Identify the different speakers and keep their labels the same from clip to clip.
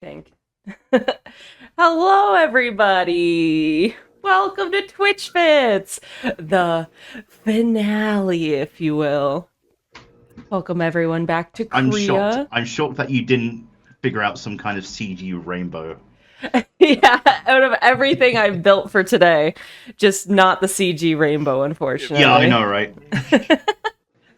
Speaker 1: think. Hello, everybody. Welcome to Twitchfits, the finale, if you will. Welcome everyone back to Cria.
Speaker 2: I'm shocked that you didn't figure out some kind of CG rainbow.
Speaker 1: Yeah, out of everything I've built for today, just not the CG rainbow, unfortunately.
Speaker 2: Yeah, I know, right?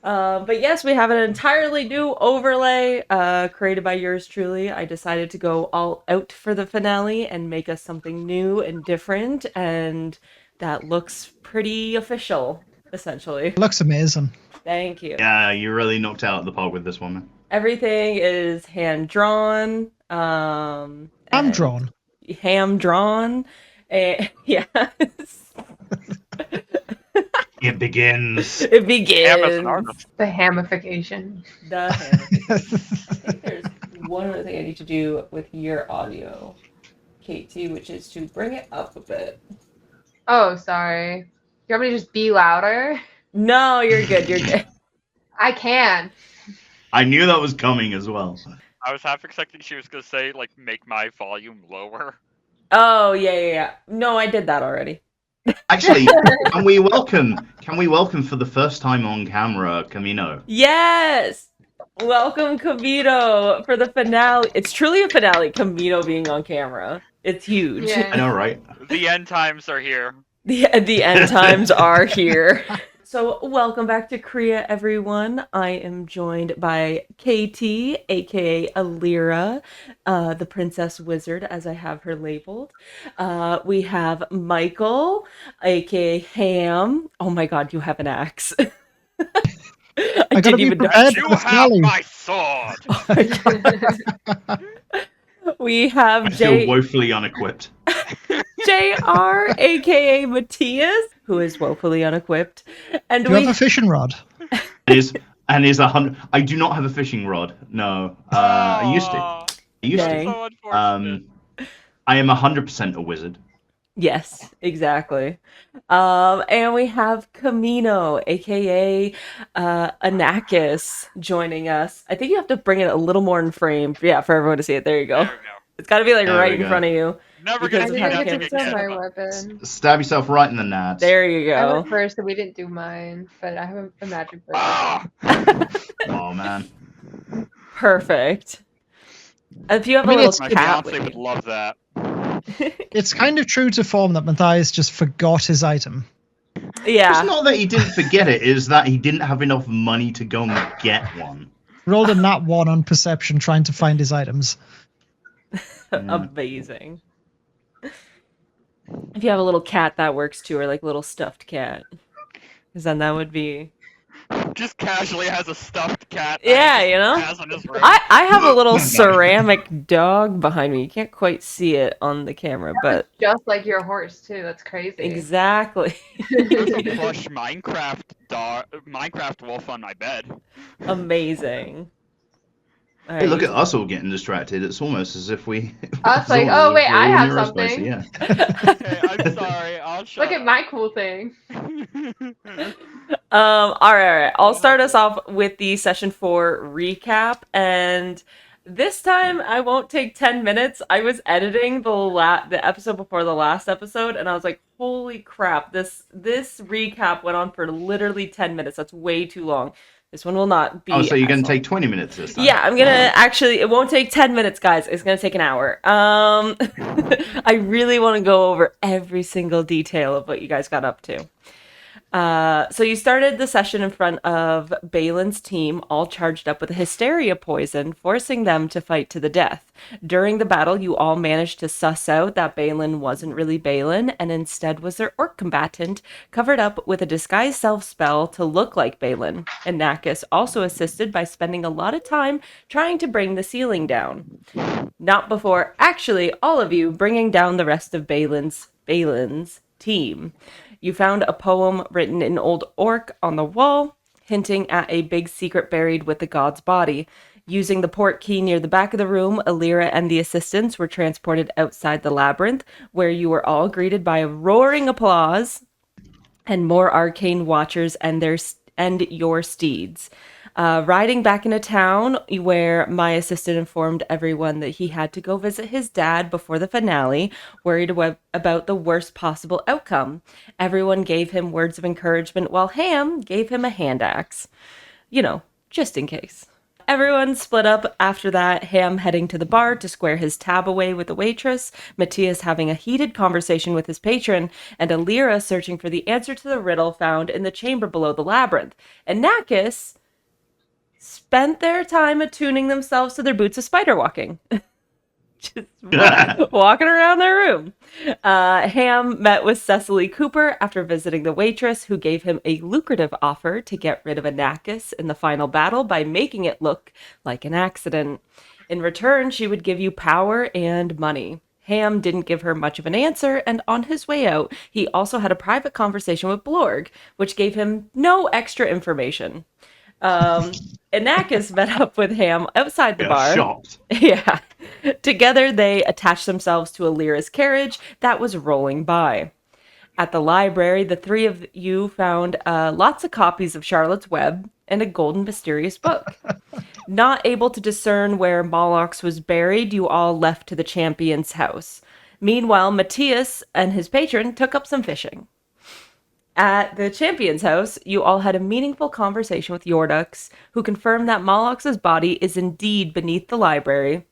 Speaker 1: But yes, we have an entirely new overlay created by yours truly. I decided to go all out for the finale and make us something new and different, and that looks pretty official, essentially.
Speaker 3: It looks amazing.
Speaker 1: Thank you.
Speaker 2: Yeah, you really knocked out the park with this one, man.
Speaker 1: Everything is hand-drawn.
Speaker 3: Hand-drawn?
Speaker 1: Ham-drawn. Yes.
Speaker 2: It begins.
Speaker 1: It begins.
Speaker 4: The hamification.
Speaker 1: The hamification. I think there's one other thing I need to do with your audio, KT, which is to bring it up a bit.
Speaker 4: Oh, sorry. You want me to just be louder?
Speaker 1: No, you're good. You're good.
Speaker 4: I can.
Speaker 2: I knew that was coming as well.
Speaker 5: I was half expecting she was going to say, like, make my volume lower.
Speaker 1: Oh, yeah. No, I did that already.
Speaker 2: Actually, can we welcome for the first time on camera, Kamino?
Speaker 1: Yes! Welcome, Kamino, for the finale. It's truly a finale, Kamino being on camera. It's huge.
Speaker 4: Yeah.
Speaker 2: I know, right?
Speaker 5: The end times are here.
Speaker 1: The end times are here. So, welcome back to Cria, everyone. I am joined by KT, aka Aliera, the Princess Wizard, as I have her labeled. We have Mykl, aka Ham. Oh my god, you have an axe. I didn't even know.
Speaker 5: You have my sword!
Speaker 1: Oh my god. We have
Speaker 2: I feel woefully unequipped.
Speaker 1: JR, aka Matthias, who is woefully unequipped. And
Speaker 3: Do you have a fishing rod?
Speaker 2: Is 100. I do not have a fishing rod. No, I used to.
Speaker 1: Dang.
Speaker 5: So unfortunate.
Speaker 2: I am 100% a wizard.
Speaker 1: Yes, exactly. And we have Kamino, aka Anakis, joining us. I think you have to bring it a little more in frame. Yeah, for everyone to see it. There you go.
Speaker 5: There we go.
Speaker 1: It's got to be like
Speaker 2: There
Speaker 1: right
Speaker 2: we
Speaker 1: in
Speaker 2: go.
Speaker 1: front of you.
Speaker 5: Never
Speaker 1: Because
Speaker 5: gonna
Speaker 1: of
Speaker 5: do
Speaker 1: how
Speaker 4: I
Speaker 1: the
Speaker 5: that
Speaker 4: didn't
Speaker 1: camera's
Speaker 4: get to
Speaker 5: again.
Speaker 4: my weapon.
Speaker 2: Stab yourself right in the nads.
Speaker 1: There you
Speaker 4: I
Speaker 1: go.
Speaker 4: went first, so we didn't do mine, but I have a magic person.
Speaker 5: Ah!
Speaker 2: Oh man.
Speaker 1: Perfect. If you have
Speaker 3: I mean,
Speaker 1: a little
Speaker 5: My
Speaker 1: cat
Speaker 5: fiance
Speaker 1: with
Speaker 5: would
Speaker 1: you.
Speaker 5: love that.
Speaker 3: It's kind of true to form that Matthias just forgot his item.
Speaker 1: Yeah.
Speaker 2: It's not that he didn't forget it, is that he didn't have enough money to go and get one.
Speaker 3: Rolled a nat 1 on perception trying to find his items.
Speaker 1: Amazing. If you have a little cat, that works too, or like a little stuffed cat. Because then that would be...
Speaker 5: Just casually has a stuffed cat. that
Speaker 1: Yeah,
Speaker 5: he
Speaker 1: you know?
Speaker 5: has in his room.
Speaker 1: I have a little ceramic dog behind me. You can't quite see it on the camera, but
Speaker 4: Just like your horse, too. That's crazy.
Speaker 1: exactly.
Speaker 5: There's a plush Minecraft wolf on my bed.
Speaker 1: Amazing. All
Speaker 2: Hey,
Speaker 1: right,
Speaker 2: look
Speaker 1: you-
Speaker 2: at us all getting distracted. It's almost as if we.
Speaker 4: Us like,
Speaker 2: it's
Speaker 4: oh,
Speaker 2: almost
Speaker 4: wait,
Speaker 2: like
Speaker 4: I
Speaker 2: we're all
Speaker 4: have
Speaker 2: neurospicy,
Speaker 4: something.
Speaker 2: Yeah.
Speaker 5: Okay, I'm sorry. I'll shut
Speaker 4: Look at my cool thing.
Speaker 1: all right. I'll start us off with the session 4 recap, and this time I won't take 10 minutes. I was editing the episode before the last episode, and I was like, "Holy crap! This recap went on for literally 10 minutes. That's way too long. This one will not be."
Speaker 2: Oh, so you're going
Speaker 1: as
Speaker 2: to
Speaker 1: long.
Speaker 2: take 20 minutes this time?
Speaker 1: Yeah, I'm gonna actually. It won't take 10 minutes, guys. It's gonna take an hour. I really want to go over every single detail of what you guys got up to. So you started the session in front of Balin's team, all charged up with a hysteria poison, forcing them to fight to the death. During the battle, you all managed to suss out that Balin wasn't really Balin, and instead was their orc combatant, covered up with a disguise self spell to look like Balin. And Nakis also assisted by spending a lot of time trying to bring the ceiling down. Not before actually all of you bringing down the rest of Balin's team. You found a poem written in Old Orc on the wall, hinting at a big secret buried with the god's body. Using the port key near the back of the room, Aliera and the assistants were transported outside the labyrinth, where you were all greeted by a roaring applause and more arcane watchers and your steeds. Riding back into town, where my assistant informed everyone that he had to go visit his dad before the finale, worried about the worst possible outcome. Everyone gave him words of encouragement, while Ham gave him a hand axe. You know, just in case. Everyone split up after that, Ham heading to the bar to square his tab away with the waitress, Matthias having a heated conversation with his patron, and Aliera searching for the answer to the riddle found in the chamber below the labyrinth. And Nakis spent their time attuning themselves to their boots of spider walking. Just walking around their room. Ham met with Cecily Cooper after visiting the waitress, who gave him a lucrative offer to get rid of Anakis in the final battle by making it look like an accident. In return, she would give you power and money. Ham didn't give her much of an answer, and on his way out, he also had a private conversation with Blorg, which gave him no extra information. Anakis met up with Ham outside the bar.
Speaker 2: Shocked.
Speaker 1: Yeah. Together, they attached themselves to Aliera's carriage that was rolling by. At the library, the three of you found lots of copies of Charlotte's Web and a golden mysterious book. Not able to discern where Molox was buried, you all left to the champion's house. Meanwhile, Matthias and his patron took up some fishing. At the champion's house, you all had a meaningful conversation with Yordux, who confirmed that Molox's body is indeed beneath the library,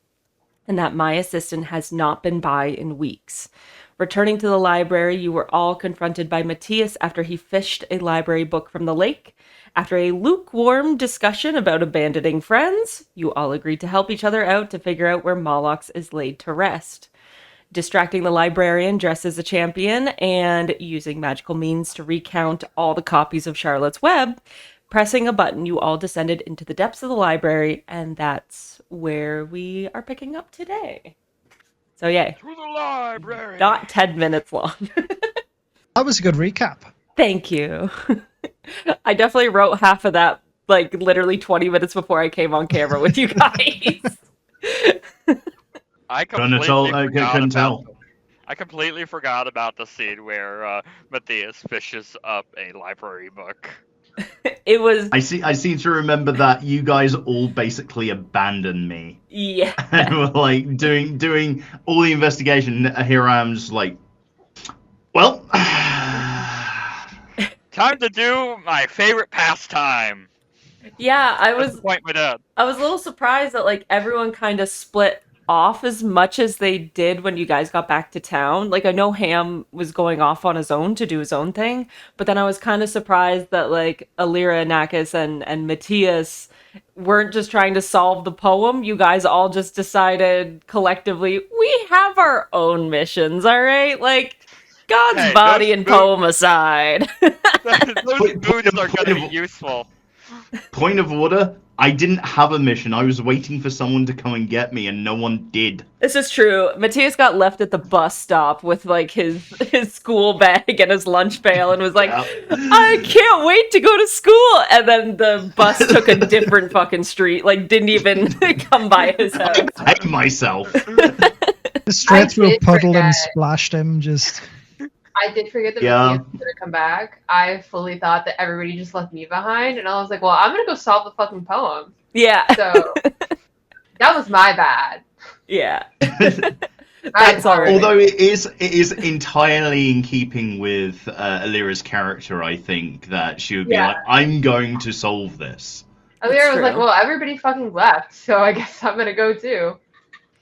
Speaker 1: and that my assistant has not been by in weeks. Returning to the library, you were all confronted by Matthias after he fished a library book from the lake. After a lukewarm discussion about abandoning friends, you all agreed to help each other out to figure out where Molox is laid to rest. Distracting the librarian dressed as a champion and using magical means to recount all the copies of Charlotte's Web, pressing a button, you all descended into the depths of the library, and that's where we are picking up today. So yay.
Speaker 5: To the library.
Speaker 1: Not 10 minutes long.
Speaker 3: That was a good recap.
Speaker 1: Thank you. I definitely wrote half of that, like, literally 20 minutes before I came on camera with you guys.
Speaker 5: I
Speaker 2: Couldn't tell.
Speaker 5: completely forgot about the scene where Matthias fishes up a library book.
Speaker 1: It was...
Speaker 2: I seem to remember that you guys all basically abandoned me.
Speaker 1: Yeah.
Speaker 2: And were like doing all the investigation. Here I am, just like, well,
Speaker 5: Time to do my favorite pastime.
Speaker 1: Yeah, I was
Speaker 5: Point my dad.
Speaker 1: a little surprised that, like, everyone kind of split off as much as they did when you guys got back to town. Like, I know Ham was going off on his own to do his own thing, but then I was kind of surprised that, like, Aliera, Nakis, and Matthias weren't just trying to solve the poem. You guys all just decided collectively, we have our own missions, all right? Like, God's
Speaker 5: Hey,
Speaker 1: body
Speaker 5: those
Speaker 1: and
Speaker 5: boots-
Speaker 1: poem aside.
Speaker 5: Those boots are going to be useful.
Speaker 2: point of order. I didn't have a mission. I was waiting for someone to come and get me, and no one did.
Speaker 1: This is true. Matthias got left at the bus stop with, like, his school bag and his lunch pail and was like,
Speaker 2: Yeah.
Speaker 1: I can't wait to go to school. And then the bus took a different fucking street, like, didn't even come by his house.
Speaker 2: I hate myself.
Speaker 3: Just straight
Speaker 4: I
Speaker 3: through a
Speaker 4: did
Speaker 3: puddle and
Speaker 4: forget.
Speaker 3: splashed him. Just
Speaker 4: I did forget that
Speaker 2: Yeah.
Speaker 4: Matthias was gonna come back. I fully thought that everybody just left me behind, and I was like, well, I'm gonna go solve the fucking poem.
Speaker 1: Yeah.
Speaker 4: So that was my bad.
Speaker 1: Yeah.
Speaker 4: I
Speaker 1: That's all right.
Speaker 2: Although it is entirely in keeping with Alira's character, I think that she would be
Speaker 4: Yeah.
Speaker 2: like, I'm going to solve this.
Speaker 4: Aliera was
Speaker 1: true.
Speaker 4: like, well, everybody fucking left, so I guess I'm gonna go too.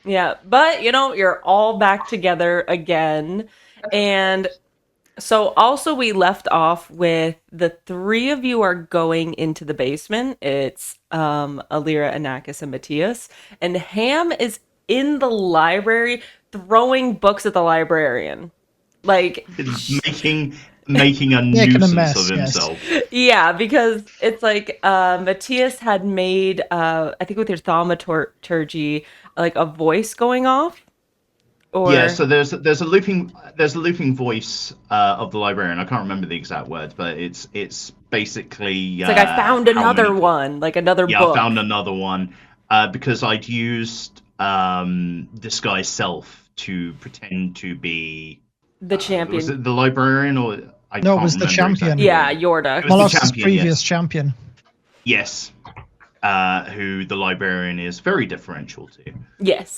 Speaker 1: Yeah. But, you know, you're all back together again. And so also we left off with the three of you are going into the basement. It's Aliera, Anakis, and Matthias. And Ham is in the library throwing books at the librarian. Like,
Speaker 2: Making a
Speaker 3: Making a
Speaker 2: nuisance
Speaker 3: mess,
Speaker 2: of
Speaker 3: yes.
Speaker 2: himself.
Speaker 1: yeah, because it's like Matthias had made, I think with your thaumaturgy, like a voice going off. Or...
Speaker 2: Yeah, so there's a looping voice of the librarian. I can't remember the exact words, but it's basically.
Speaker 1: It's like, I found
Speaker 2: how
Speaker 1: another
Speaker 2: many-
Speaker 1: one, like another
Speaker 2: Yeah,
Speaker 1: book.
Speaker 2: I found another one because I'd used disguise self to pretend to be
Speaker 1: The champion.
Speaker 2: Was it the librarian or I
Speaker 3: No, it
Speaker 2: can't
Speaker 3: was the
Speaker 2: remember
Speaker 3: champion.
Speaker 2: exactly.
Speaker 1: Yeah,
Speaker 2: It
Speaker 1: Yorda.
Speaker 2: was the
Speaker 3: Molos's
Speaker 2: champion,
Speaker 3: previous
Speaker 2: yes.
Speaker 3: champion.
Speaker 2: Yes. who the librarian is very deferential to.
Speaker 1: Yes.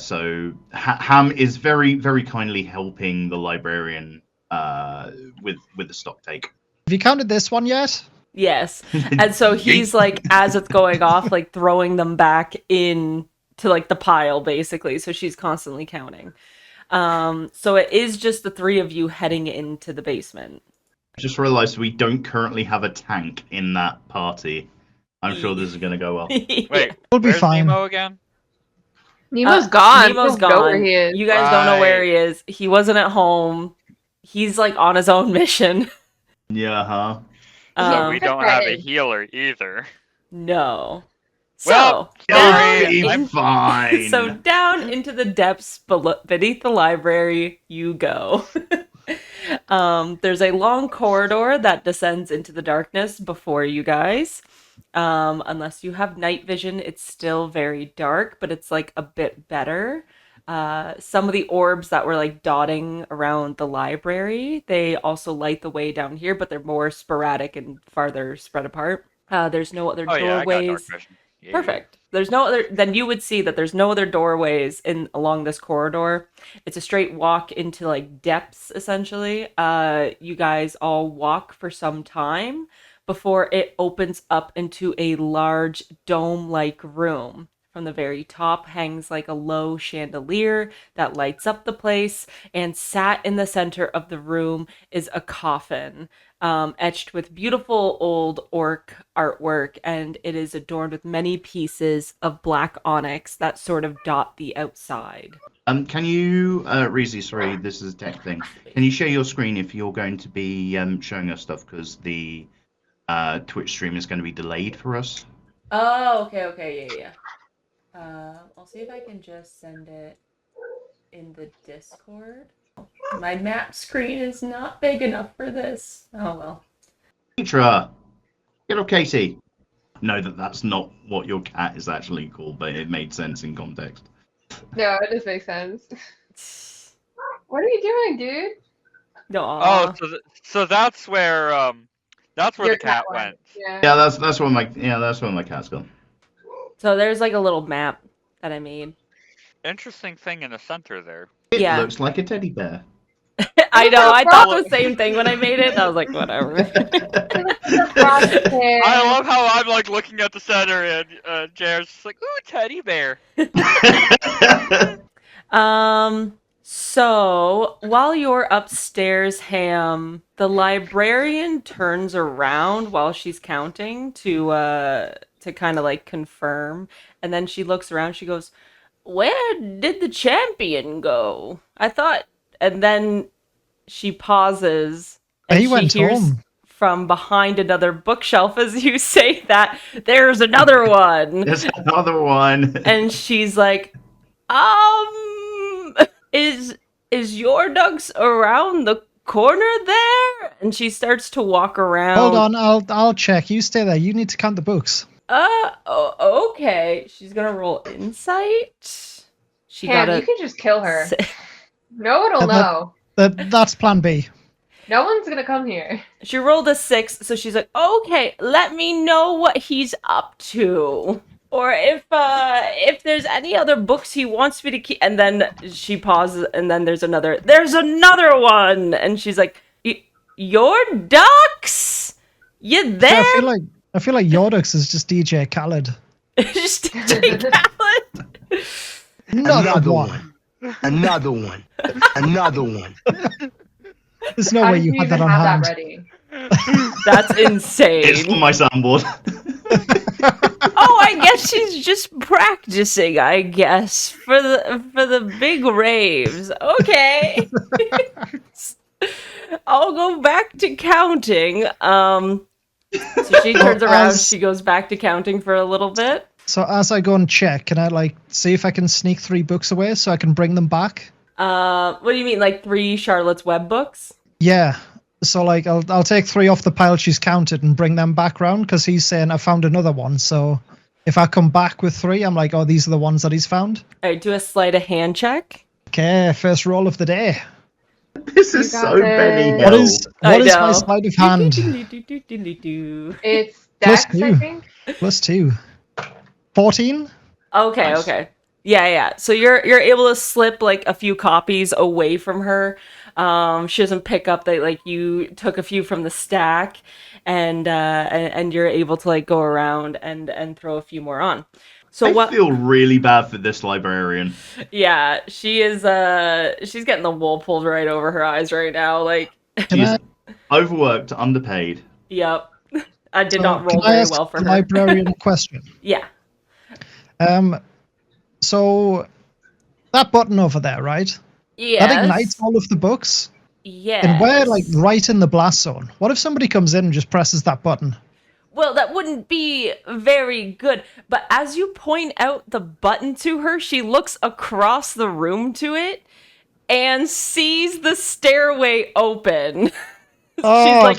Speaker 2: So Ham is very, very kindly helping the librarian with the stock take.
Speaker 3: Have you counted this one yet?
Speaker 1: Yes. And so he's like, as it's going off, like throwing them back in to like the pile, basically. So she's constantly counting. So it is just the three of you heading into the basement.
Speaker 2: I just realized we don't currently have a tank in that party. I'm sure this is going to go well.
Speaker 5: Wait,
Speaker 3: We'll be
Speaker 5: where's
Speaker 3: fine.
Speaker 5: Nemo again?
Speaker 4: Nemo's gone.
Speaker 1: Nemo's
Speaker 4: We don't know where
Speaker 1: gone.
Speaker 4: he is.
Speaker 1: You guys don't know where
Speaker 5: Right.
Speaker 1: he is. He wasn't at home. He's like on his own mission.
Speaker 2: Yeah, huh?
Speaker 5: So we don't have a
Speaker 4: Okay.
Speaker 5: healer either.
Speaker 1: No.
Speaker 5: Well,
Speaker 1: So
Speaker 5: sorry,
Speaker 1: down
Speaker 2: It'll be
Speaker 1: in-
Speaker 2: fine.
Speaker 1: so down into the depths beneath the library you go. There's a long corridor that descends into the darkness before you guys. Unless you have night vision, it's still very dark, but it's like a bit better. Some of the orbs that were like dotting around the library, they also light the way down here, but they're more sporadic and farther spread apart. There's no other
Speaker 5: Oh yeah, I got dark
Speaker 1: doorways.
Speaker 5: vision. Yeah.
Speaker 1: Perfect. There's no other. Then you would see that there's no other doorways along this corridor. It's a straight walk into like depths, essentially. You guys all walk for some time before it opens up into a large dome-like room. From the very top hangs like a low chandelier that lights up the place, and sat in the center of the room is a coffin, etched with beautiful old orc artwork, and it is adorned with many pieces of black onyx that sort of dot the outside.
Speaker 2: Can you, Reezy, sorry, this is a tech thing. Can you share your screen if you're going to be showing us stuff, because the Twitch stream is going to be delayed for us?
Speaker 1: Oh, okay, yeah. I'll see if I can just send it in the Discord. My map screen is not big enough for this. Oh well.
Speaker 2: Petra, get up, Katie. No, that's not what your cat is actually called, but it made sense in context.
Speaker 4: No, it does make sense. What are you doing, dude?
Speaker 1: No.
Speaker 5: Oh, so that's where
Speaker 4: Your
Speaker 5: the cat went.
Speaker 4: Yeah.
Speaker 2: Yeah, that's where my cat's gone.
Speaker 1: So there's like a little map that I made.
Speaker 5: Interesting thing in the center there.
Speaker 2: It
Speaker 1: Yeah.
Speaker 2: looks like a teddy bear.
Speaker 1: I know. I thought the same thing when I made it. I was like, whatever.
Speaker 5: I love how I'm like looking at the center and Jared's just like, ooh, teddy bear.
Speaker 1: So while you're upstairs, Ham, the librarian turns around while she's counting to kind of like confirm, and then she looks around. She goes, "Where did the champion go? I thought." And then she pauses, and
Speaker 3: He
Speaker 1: she
Speaker 3: went
Speaker 1: hears
Speaker 3: home.
Speaker 1: from behind another bookshelf as you say that, "There's another one."
Speaker 2: There's another one.
Speaker 1: And she's like, is your ducks around the corner there? And she starts to walk around.
Speaker 3: Hold on, I'll check. You stay there. You need to count the books.
Speaker 1: Okay. She's gonna roll insight. She
Speaker 4: Cam,
Speaker 1: got
Speaker 4: you can just kill her. No one will
Speaker 3: That-
Speaker 4: know.
Speaker 3: That's plan B.
Speaker 4: No one's gonna come here.
Speaker 1: She rolled a 6, so she's like, okay, let me know what he's up to. Or if there's any other books he wants me to keep. And then she pauses, and then there's another one. And she's like, your ducks? You there?
Speaker 3: Yeah, I feel like Yordux is just DJ Khaled.
Speaker 1: Just DJ Khaled.
Speaker 3: Another one.
Speaker 6: Another one. Another one.
Speaker 3: There's no
Speaker 4: How
Speaker 3: way
Speaker 4: did
Speaker 3: you
Speaker 4: you
Speaker 3: had that
Speaker 4: even
Speaker 3: on
Speaker 4: have
Speaker 3: hand.
Speaker 4: that ready?
Speaker 1: That's
Speaker 2: It's
Speaker 1: insane.
Speaker 2: on my soundboard.
Speaker 1: Oh, I guess she's just practicing, I guess, for the big raves. Okay. I'll go back to counting. So she turns around, she goes back to counting for a little bit.
Speaker 3: So as I go and check, can I see if I can sneak 3 books away so I can bring them back?
Speaker 1: What do you mean, like 3 Charlotte's Web books?
Speaker 3: Yeah. So I'll take 3 off the pile she's counted and bring them back round because he's saying I found another one. So if I come back with 3, I'm like, oh, these are the ones that he's found.
Speaker 1: All right, do a sleight of hand check.
Speaker 3: Okay, first roll of the day.
Speaker 2: This is
Speaker 4: You
Speaker 2: so
Speaker 4: got
Speaker 2: Benny
Speaker 4: it.
Speaker 2: Hill.
Speaker 3: What is
Speaker 1: I
Speaker 3: my
Speaker 1: know.
Speaker 3: sleight of hand?
Speaker 1: Do-do-do-do-do-do-do.
Speaker 4: It's
Speaker 3: Plus
Speaker 4: Dex, I
Speaker 3: two.
Speaker 4: think.
Speaker 3: Plus 2. 14?
Speaker 1: Okay,
Speaker 2: Nice.
Speaker 1: okay. Yeah. So you're able to slip like a few copies away from her. She doesn't pick up that like you took a few from the stack, and you're able to like go around and throw a few more on. So
Speaker 2: I
Speaker 1: what?
Speaker 2: feel really bad for this librarian.
Speaker 1: Yeah, she is. She's getting the wool pulled right over her eyes right now. Like,
Speaker 3: Can
Speaker 2: She's
Speaker 3: I,
Speaker 2: overworked, underpaid.
Speaker 1: yep. I did
Speaker 3: so
Speaker 1: not roll
Speaker 3: can I
Speaker 1: very
Speaker 3: ask
Speaker 1: well for
Speaker 3: the
Speaker 1: her.
Speaker 3: librarian a question?
Speaker 1: Yeah.
Speaker 3: So that button over there, right?
Speaker 1: Yes.
Speaker 3: That ignites all of the books.
Speaker 1: Yes.
Speaker 3: And we're like right in the blast zone. What if somebody comes in and just presses that button?
Speaker 1: Well, that wouldn't be very good. But as you point out the button to her, she looks across the room to it and sees the stairway open.
Speaker 3: Oh,
Speaker 1: She's like,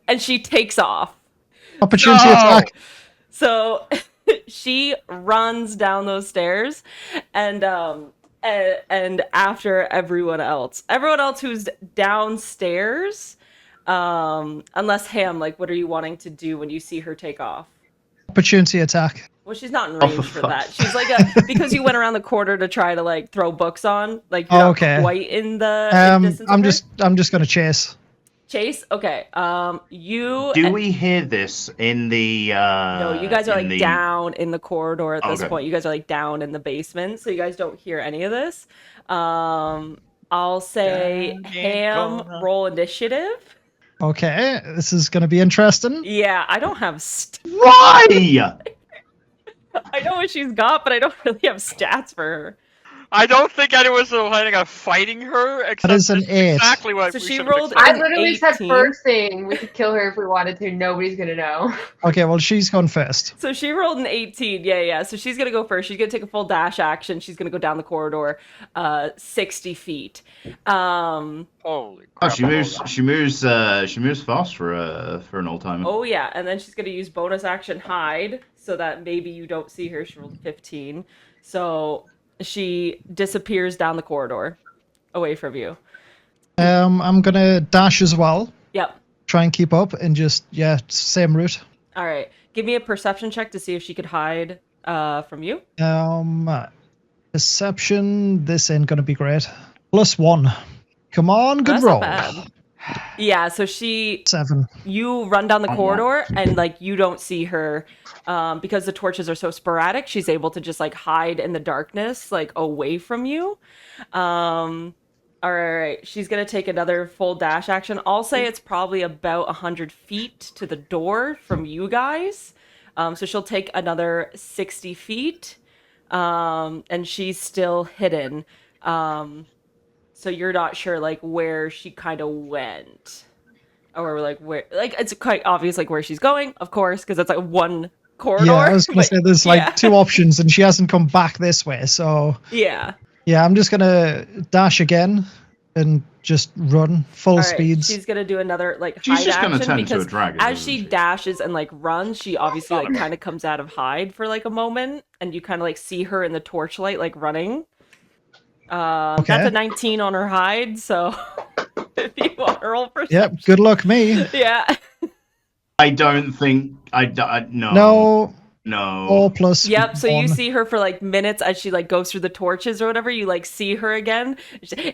Speaker 1: and she takes off.
Speaker 3: opportunity
Speaker 5: No!
Speaker 3: attack.
Speaker 1: So she runs down those stairs and after everyone else who's downstairs, unless Ham, like, what are you wanting to do when you see her take off?
Speaker 3: Opportunity attack.
Speaker 1: Well, she's not in
Speaker 2: Oh,
Speaker 1: range
Speaker 2: for
Speaker 1: for that.
Speaker 2: fuck's
Speaker 1: She's like because you went around the corner to try to like throw books on, like you're
Speaker 3: Oh,
Speaker 1: not
Speaker 3: okay.
Speaker 1: quite in the distance of
Speaker 3: I'm
Speaker 1: her.
Speaker 3: just gonna chase.
Speaker 1: Chase. Okay. You.
Speaker 2: Do we hear this in the?
Speaker 1: No, you guys are
Speaker 2: in
Speaker 1: like
Speaker 2: the...
Speaker 1: down in the corridor at this
Speaker 2: Okay.
Speaker 1: point. You guys are like down in the basement, so you guys don't hear any of this. I'll say Ham, roll initiative.
Speaker 3: Okay, this is gonna be interesting.
Speaker 1: Yeah, I don't have.
Speaker 2: Why?
Speaker 1: I know what she's got, but I don't really have stats for her.
Speaker 5: I don't think anyone's planning on fighting her, except
Speaker 3: is an
Speaker 5: that's
Speaker 3: 8.
Speaker 5: exactly what
Speaker 1: So
Speaker 5: we
Speaker 1: she
Speaker 5: should
Speaker 1: rolled
Speaker 5: have
Speaker 4: I
Speaker 5: expected.
Speaker 4: literally said
Speaker 1: 18.
Speaker 4: first thing we could kill her if we wanted to. Nobody's gonna know.
Speaker 3: Okay, well she's gone first.
Speaker 1: So she rolled an 18. Yeah. So she's gonna go first. She's gonna take a full dash action. She's gonna go down the corridor, 60 feet.
Speaker 5: Holy
Speaker 2: Oh,
Speaker 5: crap.
Speaker 2: she moves. She moves fast for an old timer.
Speaker 1: Oh yeah, and then she's gonna use bonus action hide so that maybe you don't see her. She rolled 15, so she disappears down the corridor, away from you.
Speaker 3: I'm gonna dash as well.
Speaker 1: Yep.
Speaker 3: Try and keep up and just same route.
Speaker 1: All right. Give me a perception check to see if she could hide from you.
Speaker 3: Perception. This ain't gonna be great. +1. Come on, good
Speaker 1: That's
Speaker 3: roll.
Speaker 1: not bad. Yeah. So she
Speaker 3: 7.
Speaker 1: you run down the
Speaker 2: Oh,
Speaker 1: corridor and like you don't see her because the torches are so sporadic. She's able to just like hide in the darkness, like away from you. All right, she's gonna take another full dash action. I'll say it's probably about 100 feet to the door from you guys. So she'll take another 60 feet, and she's still hidden. So you're not sure like where she kind of went. Or like where, like it's quite obvious like where she's going, of course, because it's like one corridor.
Speaker 3: Yeah, I was gonna
Speaker 1: but-
Speaker 3: say there's like
Speaker 1: yeah.
Speaker 3: 2 options and she hasn't come back this way, so
Speaker 1: Yeah.
Speaker 3: yeah, I'm just gonna dash again and just run full
Speaker 1: All right,
Speaker 3: speeds.
Speaker 1: she's gonna do another like
Speaker 2: She's
Speaker 1: hide
Speaker 2: just gonna
Speaker 1: action
Speaker 2: turn into a
Speaker 1: because
Speaker 2: dragon,
Speaker 1: as
Speaker 2: isn't
Speaker 1: she
Speaker 2: she?
Speaker 1: dashes and like runs, she obviously like kind of comes out of hide for like a moment, and you kind of like see her in the torchlight like running. That's
Speaker 3: Okay.
Speaker 1: a 19 on her hide, so if you want to roll for
Speaker 3: Yep, good luck me.
Speaker 1: yeah.
Speaker 2: I don't think no.
Speaker 3: No,
Speaker 2: No.
Speaker 3: 4 plus
Speaker 1: Yep. So you
Speaker 3: 1.
Speaker 1: see her for like minutes as she like goes through the torches or whatever. You like see her again.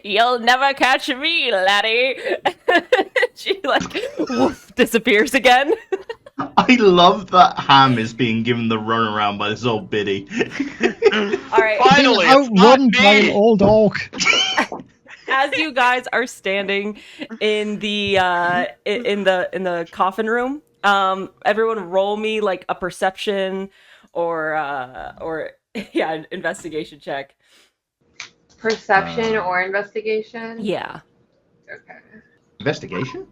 Speaker 1: You'll never catch me, laddie. She like woof, disappears again.
Speaker 2: I love that Ham is being given the runaround by this old biddy.
Speaker 1: All right.
Speaker 5: Finally,
Speaker 3: Being
Speaker 5: it's not
Speaker 3: outrun by an
Speaker 5: me!
Speaker 3: old orc.
Speaker 1: As you guys are standing in the in the coffin room, everyone roll me like a perception or yeah, an investigation check.
Speaker 4: Perception or investigation?
Speaker 1: Yeah.
Speaker 4: Okay.
Speaker 2: Investigation?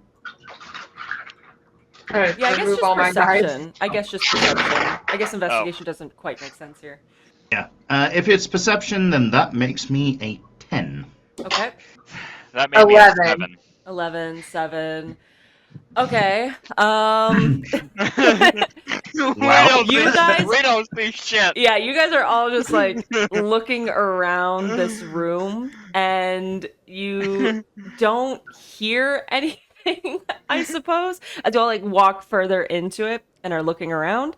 Speaker 4: Alright,
Speaker 1: Yeah, I guess
Speaker 4: remove
Speaker 1: just
Speaker 4: all my dice.
Speaker 1: perception. I guess just perception. I guess investigation doesn't quite make sense here.
Speaker 2: Yeah. If it's perception, then that makes me a 10.
Speaker 1: Okay.
Speaker 5: That made me a
Speaker 4: 11.
Speaker 5: 7.
Speaker 1: 11, 7. Okay.
Speaker 2: Wow.
Speaker 1: You guys-
Speaker 5: we don't see shit.
Speaker 1: Yeah, you guys are all just like looking around this room and you don't hear anything. I suppose, as you all like walk further into it and are looking around.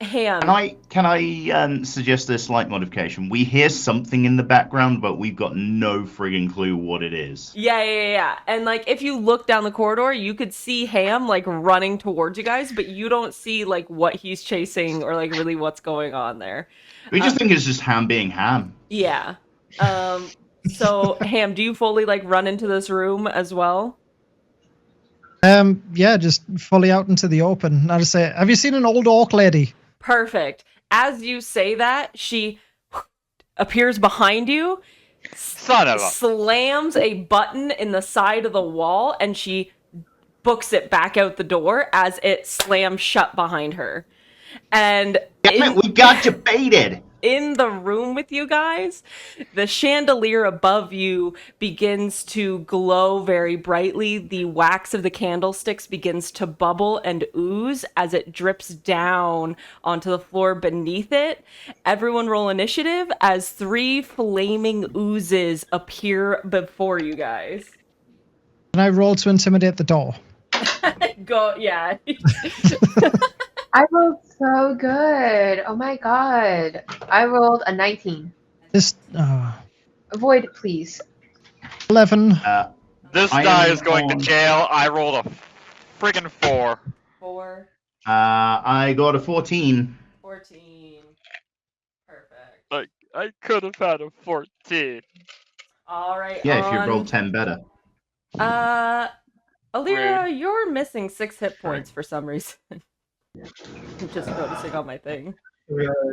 Speaker 1: Ham.
Speaker 2: Can I suggest a slight modification? We hear something in the background, but we've got no friggin' clue what it is.
Speaker 1: Yeah. And like if you look down the corridor, you could see Ham like running towards you guys, but you don't see like what he's chasing or like really what's going on there.
Speaker 2: We just think it's just Ham being Ham.
Speaker 1: Yeah. So Ham, do you fully like run into this room as well?
Speaker 3: Yeah, just fully out into the open. I just say, have you seen an old orc lady?
Speaker 1: Perfect. As you say that, she appears behind you,
Speaker 5: Son of a.
Speaker 1: slams a button in the side of the wall, and she books it back out the door as it slams shut behind her. And
Speaker 2: Damn it, we got you baited!
Speaker 1: in the room with you guys, the chandelier above you begins to glow very brightly. The wax of the candlesticks begins to bubble and ooze as it drips down onto the floor beneath it. Everyone roll initiative as 3 flaming oozes appear before you guys.
Speaker 3: And I roll to intimidate the door.
Speaker 1: Go, yeah.
Speaker 4: I rolled so good. Oh my god. I rolled a 19.
Speaker 3: This
Speaker 4: Avoid, please.
Speaker 3: 11.
Speaker 5: This
Speaker 2: I
Speaker 5: guy
Speaker 2: am
Speaker 5: is going
Speaker 2: on-
Speaker 5: to jail. I rolled a friggin' 4.
Speaker 1: 4,
Speaker 2: I got a 14.
Speaker 1: 14. Perfect.
Speaker 5: I could have had a 14.
Speaker 1: All right.
Speaker 2: Yeah, if you rolled 10 better.
Speaker 1: Aliera, you're missing 6 hit points for some reason. I'm just noticing on my thing.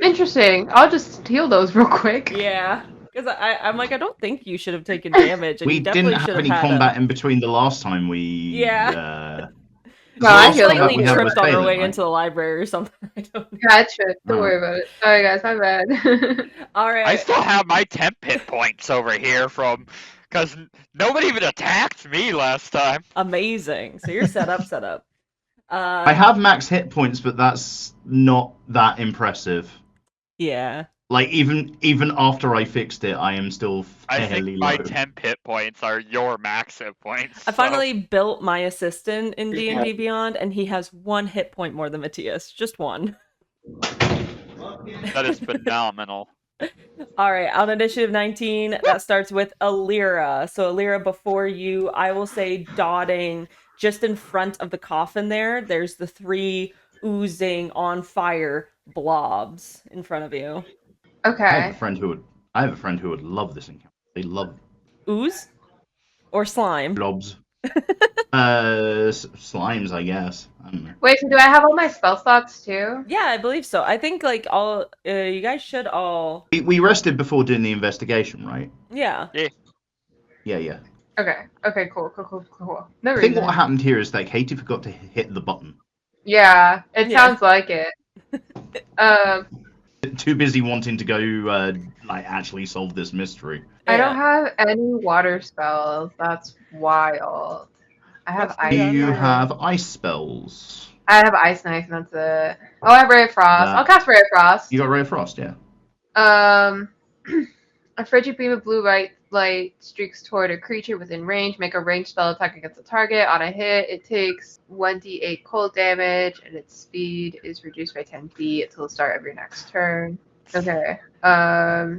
Speaker 4: Interesting. I'll just heal those real quick.
Speaker 1: Yeah, because I'm like, I don't think you should have taken damage, and
Speaker 2: We
Speaker 1: you definitely
Speaker 2: didn't
Speaker 1: should
Speaker 2: have
Speaker 1: have
Speaker 2: any
Speaker 1: had
Speaker 2: combat in between the last time we...
Speaker 1: Yeah.
Speaker 4: No, I
Speaker 2: last
Speaker 4: healed
Speaker 2: combat
Speaker 1: Slightly
Speaker 2: we had was
Speaker 1: tripped on her
Speaker 2: Phelan,
Speaker 1: way
Speaker 2: right?
Speaker 1: into the library or something. I don't know.
Speaker 4: Yeah, it's true. Don't
Speaker 2: Oh.
Speaker 4: worry about it. Sorry, guys. My bad.
Speaker 1: All
Speaker 5: I
Speaker 1: right.
Speaker 5: still have my temp hit points over here from... Because nobody even attacked me last time.
Speaker 1: Amazing. So you're set up.
Speaker 2: I have max hit points, but that's not that impressive.
Speaker 1: Yeah.
Speaker 2: Like, even after I fixed it, I am still
Speaker 5: I
Speaker 2: fairly
Speaker 5: think my
Speaker 2: low.
Speaker 5: temp hit points are your max hit points.
Speaker 1: I
Speaker 5: so-
Speaker 1: finally built my assistant in D&D Beyond, and he has 1 hit point more than Matthias. Just 1.
Speaker 5: That is phenomenal.
Speaker 1: All right, on initiative 19, that starts with Aliera. So Aliera, before you, I will say dotting just in front of the coffin there. There's the 3 oozing on fire blobs in front of you.
Speaker 2: I have
Speaker 4: Okay.
Speaker 2: a friend who would love this encounter. They love
Speaker 1: Ooze or slime?
Speaker 2: blobs. Slimes, I guess. I don't know.
Speaker 4: Wait, so do I have all my spell slots too?
Speaker 1: Yeah, I believe so. I think like all you guys should all.
Speaker 2: We rested before doing the investigation, right?
Speaker 1: Yeah.
Speaker 2: Yeah.
Speaker 4: Okay, cool. No
Speaker 2: I think
Speaker 4: reason.
Speaker 2: what happened here is that Katie forgot to hit the button.
Speaker 4: Yeah, it
Speaker 1: Yeah.
Speaker 4: sounds like it.
Speaker 2: Too busy wanting to go, actually solve this mystery.
Speaker 4: I don't
Speaker 1: Yeah.
Speaker 4: have any water spells. That's wild. I have ice.
Speaker 2: Do you
Speaker 4: knife.
Speaker 2: have ice spells?
Speaker 4: I have ice knife, and that's it. Oh, I have ray of frost.
Speaker 2: That-
Speaker 4: I'll cast ray of frost.
Speaker 2: You got Ray of Frost, yeah.
Speaker 4: A frigid beam of blue light streaks toward a creature within range. Make a ranged spell attack against a target. On a hit, it takes 1d8 cold damage, and its speed is reduced by 10 feet until the start of your next turn. Okay.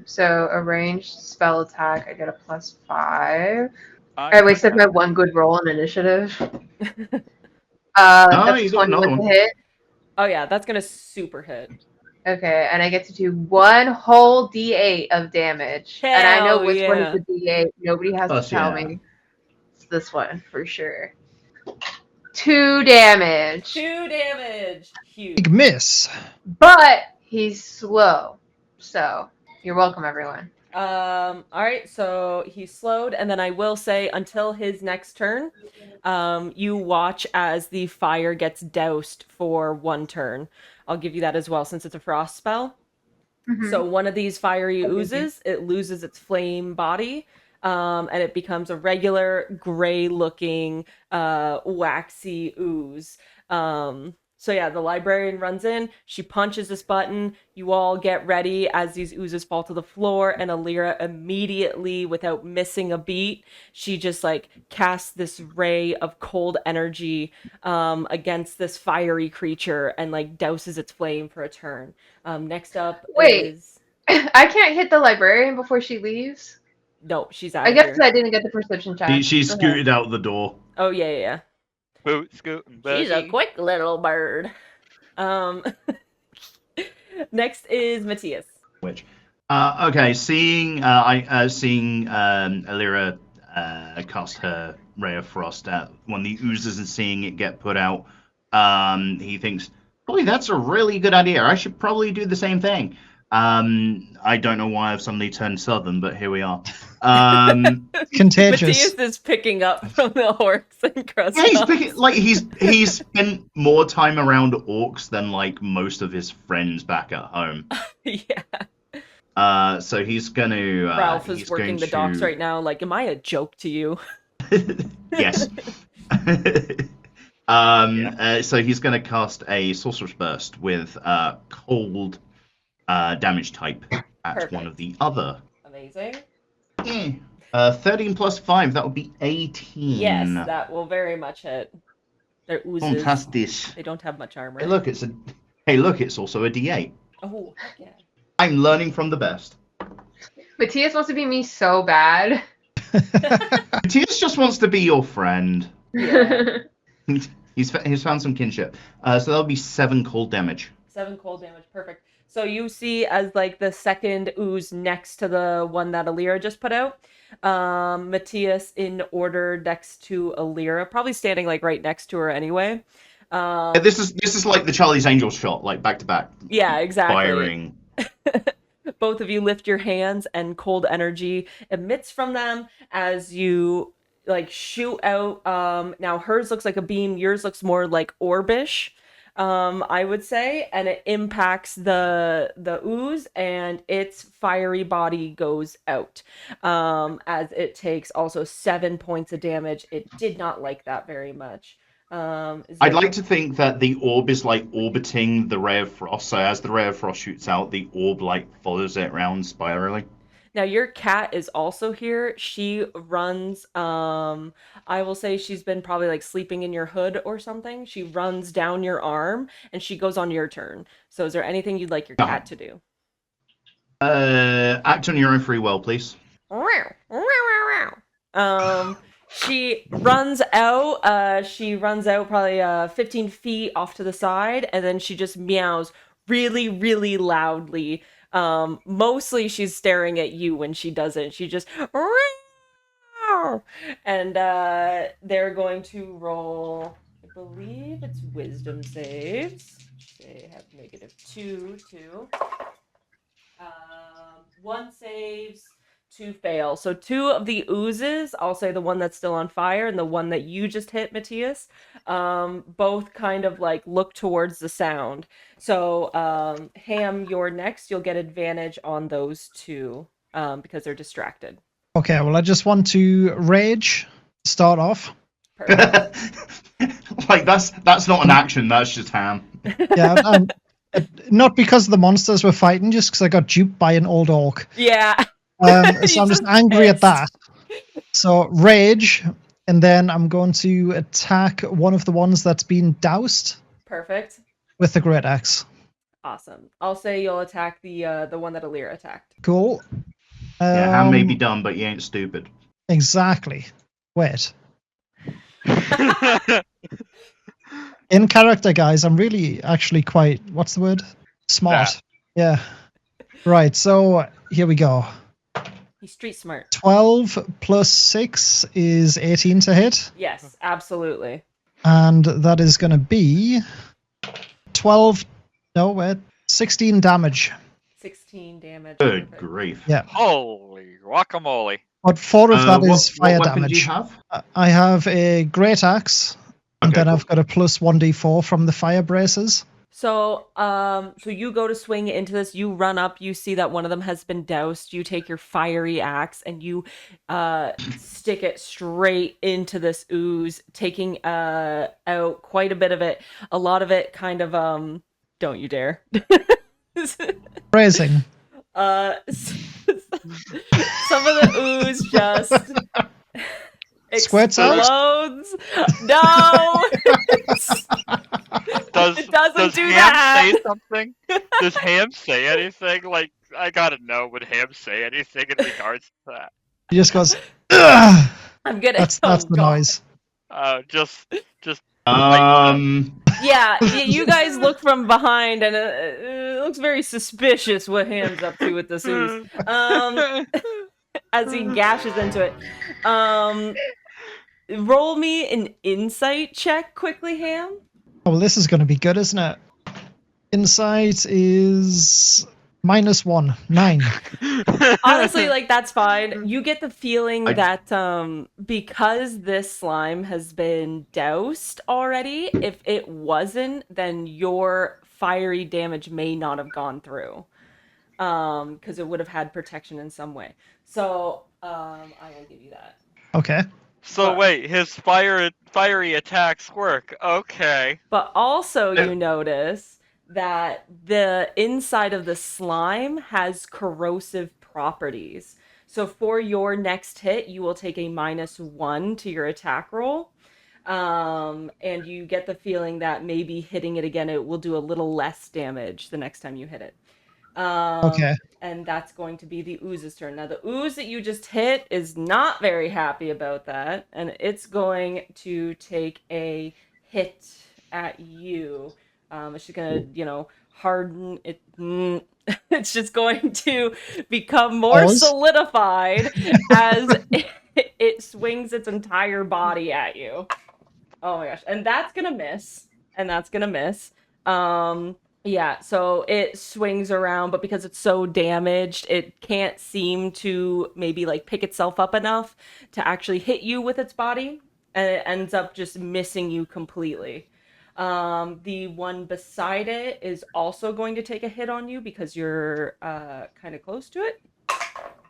Speaker 4: So a ranged spell attack, I get a +5. I wasted my 1 good roll on initiative. That's
Speaker 2: you got
Speaker 4: 20
Speaker 2: another
Speaker 4: with the
Speaker 2: one.
Speaker 4: hit.
Speaker 1: Oh yeah, that's gonna super hit.
Speaker 4: Okay, and I get to do 1 whole d8 of damage. And I know
Speaker 1: Hell
Speaker 4: which one
Speaker 1: yeah.
Speaker 4: is the d8. Nobody has
Speaker 2: Plus,
Speaker 4: to tell
Speaker 2: yeah.
Speaker 4: me. It's this one for sure. 2 damage.
Speaker 1: 2 damage. Huge.
Speaker 3: Big miss.
Speaker 4: But he's slow. So, you're welcome, everyone.
Speaker 1: All right, so he's slowed, and then I will say until his next turn, you watch as the fire gets doused for 1 turn. I'll give you that as well since it's a frost spell.
Speaker 4: Mhm.
Speaker 1: So one of these fiery oozes, it loses its flame body, and it becomes a regular gray-looking, waxy ooze. So yeah, the librarian runs in, she punches this button, you all get ready as these oozes fall to the floor, and Aliera immediately, without missing a beat, she just like casts this ray of cold energy against this fiery creature and like douses its flame for a turn. Next up
Speaker 4: Wait.
Speaker 1: is...
Speaker 4: I can't hit the librarian before she leaves?
Speaker 1: No, she's out
Speaker 4: I
Speaker 1: of
Speaker 4: guess
Speaker 1: here.
Speaker 4: I didn't get the perception check.
Speaker 2: She
Speaker 4: Go ahead.
Speaker 2: scooted out the door.
Speaker 1: Oh, yeah.
Speaker 5: Boot, scoot, and
Speaker 1: She's a
Speaker 5: buggy.
Speaker 1: quick little bird. Next is Matthias.
Speaker 2: Which, okay, seeing Aliera cast her ray of frost at one of the oozes and seeing it get put out, he thinks, "Boy, that's a really good idea. I should probably do the same thing." I don't know why I've suddenly turned southern, but here we are.
Speaker 3: Contagious.
Speaker 1: Matthias is picking up from the orcs and
Speaker 2: Yeah,
Speaker 1: Krustos.
Speaker 2: he's spent more time around orcs than like most of his friends back at home.
Speaker 1: Yeah.
Speaker 2: So he's gonna.
Speaker 1: Ralph is
Speaker 2: he's
Speaker 1: working
Speaker 2: going
Speaker 1: the docks
Speaker 2: to-
Speaker 1: right now. Like, am I a joke to you?
Speaker 2: Yes. So he's gonna cast a sorcerer's burst with cold damage type at
Speaker 1: Perfect.
Speaker 2: one of the other.
Speaker 1: Amazing.
Speaker 2: 13 plus 5, that would be 18.
Speaker 1: Yes, that will very much hit. They're oozes.
Speaker 2: Fantastic.
Speaker 1: They don't have much armor.
Speaker 2: Hey, look, it's also a D8.
Speaker 1: Oh, heck yeah.
Speaker 2: I'm learning from the best.
Speaker 4: Matthias wants to be me so bad.
Speaker 2: Matthias just wants to be your friend.
Speaker 1: Yeah.
Speaker 2: He's found some kinship. So that'll be 7 cold damage.
Speaker 1: 7 cold damage. Perfect. So you see as like the second ooze next to the one that Aliera just put out. Matthias in order next to Aliera, probably standing like right next to her anyway.
Speaker 2: This is like the Charlie's Angels shot, like back to back.
Speaker 1: Yeah, exactly.
Speaker 2: Firing.
Speaker 1: Both of you lift your hands and cold energy emits from them as you like shoot out. Now hers looks like a beam, yours looks more like orbish. I would say, and it impacts the ooze, and its fiery body goes out. As it takes also 7 points of damage. It did not like that very much.
Speaker 2: I'd like to think that the orb is like orbiting the ray of frost, so as the ray of frost shoots out, the orb like follows it around spirally.
Speaker 1: Now your cat is also here. She runs, I will say she's been probably like sleeping in your hood or something. She runs down your arm and she goes on your turn. So is there anything you'd like your cat to do?
Speaker 2: Act on your own free will, please.
Speaker 1: She runs out. She runs out probably 15 feet off to the side, and then she just meows really, really loudly. Mostly she's staring at you when she does it. She just and they're going to roll, I believe it's wisdom saves. They have -2 too. 1 saves, 2 fail. So 2 of the oozes, I'll say the one that's still on fire and the one that you just hit, Matthias, both kind of like look towards the sound. So Ham, you're next. You'll get advantage on those 2 because they're distracted.
Speaker 3: Okay, well, I just want to rage, start off.
Speaker 1: Perfect.
Speaker 2: Like that's not an action, that's just Ham.
Speaker 3: Yeah, not because the monsters were fighting, just because I got duped by an old orc.
Speaker 1: Yeah.
Speaker 3: So I'm just angry at that. So rage, and then I'm going to attack one of the ones that's been doused
Speaker 1: Perfect.
Speaker 3: with the great axe.
Speaker 1: Awesome. I'll say you'll attack the one that Aliera attacked.
Speaker 3: Cool.
Speaker 2: Yeah, Ham may be dumb, but you ain't stupid.
Speaker 3: Exactly. Wait. In character, guys, I'm really actually quite, what's the word? Smart. Yeah. Right, so here we go.
Speaker 1: He's street smart.
Speaker 3: 12 plus 6 is 18 to hit.
Speaker 1: Yes, absolutely.
Speaker 3: And that is going to be 16 damage.
Speaker 1: 16 damage.
Speaker 2: Good
Speaker 1: Perfect.
Speaker 2: grief.
Speaker 3: Yeah.
Speaker 5: Holy guacamole.
Speaker 3: But 4 of that is fire
Speaker 2: what weapon
Speaker 3: damage.
Speaker 2: do you have?
Speaker 3: I have a great axe, and
Speaker 2: Okay,
Speaker 3: then
Speaker 2: cool.
Speaker 3: I've got a plus 1d4 from the fire braces.
Speaker 1: So, so you go to swing into this. You run up. You see that one of them has been doused. You take your fiery axe and you stick it straight into this ooze, taking out quite a bit of it. A lot of it kind of don't you dare.
Speaker 3: Phrasing.
Speaker 1: Some of the ooze just
Speaker 3: Squirts out?
Speaker 1: explodes. No,
Speaker 5: Does
Speaker 1: it doesn't
Speaker 5: does
Speaker 1: do
Speaker 5: Ham
Speaker 1: that.
Speaker 5: say something? Does Ham say anything? Like, I gotta know, would Ham say anything in regards to that?
Speaker 3: He just goes, ugh!
Speaker 1: I'm gonna.
Speaker 3: That's
Speaker 1: oh,
Speaker 3: the
Speaker 1: God.
Speaker 3: noise.
Speaker 5: Just
Speaker 1: Yeah, you guys look from behind, and it looks very suspicious what Ham's up to with this ooze. As he gashes into it. Roll me an insight check quickly, Ham.
Speaker 3: Oh, well, this is going to be good, isn't it? Insight is -1, 9.
Speaker 1: Honestly, like, that's fine. You get the feeling
Speaker 2: I-
Speaker 1: that because this slime has been doused already, if it wasn't, then your fiery damage may not have gone through. Because it would have had protection in some way. So, I will give you that.
Speaker 3: Okay.
Speaker 5: So wait, his fiery attacks work. Okay.
Speaker 1: But also you notice that the inside of the slime has corrosive properties. So for your next hit, you will take a -1 to your attack roll. And you get the feeling that maybe hitting it again, it will do a little less damage the next time you hit it.
Speaker 3: Okay.
Speaker 1: And that's going to be the ooze's turn. Now, the ooze that you just hit is not very happy about that, and it's going to take a hit at you. It's just gonna, harden it. It's just going to become more
Speaker 3: Pause.
Speaker 1: solidified as it swings its entire body at you. Oh my gosh. And that's gonna miss. And that's gonna miss. Yeah, so it swings around, but because it's so damaged, it can't seem to maybe like pick itself up enough to actually hit you with its body, and it ends up just missing you completely. The one beside it is also going to take a hit on you because you're kind of close to it,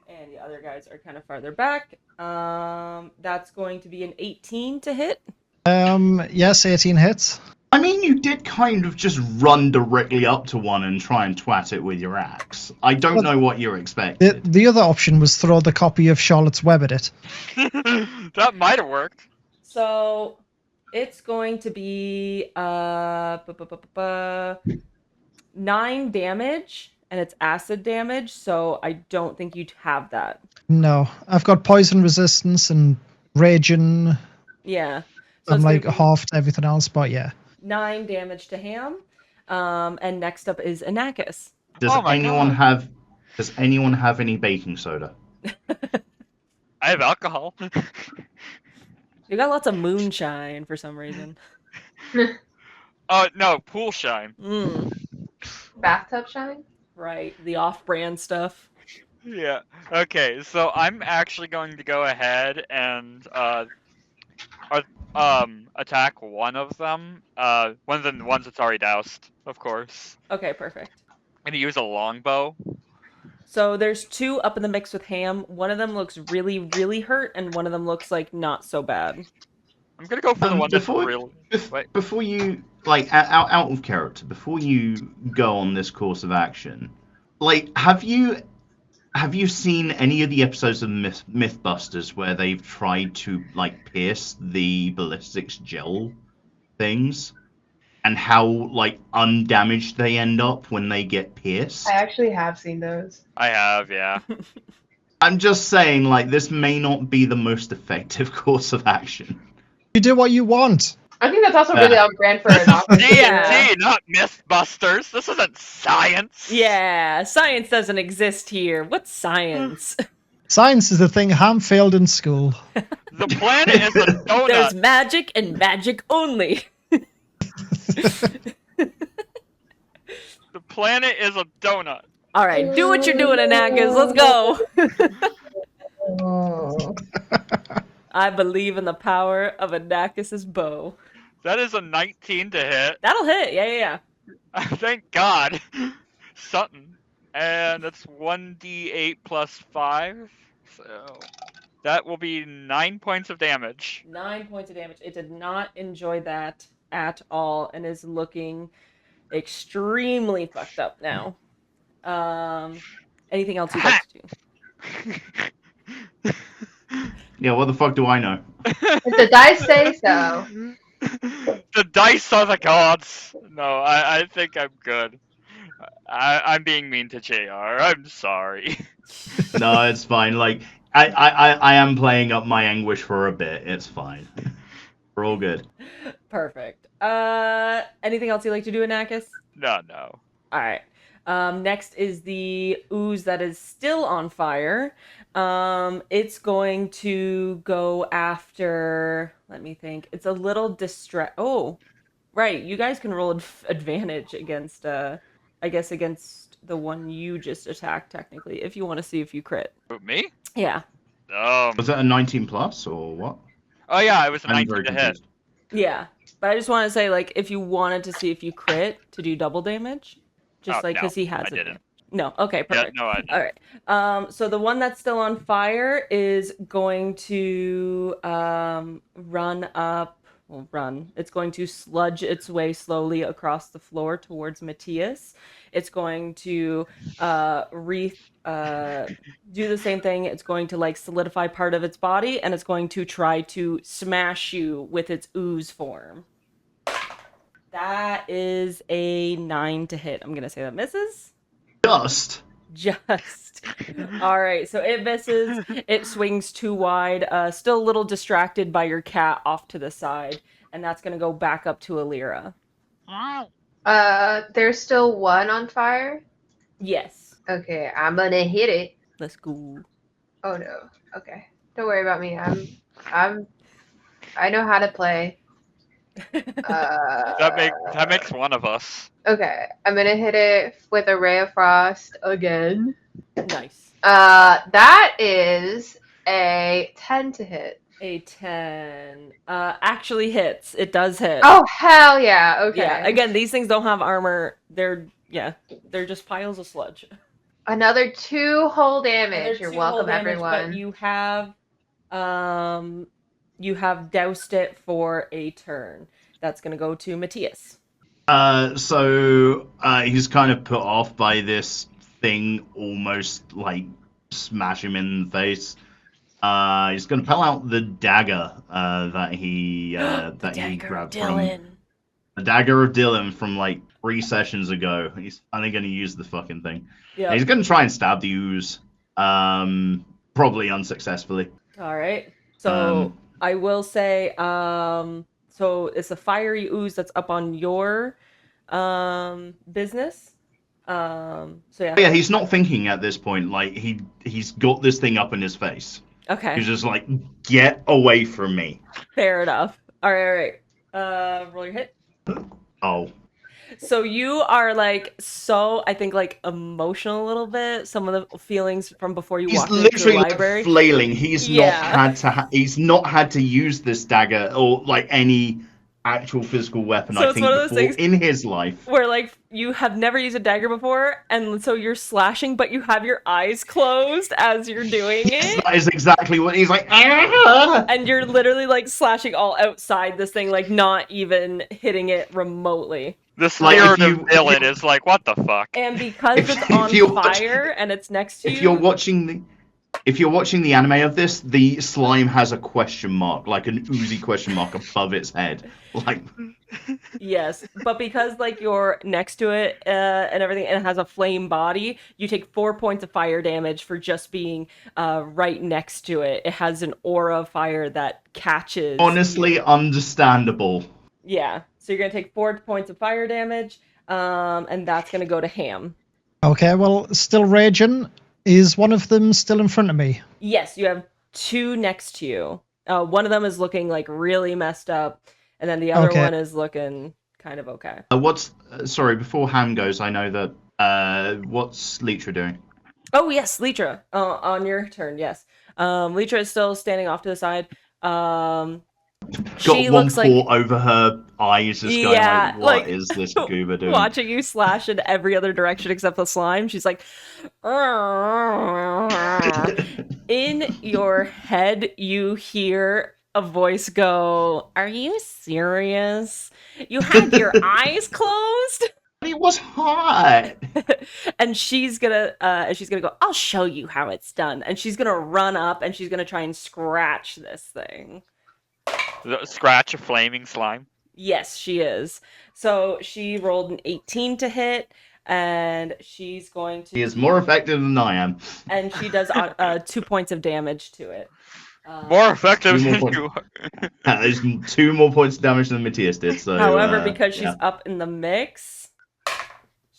Speaker 1: and the other guys are kind of farther back. That's going to be an 18 to hit.
Speaker 3: Yes, 18 hits.
Speaker 2: I mean, you did kind of just run directly up to one and try and twat it with your axe. I don't know what you're expecting.
Speaker 3: The other option was throw the copy of Charlotte's Web at it.
Speaker 5: That might have worked.
Speaker 1: So it's going to be 9 damage, and it's acid damage, so I don't think you'd have that.
Speaker 3: No, I've got poison resistance and raging.
Speaker 1: Yeah. So
Speaker 3: I'm
Speaker 1: it's
Speaker 3: like
Speaker 1: gonna be
Speaker 3: half to everything else, but yeah.
Speaker 1: 9 damage to Ham. And next up is Anakis.
Speaker 2: Does
Speaker 5: Oh my
Speaker 2: anyone
Speaker 5: God.
Speaker 2: have any baking soda?
Speaker 5: I have alcohol.
Speaker 1: You got lots of moonshine for some reason.
Speaker 5: Oh no, pool shine.
Speaker 4: Bathtub shine?
Speaker 1: Right, the off-brand stuff.
Speaker 5: Yeah. Okay, so I'm actually going to go ahead and attack one of them. One of the ones that's already doused, of course.
Speaker 1: Okay, perfect.
Speaker 5: I'm gonna use a longbow.
Speaker 1: So there's 2 up in the mix with Ham. One of them looks really, really hurt, and one of them looks like not so bad.
Speaker 5: I'm gonna go for the one that's
Speaker 2: Before you out of character, before you go on this course of action, like have you seen any of the episodes of Mythbusters where they've tried to like pierce the ballistics gel things, and how like undamaged they end up when they get pierced?
Speaker 4: I actually have seen those.
Speaker 5: I have, yeah.
Speaker 2: I'm just saying, like, this may not be the most effective course of action.
Speaker 3: You do what you want.
Speaker 4: I think that's also really on brand for an office.
Speaker 5: D&D, not Mythbusters. This isn't science.
Speaker 1: Yeah, science doesn't exist here. What's science?
Speaker 3: Science is the thing Ham failed in school.
Speaker 5: The planet is a donut.
Speaker 1: There's magic and magic only.
Speaker 5: The planet is a donut.
Speaker 1: All right, do what you're doing, Anakis. Let's go. I believe in the power of Anakis's bow.
Speaker 5: That is a 19 to hit.
Speaker 1: That'll hit. Yeah.
Speaker 5: Thank God. Something. And that's 1d8 plus 5. So that will be 9 points of damage.
Speaker 1: 9 points of damage. It did not enjoy that at all and is looking extremely fucked up now. Anything else you'd like to do?
Speaker 2: Yeah, what the fuck do I know?
Speaker 4: If the dice say so.
Speaker 5: The dice are the gods. No, I think I'm good. I'm being mean to JR. I'm sorry.
Speaker 2: No, it's fine. Like, I am playing up my anguish for a bit. It's fine. We're all good.
Speaker 1: Perfect. Anything else you'd like to do, Anakis?
Speaker 5: No.
Speaker 1: All right. Next is the ooze that is still on fire. It's going to go after. Let me think. It's a little distress. Oh, right. You guys can roll advantage against. I guess against the one you just attacked. Technically, if you want to see if you crit.
Speaker 5: Me?
Speaker 1: Yeah.
Speaker 2: Was that a 19 plus or what?
Speaker 5: Oh yeah, it was a
Speaker 2: I'm
Speaker 5: 19
Speaker 2: very
Speaker 5: to hit.
Speaker 2: confused.
Speaker 1: Yeah. But I just want to say, like, if you wanted to see if you crit to do double damage, just
Speaker 5: Oh,
Speaker 1: like
Speaker 5: no,
Speaker 1: because he has
Speaker 5: I
Speaker 1: it.
Speaker 5: didn't.
Speaker 1: No. Okay.
Speaker 5: Yeah,
Speaker 1: Perfect.
Speaker 5: no, I didn't.
Speaker 1: All right. So the one that's still on fire is going to run up. Well, run. It's going to sludge its way slowly across the floor towards Matthias. It's going to do the same thing. It's going to like solidify part of its body, and it's going to try to smash you with its ooze form. That is a 9 to hit. I'm gonna say that misses.
Speaker 2: Just.
Speaker 1: All right, so it misses. It swings too wide. Still a little distracted by your cat off to the side, and that's gonna go back up to Aliera.
Speaker 4: There's still one on fire.
Speaker 1: Yes.
Speaker 4: Okay, I'm gonna hit it.
Speaker 1: Let's go.
Speaker 4: Oh no. Okay, don't worry about me. I know how to play.
Speaker 5: That makes one of us.
Speaker 4: Okay, I'm gonna hit it with a ray of frost again.
Speaker 1: Nice.
Speaker 4: That is a 10 to hit.
Speaker 1: A 10 actually hits. It does hit.
Speaker 4: Oh hell yeah! Okay.
Speaker 1: Yeah. Again, these things don't have armor. They're just piles of sludge.
Speaker 4: Another 2 whole damage.
Speaker 1: Another
Speaker 4: You're
Speaker 1: 2
Speaker 4: welcome,
Speaker 1: whole damage,
Speaker 4: everyone.
Speaker 1: But you have doused it for a turn. That's gonna go to Matthias.
Speaker 2: So he's kind of put off by this thing almost like smash him in the face. He's gonna pull out the dagger that he grabbed from the dagger of Dylan from like 3 sessions ago. He's finally gonna use the fucking thing.
Speaker 1: Yeah.
Speaker 2: He's gonna try and stab the ooze. Probably unsuccessfully.
Speaker 1: All right. So I will say, so it's a fiery ooze that's up on your business. So yeah.
Speaker 2: Yeah, he's not thinking at this point. Like he's got this thing up in his face.
Speaker 1: Okay.
Speaker 2: He's just like, get away from me.
Speaker 1: Fair enough. All right. Roll your hit.
Speaker 2: Oh.
Speaker 1: So you are like I think like emotional a little bit. Some of the feelings from before you
Speaker 2: He's
Speaker 1: walked into
Speaker 2: literally
Speaker 1: the
Speaker 2: like
Speaker 1: library.
Speaker 2: flailing. He's not had to use this dagger or like any actual physical weapon.
Speaker 1: So
Speaker 2: I
Speaker 1: it's
Speaker 2: think
Speaker 1: one of those
Speaker 2: before
Speaker 1: things
Speaker 2: in his life.
Speaker 1: Where like you have never used a dagger before, and so you're slashing, but you have your eyes closed as you're doing it.
Speaker 2: That is exactly what he's like. "Ah!"
Speaker 1: And you're literally like slashing all outside this thing, like not even hitting it remotely.
Speaker 5: The
Speaker 2: Like, if
Speaker 5: spirit
Speaker 2: you-
Speaker 5: of villain is like, what the fuck?
Speaker 1: And because
Speaker 2: If-
Speaker 1: it's
Speaker 2: if
Speaker 1: on
Speaker 2: you're
Speaker 1: fire and it's next to
Speaker 2: If
Speaker 1: you,
Speaker 2: you're watching the anime of this, the slime has a question mark, like an oozy question mark above its head. Like,
Speaker 1: yes, but because like you're next to it and everything, and it has a flame body, you take 4 points of fire damage for just being right next to it. It has an aura of fire that catches.
Speaker 2: honestly, understandable.
Speaker 1: Yeah, so you're gonna take 4 points of fire damage, and that's gonna go to Ham.
Speaker 3: Okay, well, still raging. Is one of them still in front of me?
Speaker 1: Yes, you have 2 next to you. One of them is looking like really messed up, and then the other
Speaker 3: Okay.
Speaker 1: one is looking kind of okay.
Speaker 2: Sorry, before Ham goes, I know that, what's Leetra doing?
Speaker 1: Oh yes, Leetra. On your turn, yes. Leetra is still standing off to the side. She
Speaker 2: Got one
Speaker 1: looks
Speaker 2: paw
Speaker 1: like
Speaker 2: over her eyes, just going
Speaker 1: Yeah,
Speaker 2: like, "What
Speaker 1: like,
Speaker 2: is this goober doing?"
Speaker 1: watching you slash in every other direction except the slime. She's like, in your head, you hear a voice go, "Are you serious? You had your eyes closed?"
Speaker 2: It was hot.
Speaker 1: And she's gonna go, "I'll show you how it's done." And she's gonna run up and she's gonna try and scratch this thing.
Speaker 5: Scratch a flaming slime.
Speaker 1: Yes, she is. So she rolled an 18 to hit, and she's going to.
Speaker 2: He is more effective than I am.
Speaker 1: And she does 2 points of damage to it.
Speaker 5: More effective
Speaker 2: Two more
Speaker 5: than
Speaker 2: points.
Speaker 5: you are.
Speaker 2: There's 2 more points of damage than Matthias did. So,
Speaker 1: However, because she's
Speaker 2: yeah.
Speaker 1: up in the mix,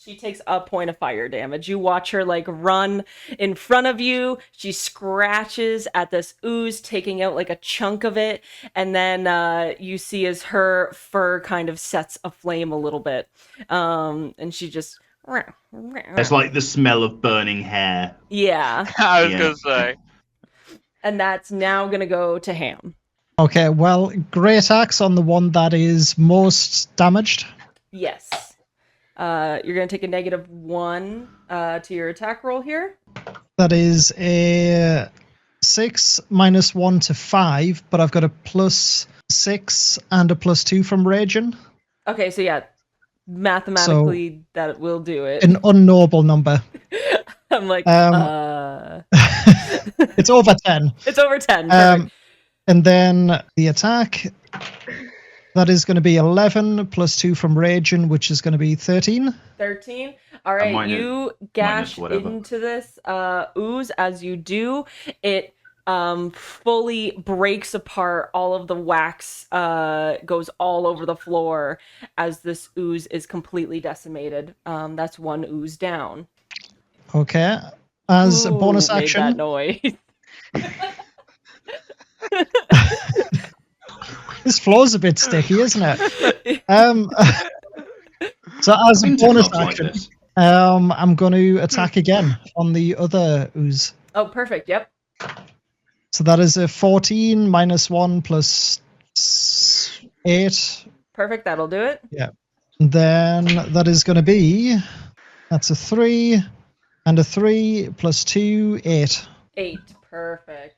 Speaker 1: she takes a point of fire damage. You watch her like run in front of you. She scratches at this ooze, taking out like a chunk of it, and then you see as her fur kind of sets aflame a little bit, and she just.
Speaker 2: It's like the smell of burning hair.
Speaker 1: Yeah,
Speaker 5: I was
Speaker 2: Yeah.
Speaker 5: gonna say.
Speaker 1: and that's now gonna go to Ham.
Speaker 3: Okay, well, great axe on the one that is most damaged.
Speaker 1: Yes. You're gonna take a -1 to your attack roll here.
Speaker 3: That is a 6 minus 1 to 5, but I've got a +6 and a +2 from raging.
Speaker 1: Okay, so yeah, mathematically that will do it.
Speaker 3: An unknowable number.
Speaker 1: I'm like,
Speaker 3: It's over 10.
Speaker 1: It's over 10. Perfect.
Speaker 3: And then the attack, that is going to be 11 plus 2 from raging, which is going to be 13.
Speaker 1: 13. All right,
Speaker 2: minus-
Speaker 1: you gash
Speaker 2: whatever.
Speaker 1: into this ooze. As you do, it fully breaks apart. All of the wax goes all over the floor as this ooze is completely decimated. That's one ooze down.
Speaker 3: Okay. As a
Speaker 1: Ooh,
Speaker 3: bonus
Speaker 1: made
Speaker 3: action,
Speaker 1: that noise.
Speaker 3: this floor's a bit sticky, isn't it? So as a
Speaker 2: Winter
Speaker 3: bonus
Speaker 2: clubs like
Speaker 3: action,
Speaker 2: this.
Speaker 3: I'm going to attack again on the other ooze.
Speaker 1: Oh, perfect. Yep.
Speaker 3: So that is a 14 minus 1 plus 8.
Speaker 1: Perfect. That'll do it.
Speaker 3: And then that is going to be, that's a 3 and a 3 plus 2, 8.
Speaker 1: 8. Perfect.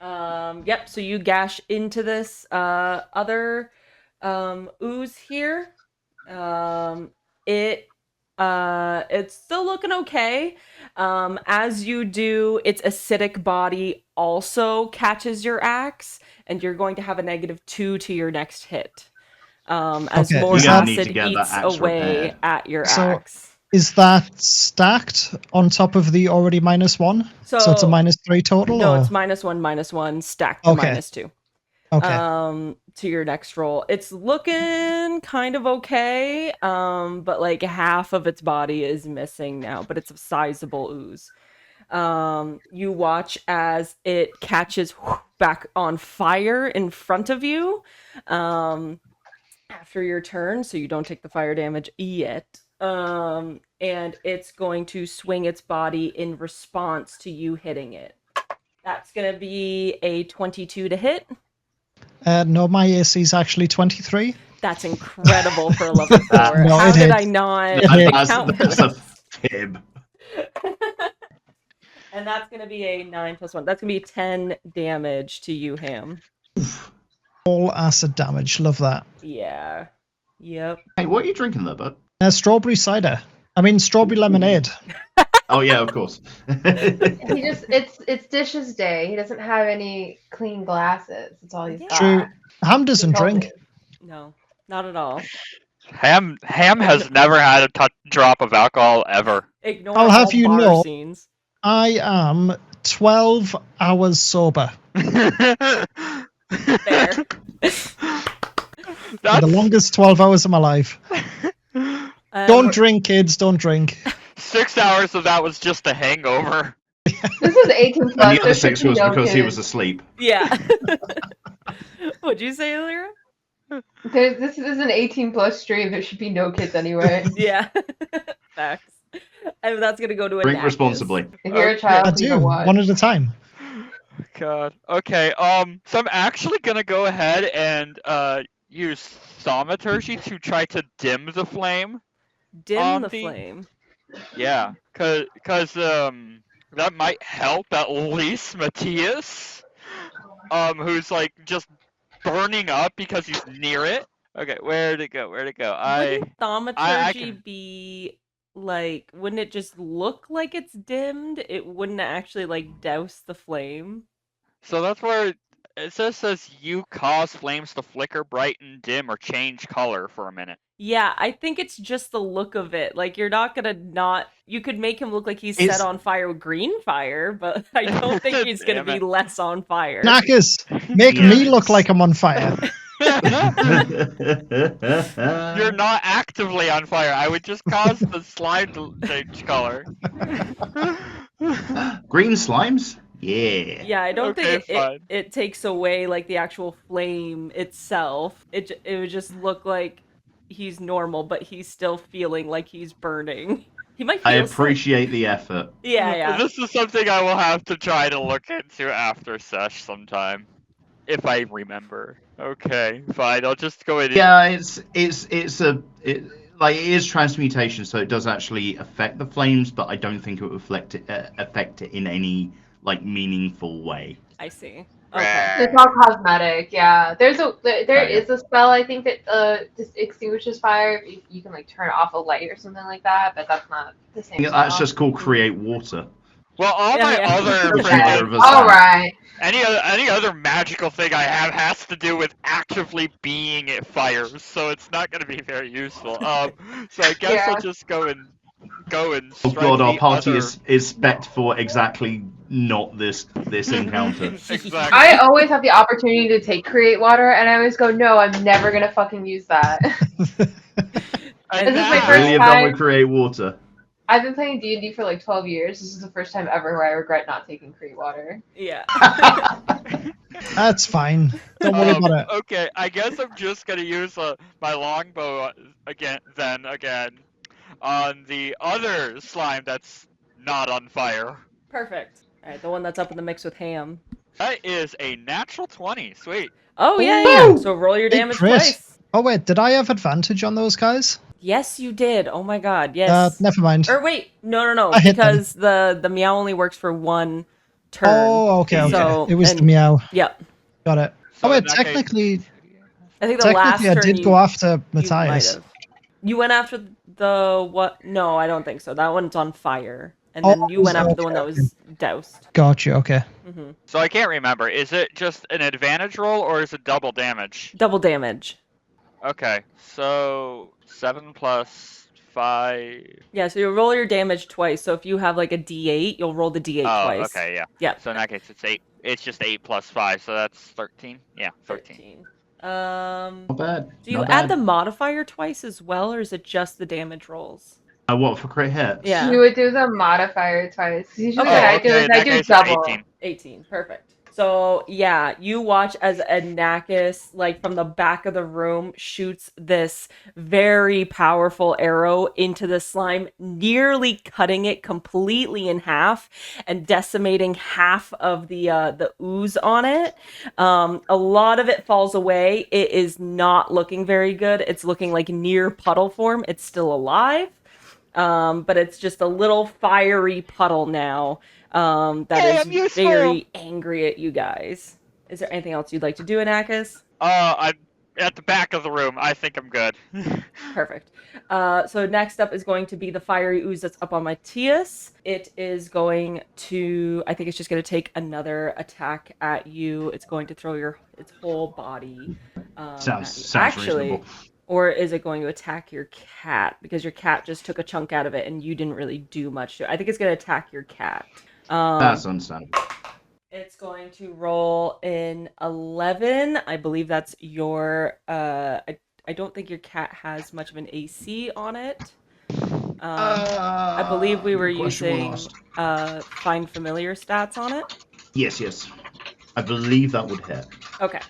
Speaker 1: Yep. So you gash into this other ooze here. It's still looking okay. As you do, its acidic body also catches your axe, and you're going to have a -2 to your next hit. As
Speaker 3: Okay,
Speaker 1: more
Speaker 3: is that-
Speaker 2: need to
Speaker 1: acid
Speaker 2: get that
Speaker 1: eats
Speaker 2: axe
Speaker 1: away
Speaker 2: repaired.
Speaker 1: at your
Speaker 3: So-
Speaker 1: axe.
Speaker 3: Is that stacked on top of the already -1? So it's a -3 total?
Speaker 1: No,
Speaker 3: or?
Speaker 1: it's -1 stacked to
Speaker 3: Okay.
Speaker 1: -2.
Speaker 3: Okay.
Speaker 1: To your next roll. It's looking kind of okay, but like half of its body is missing now, but it's a sizable ooze. You watch as it catches back on fire in front of you after your turn, so you don't take the fire damage yet. And it's going to swing its body in response to you hitting it. That's going to be a 22 to hit.
Speaker 3: No, my AC is actually 23.
Speaker 1: That's incredible for a level 4.
Speaker 3: No,
Speaker 1: How
Speaker 3: it
Speaker 1: did
Speaker 3: is.
Speaker 1: I not
Speaker 3: Yeah,
Speaker 1: account for
Speaker 2: That's a
Speaker 1: this?
Speaker 2: fib.
Speaker 1: And that's going to be a 9 plus 1. That's going to be 10 damage to you, Ham.
Speaker 3: All acid damage. Love that.
Speaker 1: Yeah. Yep.
Speaker 2: Hey, what are you drinking there, bud?
Speaker 3: Strawberry cider. I mean, strawberry lemonade.
Speaker 2: Oh yeah, of course.
Speaker 4: He just it's dishes day. He doesn't have any clean glasses. That's all he's got.
Speaker 3: True. Ham doesn't
Speaker 4: He told
Speaker 3: drink.
Speaker 4: me.
Speaker 1: No, not at all.
Speaker 5: Ham has never had a drop of alcohol ever.
Speaker 1: Ignore
Speaker 3: I'll have
Speaker 1: all
Speaker 3: you
Speaker 1: bar
Speaker 3: know-
Speaker 1: scenes.
Speaker 3: I am 12 hours sober.
Speaker 1: Fair.
Speaker 3: The longest 12 hours of my life. Don't drink, kids. Don't drink.
Speaker 5: 6 hours of that was just a hangover.
Speaker 4: This is 18
Speaker 2: And
Speaker 4: plus.
Speaker 2: the other
Speaker 4: There
Speaker 2: 6
Speaker 4: should be
Speaker 2: was
Speaker 4: no
Speaker 2: because he
Speaker 4: kids.
Speaker 2: was asleep.
Speaker 1: Yeah. What'd you say, Aliera?
Speaker 4: This is an 18 plus stream. There should be no kids anyway.
Speaker 1: Yeah. Facts. And that's gonna go to a
Speaker 2: Drink
Speaker 1: Dacus.
Speaker 2: responsibly.
Speaker 4: If you're a
Speaker 1: Okay.
Speaker 4: child,
Speaker 3: I
Speaker 4: you
Speaker 3: do.
Speaker 4: know what?
Speaker 3: One at a time.
Speaker 5: God. Okay. So I'm actually gonna go ahead and use thaumaturgy to try to dim the flame.
Speaker 1: Dim the flame.
Speaker 5: Yeah, cause that might help at least Matthias, who's like just burning up because he's near it. Okay, where'd it go? Where'd it go?
Speaker 1: Wouldn't
Speaker 5: I
Speaker 1: thaumaturgy
Speaker 5: can.
Speaker 1: be like? Wouldn't it just look like it's dimmed? It wouldn't actually like douse the flame.
Speaker 5: So that's where it says you cause flames to flicker, brighten, dim, or change color for a minute.
Speaker 1: Yeah, I think it's just the look of it. Like you're not gonna not. You could make him look like he's
Speaker 2: It's-
Speaker 1: set on fire with green fire, but I don't think he's gonna
Speaker 5: Damn
Speaker 1: be
Speaker 5: it.
Speaker 1: less on fire.
Speaker 3: Knackers, make
Speaker 2: Yeah.
Speaker 3: me look like I'm on fire.
Speaker 5: You're not actively on fire. I would just cause the slime to change color.
Speaker 2: Green slimes? Yeah.
Speaker 1: Yeah, I don't
Speaker 5: Okay,
Speaker 1: think
Speaker 5: fine.
Speaker 1: it takes away like the actual flame itself. It would just look like he's normal, but he's still feeling like he's burning. He might feel
Speaker 2: I
Speaker 1: sick.
Speaker 2: appreciate the effort.
Speaker 1: Yeah.
Speaker 5: This is something I will have to try to look into after sesh sometime, if I remember. Okay, fine. I'll just go in.
Speaker 2: Yeah, it is transmutation, so it does actually affect the flames, but I don't think it would affect it in any like meaningful way.
Speaker 1: I see. Okay.
Speaker 4: It's all cosmetic, yeah. There
Speaker 2: yeah.
Speaker 4: is a spell I think that just extinguishes fire. You can like turn off a light or something like that, but that's not the same.
Speaker 2: Yeah, that's
Speaker 4: spell.
Speaker 2: just called create water.
Speaker 5: Well, all my
Speaker 1: Yeah.
Speaker 5: other
Speaker 2: Which neither of us
Speaker 4: All
Speaker 2: have.
Speaker 4: right.
Speaker 5: any other magical thing I have has to do with actively being at fires, so it's not going to be very useful. So I guess
Speaker 4: Yeah.
Speaker 5: I'll just go and
Speaker 2: Oh
Speaker 5: strike
Speaker 2: god, our
Speaker 5: the
Speaker 2: party
Speaker 5: other...
Speaker 2: is spec'd for exactly not this encounter.
Speaker 5: Exactly.
Speaker 4: I always have the opportunity to take create water, and I always go, no, I'm never gonna fucking use that.
Speaker 5: And
Speaker 4: This is my
Speaker 5: now-
Speaker 4: first
Speaker 2: Really have done
Speaker 4: time.
Speaker 2: with create water.
Speaker 4: I've been playing D&D for like 12 years. This is the first time ever where I regret not taking create water.
Speaker 1: Yeah.
Speaker 3: That's fine. Don't worry about it.
Speaker 5: Okay, I guess I'm just gonna use my longbow again on the other slime that's not on fire.
Speaker 1: Perfect. All right, the one that's up in the mix with Ham.
Speaker 5: That is a natural 20. Sweet.
Speaker 1: Oh yeah.
Speaker 3: Ooh!
Speaker 1: So roll your
Speaker 3: Big
Speaker 1: damage
Speaker 3: crit.
Speaker 1: twice.
Speaker 3: Oh wait, did I have advantage on those guys?
Speaker 1: Yes, you did. Oh my god. Yes.
Speaker 3: Never mind.
Speaker 1: Or wait, no,
Speaker 3: I hit them.
Speaker 1: because the meow only works for one turn.
Speaker 3: Oh, okay.
Speaker 1: So,
Speaker 3: It was the
Speaker 1: and-
Speaker 3: meow.
Speaker 1: Yep.
Speaker 3: Got it.
Speaker 5: So
Speaker 3: Oh wait,
Speaker 5: in that case-
Speaker 3: technically,
Speaker 1: I think the last
Speaker 3: I
Speaker 1: turn
Speaker 3: did
Speaker 1: you,
Speaker 3: go after
Speaker 1: you might
Speaker 3: Matthias.
Speaker 1: have. You went after the what? No, I don't think so. That one's on fire, and
Speaker 3: Oh,
Speaker 1: then you went after the
Speaker 3: okay,
Speaker 1: one that was doused.
Speaker 3: Gotcha. Okay.
Speaker 1: Hmm.
Speaker 5: So I can't remember. Is it just an advantage roll or is it double damage?
Speaker 1: Double damage.
Speaker 5: Okay, so 7 plus 5.
Speaker 1: Yeah, so you'll roll your damage twice. So if you have like a D8, you'll roll the D8
Speaker 5: Oh,
Speaker 1: twice.
Speaker 5: okay, yeah.
Speaker 1: Yeah.
Speaker 5: So in that case, it's 8. It's just 8 plus 5, so that's 13. Yeah, 13.
Speaker 2: Not bad.
Speaker 1: Do you
Speaker 2: not
Speaker 1: add the
Speaker 2: bad.
Speaker 1: modifier twice as well, or is it just the damage rolls?
Speaker 2: What, for crit hits?
Speaker 1: Yeah.
Speaker 4: You would do the modifier twice. Usually
Speaker 1: Okay.
Speaker 4: what I do
Speaker 5: okay,
Speaker 4: is
Speaker 5: in
Speaker 4: I
Speaker 5: that
Speaker 4: do
Speaker 5: case, it's
Speaker 4: double.
Speaker 5: 18.
Speaker 1: 18. Perfect. So yeah, you watch as Anakis, like from the back of the room, shoots this very powerful arrow into the slime, nearly cutting it completely in half and decimating half of the ooze on it. A lot of it falls away. It is not looking very good. It's looking like near puddle form. It's still alive, but it's just a little fiery puddle now. That
Speaker 5: Hey, I'm
Speaker 1: is
Speaker 5: useful.
Speaker 1: very angry at you guys. Is there anything else you'd like to do, Anakis?
Speaker 5: I'm at the back of the room. I think I'm good.
Speaker 1: Perfect. So next up is going to be the fiery ooze that's up on Matthias. It is going to, I think it's just going to take another attack at you. It's going to throw its whole body.
Speaker 2: Sounds
Speaker 1: Actually,
Speaker 2: reasonable.
Speaker 1: or is it going to attack your cat? Because your cat just took a chunk out of it and you didn't really do much to it. I think it's going to attack your cat.
Speaker 2: That's understandable.
Speaker 1: It's going to roll in 11. I believe that's your. I don't think your cat has much of an AC on it. I believe we were
Speaker 2: Question
Speaker 1: using
Speaker 2: asked.
Speaker 1: find familiar stats on it.
Speaker 2: Yes. I believe that would hit.
Speaker 1: Okay,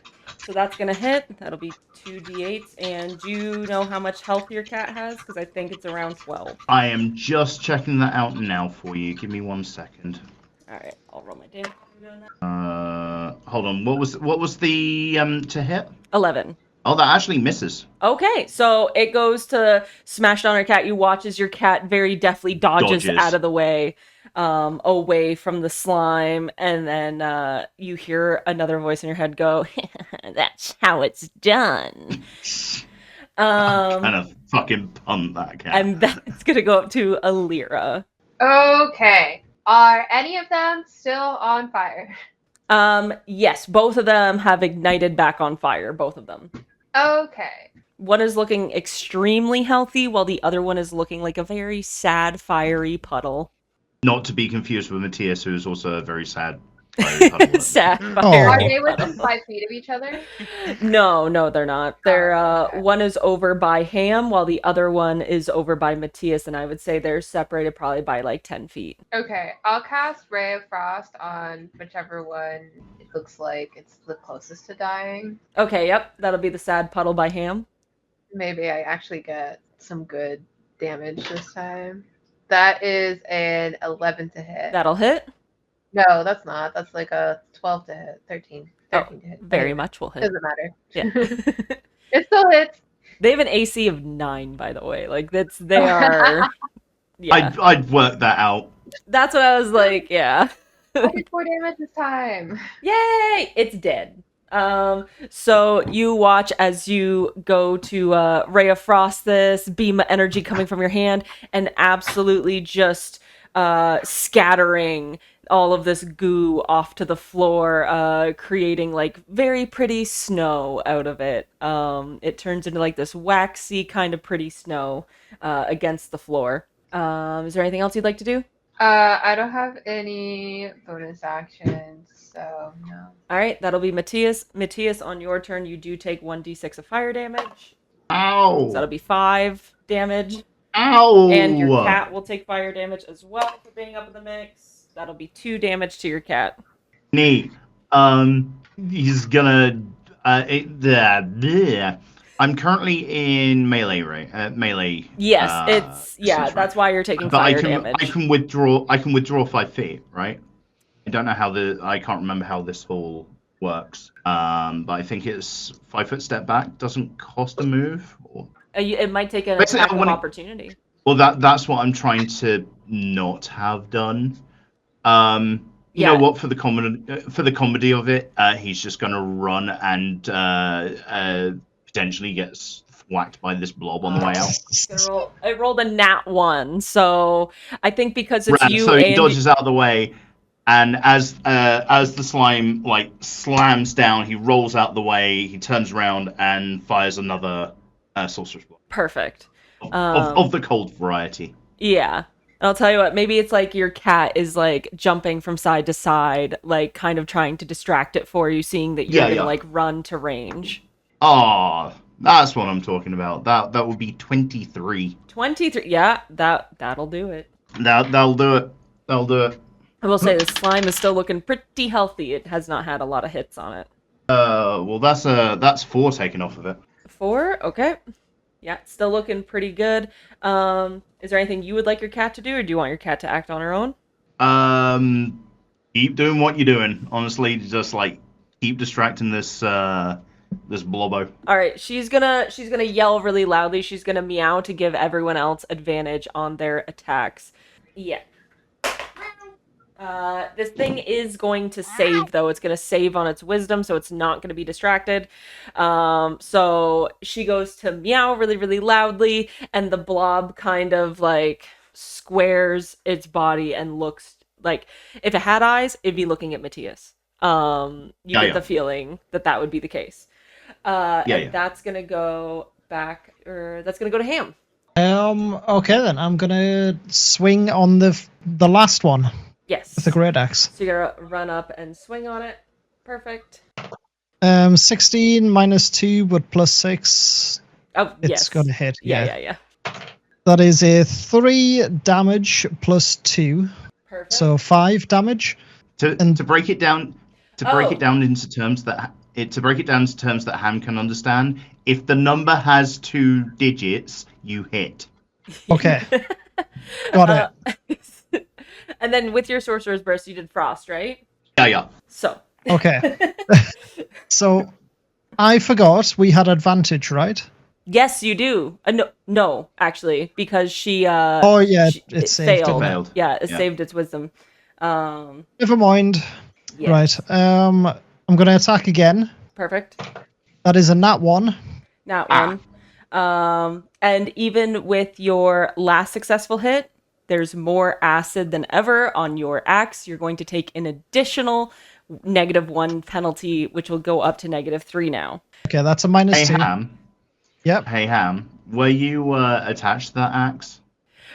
Speaker 1: so that's gonna hit. That'll be 2d8s. And do you know how much health your cat has? Because I think it's around 12.
Speaker 2: I am just checking that out now for you. Give me 1 second.
Speaker 1: All right, I'll roll my damage.
Speaker 2: Hold on. What was the to hit?
Speaker 1: 11.
Speaker 2: Oh, that actually misses.
Speaker 1: Okay, so it goes to smash down your cat. You watch as your cat very deftly dodges out of the way, away from the slime, and then you hear another voice in your head go, "That's how it's done."
Speaker 2: Kind of fucking punt that cat.
Speaker 1: And that's gonna go up to Aliera.
Speaker 4: Okay. Are any of them still on fire?
Speaker 1: Yes, both of them have ignited back on fire. Both of them.
Speaker 4: Okay.
Speaker 1: One is looking extremely healthy, while the other one is looking like a very sad, fiery puddle.
Speaker 2: Not to be confused with Matthias, who is also a very sad. Puddle.
Speaker 1: Sad,
Speaker 3: Oh.
Speaker 1: fiery
Speaker 4: Are they
Speaker 1: puddle.
Speaker 4: within 5 feet of each other?
Speaker 1: No, they're not. They're
Speaker 4: okay.
Speaker 1: one is over by Ham, while the other one is over by Matthias, and I would say they're separated probably by like 10 feet.
Speaker 4: Okay. I'll cast Ray of Frost on whichever one it looks like it's the closest to dying.
Speaker 1: Okay, yep, that'll be the sad puddle by Ham.
Speaker 4: Maybe I actually get some good damage this time. That is an 11 to hit.
Speaker 1: That'll hit.
Speaker 4: No, that's not. That's like a 12 to hit. 13 to hit.
Speaker 1: Very much will hit.
Speaker 4: Doesn't matter.
Speaker 1: Yeah.
Speaker 4: It still hits.
Speaker 1: They have an AC of 9, by the way. Like they are. Yeah,
Speaker 2: I'd work that out.
Speaker 1: that's what I was like. Yeah.
Speaker 4: I did 4 damage this time.
Speaker 1: Yay! It's dead. So you watch as you go to Ray of Frost this beam of energy coming from your hand and absolutely just scattering all of this goo off to the floor, creating like very pretty snow out of it. It turns into like this waxy kind of pretty snow against the floor. Is there anything else you'd like to do?
Speaker 4: I don't have any bonus actions, so no.
Speaker 1: All right, that'll be Matthias. Matthias, on your turn, you do take 1d6 of fire damage.
Speaker 2: Ow!
Speaker 1: So that'll be 5 damage.
Speaker 2: Ow!
Speaker 1: And your cat will take fire damage as well for being up in the mix. That'll be 2 damage to your cat.
Speaker 2: Neat. He's gonna. I'm currently in melee, right? Melee.
Speaker 1: Yes, that's why you're taking
Speaker 2: But
Speaker 1: fire damage.
Speaker 2: I can withdraw 5 feet, right? I don't know how I can't remember how this all works. But I think it's 5 foot step back. Doesn't cost a move.
Speaker 1: It might take an
Speaker 2: Basically,
Speaker 1: attack
Speaker 2: I
Speaker 1: of
Speaker 2: wanna-
Speaker 1: opportunity.
Speaker 2: Well, that's what I'm trying to not have done. You
Speaker 1: Yeah.
Speaker 2: know what? For the comedy of it, he's just gonna run and potentially gets whacked by this blob on the way out.
Speaker 1: I rolled a nat 1, so I think because it's
Speaker 2: Right,
Speaker 1: you
Speaker 2: so he
Speaker 1: and
Speaker 2: dodges out of the way, and as the slime like slams down, he rolls out the way. He turns around and fires another sorcerer's blow
Speaker 1: perfect.
Speaker 2: of the cold variety.
Speaker 1: Yeah. And I'll tell you what, maybe it's like your cat is like jumping from side to side, like kind of trying to distract it for you, seeing that you're gonna like run to range.
Speaker 2: Oh, that's what I'm talking about. That would be 23.
Speaker 1: 23, yeah, that'll do it.
Speaker 2: That'll do it. That'll do it.
Speaker 1: I will say the slime is still looking pretty healthy. It has not had a lot of hits on it.
Speaker 2: Well, that's 4 taken off of it.
Speaker 1: 4, okay. Yeah, it's still looking pretty good. Is there anything you would like your cat to do, or do you want your cat to act on her own?
Speaker 2: Keep doing what you're doing. Honestly, just like keep distracting this blobbo.
Speaker 1: All right, she's gonna yell really loudly. She's gonna meow to give everyone else advantage on their attacks. Yeah. This thing is going to save, though. It's going to save on its wisdom, so it's not going to be distracted. So she goes to meow really, really loudly, and the blob kind of, like, squares its body and looks like, if it had eyes, it'd be looking at Matthias. You get the feeling that would be the case. That's going to go back, or that's going to go to Ham.
Speaker 3: Okay then, I'm gonna swing on the last one.
Speaker 1: Yes.
Speaker 3: With the great axe.
Speaker 1: So you're gonna run up and swing on it. Perfect.
Speaker 3: 16 minus 2, but plus 6.
Speaker 1: Oh,
Speaker 3: It's
Speaker 1: yes.
Speaker 3: gonna hit.
Speaker 1: Yeah.
Speaker 3: That is a 3 damage plus 2.
Speaker 1: Perfect.
Speaker 3: So 5 damage.
Speaker 2: To break it down into terms that Ham can understand, if the number has 2 digits, you hit.
Speaker 3: Okay. Got it.
Speaker 1: And then with your Sorcerer's Burst, you did Frost, right?
Speaker 2: Yeah.
Speaker 1: So.
Speaker 3: Okay. So I forgot we had advantage, right?
Speaker 1: Yes, you do. No, actually, because she
Speaker 3: Oh yeah,
Speaker 1: it
Speaker 3: it saved.
Speaker 1: failed.
Speaker 3: didn't it?
Speaker 2: Failed.
Speaker 1: Yeah, it
Speaker 2: Yeah.
Speaker 1: saved its wisdom.
Speaker 3: Never mind.
Speaker 1: Yeah.
Speaker 3: Right. I'm gonna attack again.
Speaker 1: Perfect.
Speaker 3: That is a nat 1.
Speaker 1: Not one. And even with your last successful hit, there's more acid than ever on your axe. You're going to take an additional -1 penalty, which will go up to -3 now.
Speaker 3: Okay, that's a -2.
Speaker 2: Hey Ham.
Speaker 3: Yep.
Speaker 2: Hey Ham. Were you attached to that axe?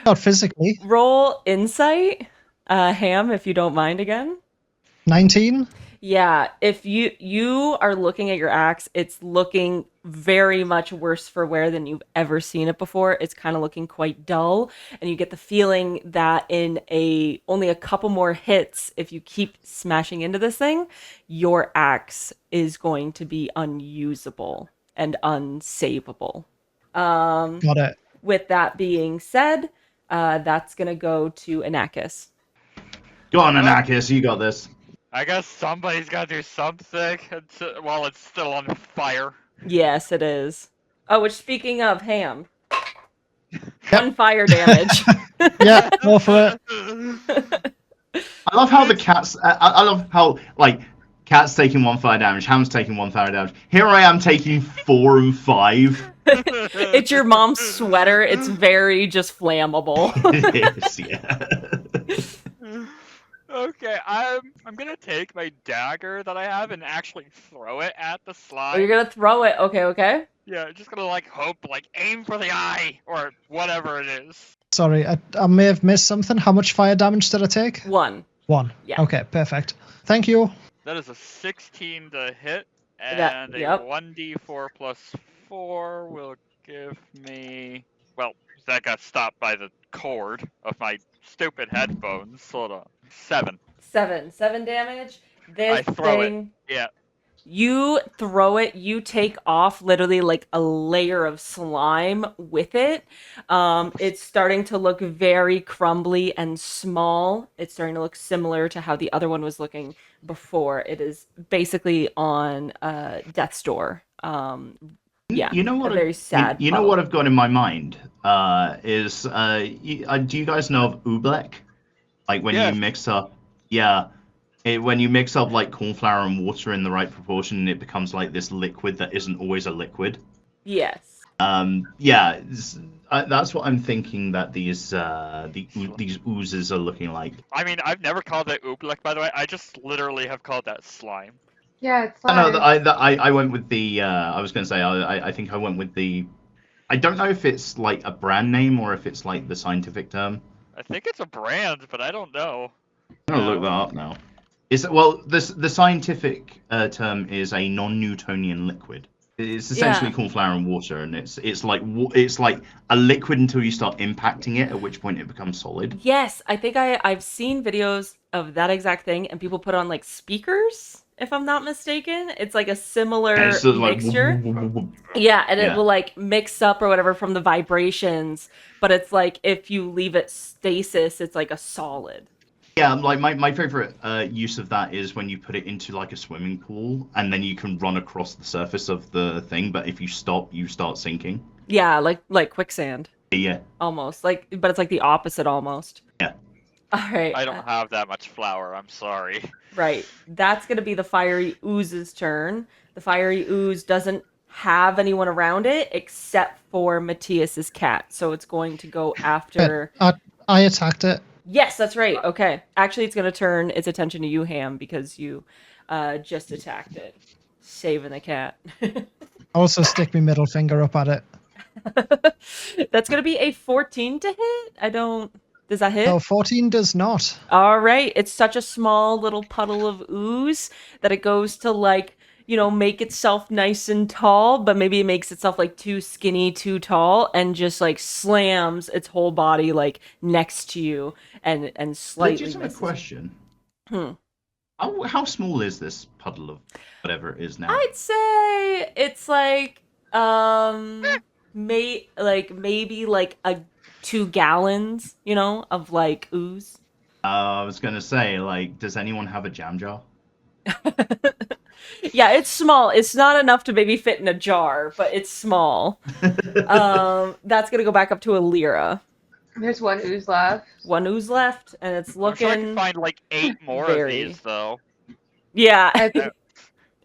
Speaker 3: Not physically.
Speaker 1: Roll insight, Ham, if you don't mind again.
Speaker 3: 19.
Speaker 1: Yeah, if you are looking at your axe, it's looking very much worse for wear than you've ever seen it before. It's kind of looking quite dull, and you get the feeling that in only a couple more hits, if you keep smashing into this thing, your axe is going to be unusable and unsavable.
Speaker 3: Got it.
Speaker 1: With that being said, that's gonna go to Anakis.
Speaker 2: Go on, Anakis, you got this.
Speaker 5: I guess somebody's got to do something while it's still on fire.
Speaker 1: Yes, it is. Oh, which speaking of Ham, 1 fire damage.
Speaker 3: Yeah, go for it.
Speaker 2: I love how the cats. I love how like cat's taking 1 fire damage, Ham's taking 1 fire damage. Here I am taking 4 and 5.
Speaker 1: It's your mom's sweater. It's very just flammable.
Speaker 2: It is, yeah.
Speaker 5: Okay, I'm gonna take my dagger that I have and actually throw it at the slime.
Speaker 1: Oh, you're gonna throw it. Okay.
Speaker 5: Yeah, just gonna aim for the eye or whatever it is.
Speaker 3: Sorry, I may have missed something. How much fire damage did I take?
Speaker 1: 1.
Speaker 3: 1.
Speaker 1: Yeah.
Speaker 3: Okay, perfect. Thank you.
Speaker 5: That is a 16 to hit,
Speaker 1: That-
Speaker 5: and
Speaker 1: yep.
Speaker 5: a 1d4 plus 4 will give me. Well, that got stopped by the cord of my stupid headphones. Hold on. 7.
Speaker 1: 7 damage. This
Speaker 5: I throw it.
Speaker 1: thing.
Speaker 5: Yeah.
Speaker 1: You throw it, you take off literally like a layer of slime with it. It's starting to look very crumbly and small. It's starting to look similar to how the other one was looking before. It is basically on death's door. Yeah,
Speaker 2: You know what?
Speaker 1: a very sad.
Speaker 2: You know
Speaker 1: puddle.
Speaker 2: what I've got in my mind is do you guys know of oobleck? Like when
Speaker 5: Yes.
Speaker 2: you mix up, yeah, when you mix up like corn flour and water in the right proportion, it becomes like this liquid that isn't always a liquid.
Speaker 1: Yes.
Speaker 2: Yeah, that's what I'm thinking that these oozes are looking like.
Speaker 5: I mean, I've never called it oobleck, by the way. I just literally have called that slime.
Speaker 4: Yeah, it's
Speaker 2: I know
Speaker 4: like
Speaker 2: I went with the. I was going to say I think I went with the. I don't know if it's like a brand name or if it's like the scientific term.
Speaker 5: I think it's a brand, but I don't know.
Speaker 2: I'm gonna look that up now. The scientific term is a non-Newtonian liquid. It's essentially
Speaker 1: Yeah.
Speaker 2: corn flour and water, and it's like a liquid until you start impacting it, at which point it becomes solid.
Speaker 1: Yes, I think I've seen videos of that exact thing, and people put on like speakers, if I'm not mistaken. It's like a similar
Speaker 2: And it's sort of like
Speaker 1: mixture. Yeah, and it
Speaker 2: Yeah.
Speaker 1: will like mix up or whatever from the vibrations, but it's like if you leave it stasis, it's like a solid.
Speaker 2: Yeah, like my favorite use of that is when you put it into like a swimming pool, and then you can run across the surface of the thing, but if you stop, you start sinking.
Speaker 1: Yeah, like quicksand
Speaker 2: Yeah.
Speaker 1: almost. Like but it's like the opposite almost.
Speaker 2: Yeah.
Speaker 1: All right.
Speaker 5: I don't have that much flour, I'm sorry.
Speaker 1: Right. That's going to be the fiery ooze's turn. The fiery ooze doesn't have anyone around it except for Matthias's cat. So it's going to go after.
Speaker 3: I attacked it.
Speaker 1: Yes, that's right. Okay. Actually, it's going to turn its attention to you, Ham, because you just attacked it. Saving the cat.
Speaker 3: Also stick my middle finger up at it.
Speaker 1: That's going to be a 14 to hit. Does that hit?
Speaker 3: No, 14 does not.
Speaker 1: All right. It's such a small little puddle of ooze that it goes to like, make itself nice and tall, but maybe it makes itself like too skinny, too tall, and just like slams its whole body like next to you and slightly
Speaker 2: Legitimate
Speaker 1: misses.
Speaker 2: question.
Speaker 1: Hmm.
Speaker 2: How small is this puddle of whatever it is now?
Speaker 1: I'd say it's like maybe like 2 gallons, of like ooze.
Speaker 2: I was gonna say, like, does anyone have a jam jar?
Speaker 1: Yeah, it's small. It's not enough to maybe fit in a jar, but it's small. That's gonna go back up to Aliera.
Speaker 4: There's one ooze left.
Speaker 1: One ooze left, and it's
Speaker 5: I'm sure I can
Speaker 1: looking
Speaker 5: find like 8 more
Speaker 1: very-
Speaker 5: of these though.
Speaker 1: Yeah.
Speaker 4: I-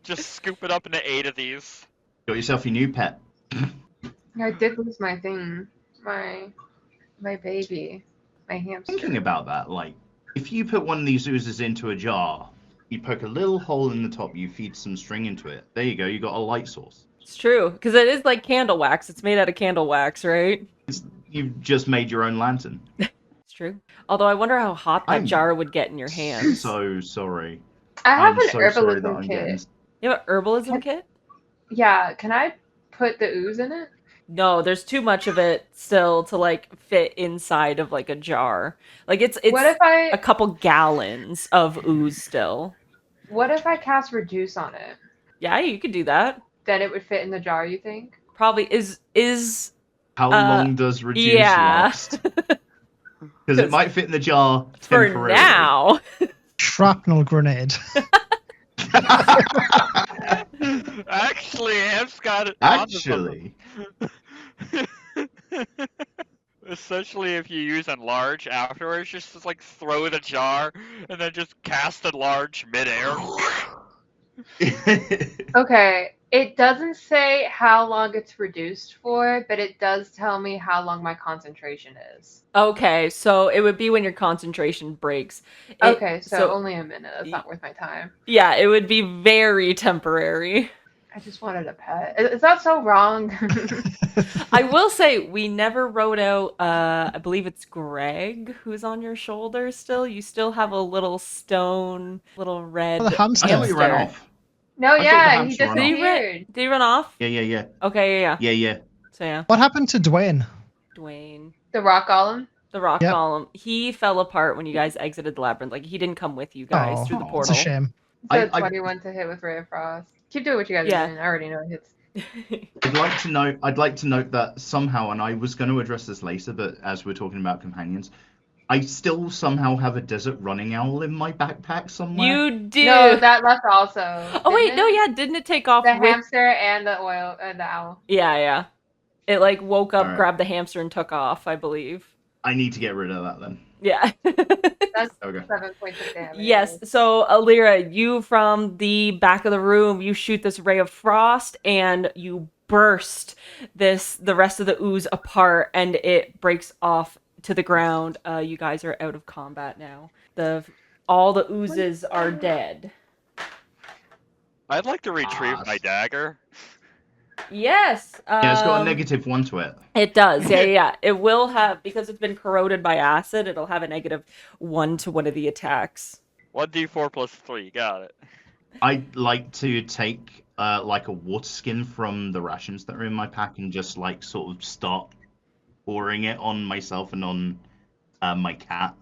Speaker 5: Just scoop it up into 8 of these.
Speaker 2: Got yourself your new pet.
Speaker 4: I did lose my thing. My baby. My hamster.
Speaker 2: Thinking about that, like, if you put one of these oozes into a jar, you poke a little hole in the top, you feed some string into it. There you go, you got a light source.
Speaker 1: It's true, because it is like candle wax. It's made out of candle wax, right?
Speaker 2: You've just made your own lantern.
Speaker 1: It's true. Although I wonder how hot that
Speaker 2: I'm
Speaker 1: jar would get in your hands.
Speaker 2: So sorry.
Speaker 4: I have
Speaker 2: I'm
Speaker 4: an
Speaker 2: so sorry that
Speaker 4: herbalism
Speaker 2: I'm
Speaker 4: kit.
Speaker 2: getting...
Speaker 1: You have an herbalism kit?
Speaker 4: Yeah, can I put the ooze in it?
Speaker 1: No, there's too much of it still to like fit inside of like a jar. Like it's
Speaker 4: What if
Speaker 1: a
Speaker 4: I
Speaker 1: couple gallons of ooze still.
Speaker 4: cast reduce on it?
Speaker 1: Yeah, you could do that.
Speaker 4: Then it would fit in the jar, you think?
Speaker 1: Probably is
Speaker 2: How long does reduce
Speaker 1: yeah.
Speaker 2: last? Because it might fit in the jar
Speaker 1: For
Speaker 2: temporarily.
Speaker 1: now.
Speaker 3: Shrapnel grenade.
Speaker 5: Actually, Ham's got it.
Speaker 2: Actually,
Speaker 5: Essentially, if you use enlarge afterwards, just like throw the jar and then just cast enlarge midair.
Speaker 4: Okay, it doesn't say how long it's reduced for, but it does tell me how long my concentration is.
Speaker 1: Okay, so it would be when your concentration breaks.
Speaker 4: Okay, so only a minute. That's not worth my time.
Speaker 1: Yeah, it would be very temporary.
Speaker 4: I just wanted a pet. Is that so wrong?
Speaker 1: I will say we never wrote out I believe it's Greg who's on your shoulder still. You still have a little stone, little red
Speaker 3: Oh, the hamster.
Speaker 2: I thought he ran off.
Speaker 4: No,
Speaker 2: thought the
Speaker 4: yeah, he
Speaker 2: hamster ran off.
Speaker 4: disappeared.
Speaker 1: Did he run off?
Speaker 2: Yeah.
Speaker 1: Okay, yeah.
Speaker 2: Yeah.
Speaker 1: So yeah,
Speaker 3: What happened to Dwayne?
Speaker 1: Dwayne,
Speaker 4: The rock golem.
Speaker 1: the rock
Speaker 3: Yep.
Speaker 1: golem, he fell apart when you guys exited the labyrinth. Like he didn't come with you guys
Speaker 3: Oh,
Speaker 1: through the
Speaker 2: it's
Speaker 1: portal.
Speaker 3: It's a shame.
Speaker 4: So
Speaker 2: I-
Speaker 4: 21 to hit with Ray of Frost. Keep doing what you guys
Speaker 1: Yeah.
Speaker 4: are doing. I already know it hits.
Speaker 2: I'd like to note that somehow, and I was going to address this later, but as we're talking about companions, I still somehow have a desert running owl in my backpack somewhere.
Speaker 1: You do.
Speaker 4: No, that left also.
Speaker 1: Oh wait,
Speaker 4: didn't
Speaker 1: no,
Speaker 4: it?
Speaker 1: yeah, didn't it take off
Speaker 4: The
Speaker 1: with?
Speaker 4: hamster and the oil and the owl.
Speaker 1: Yeah. It like woke up,
Speaker 2: Alright.
Speaker 1: grabbed the hamster, and took off. I believe.
Speaker 2: I need to get rid of that then.
Speaker 1: Yeah.
Speaker 4: That's
Speaker 2: Okay.
Speaker 4: 7 points of damage.
Speaker 1: Yes. So, Aliera, you from the back of the room, you shoot this ray of frost and you burst the rest of the ooze apart, and it breaks off to the ground. You guys are out of combat now. All the oozes are dead.
Speaker 5: I'd like to retrieve my dagger.
Speaker 1: Yes.
Speaker 2: Yeah, it's got a -1 to it.
Speaker 1: It does. Yeah. It will have, because it's been corroded by acid, it'll have a -1 to one of the attacks.
Speaker 5: 1d4 plus 3. Got it.
Speaker 2: I'd like to take like a water skin from the rations that are in my pack and just like sort of start pouring it on myself and on my cat.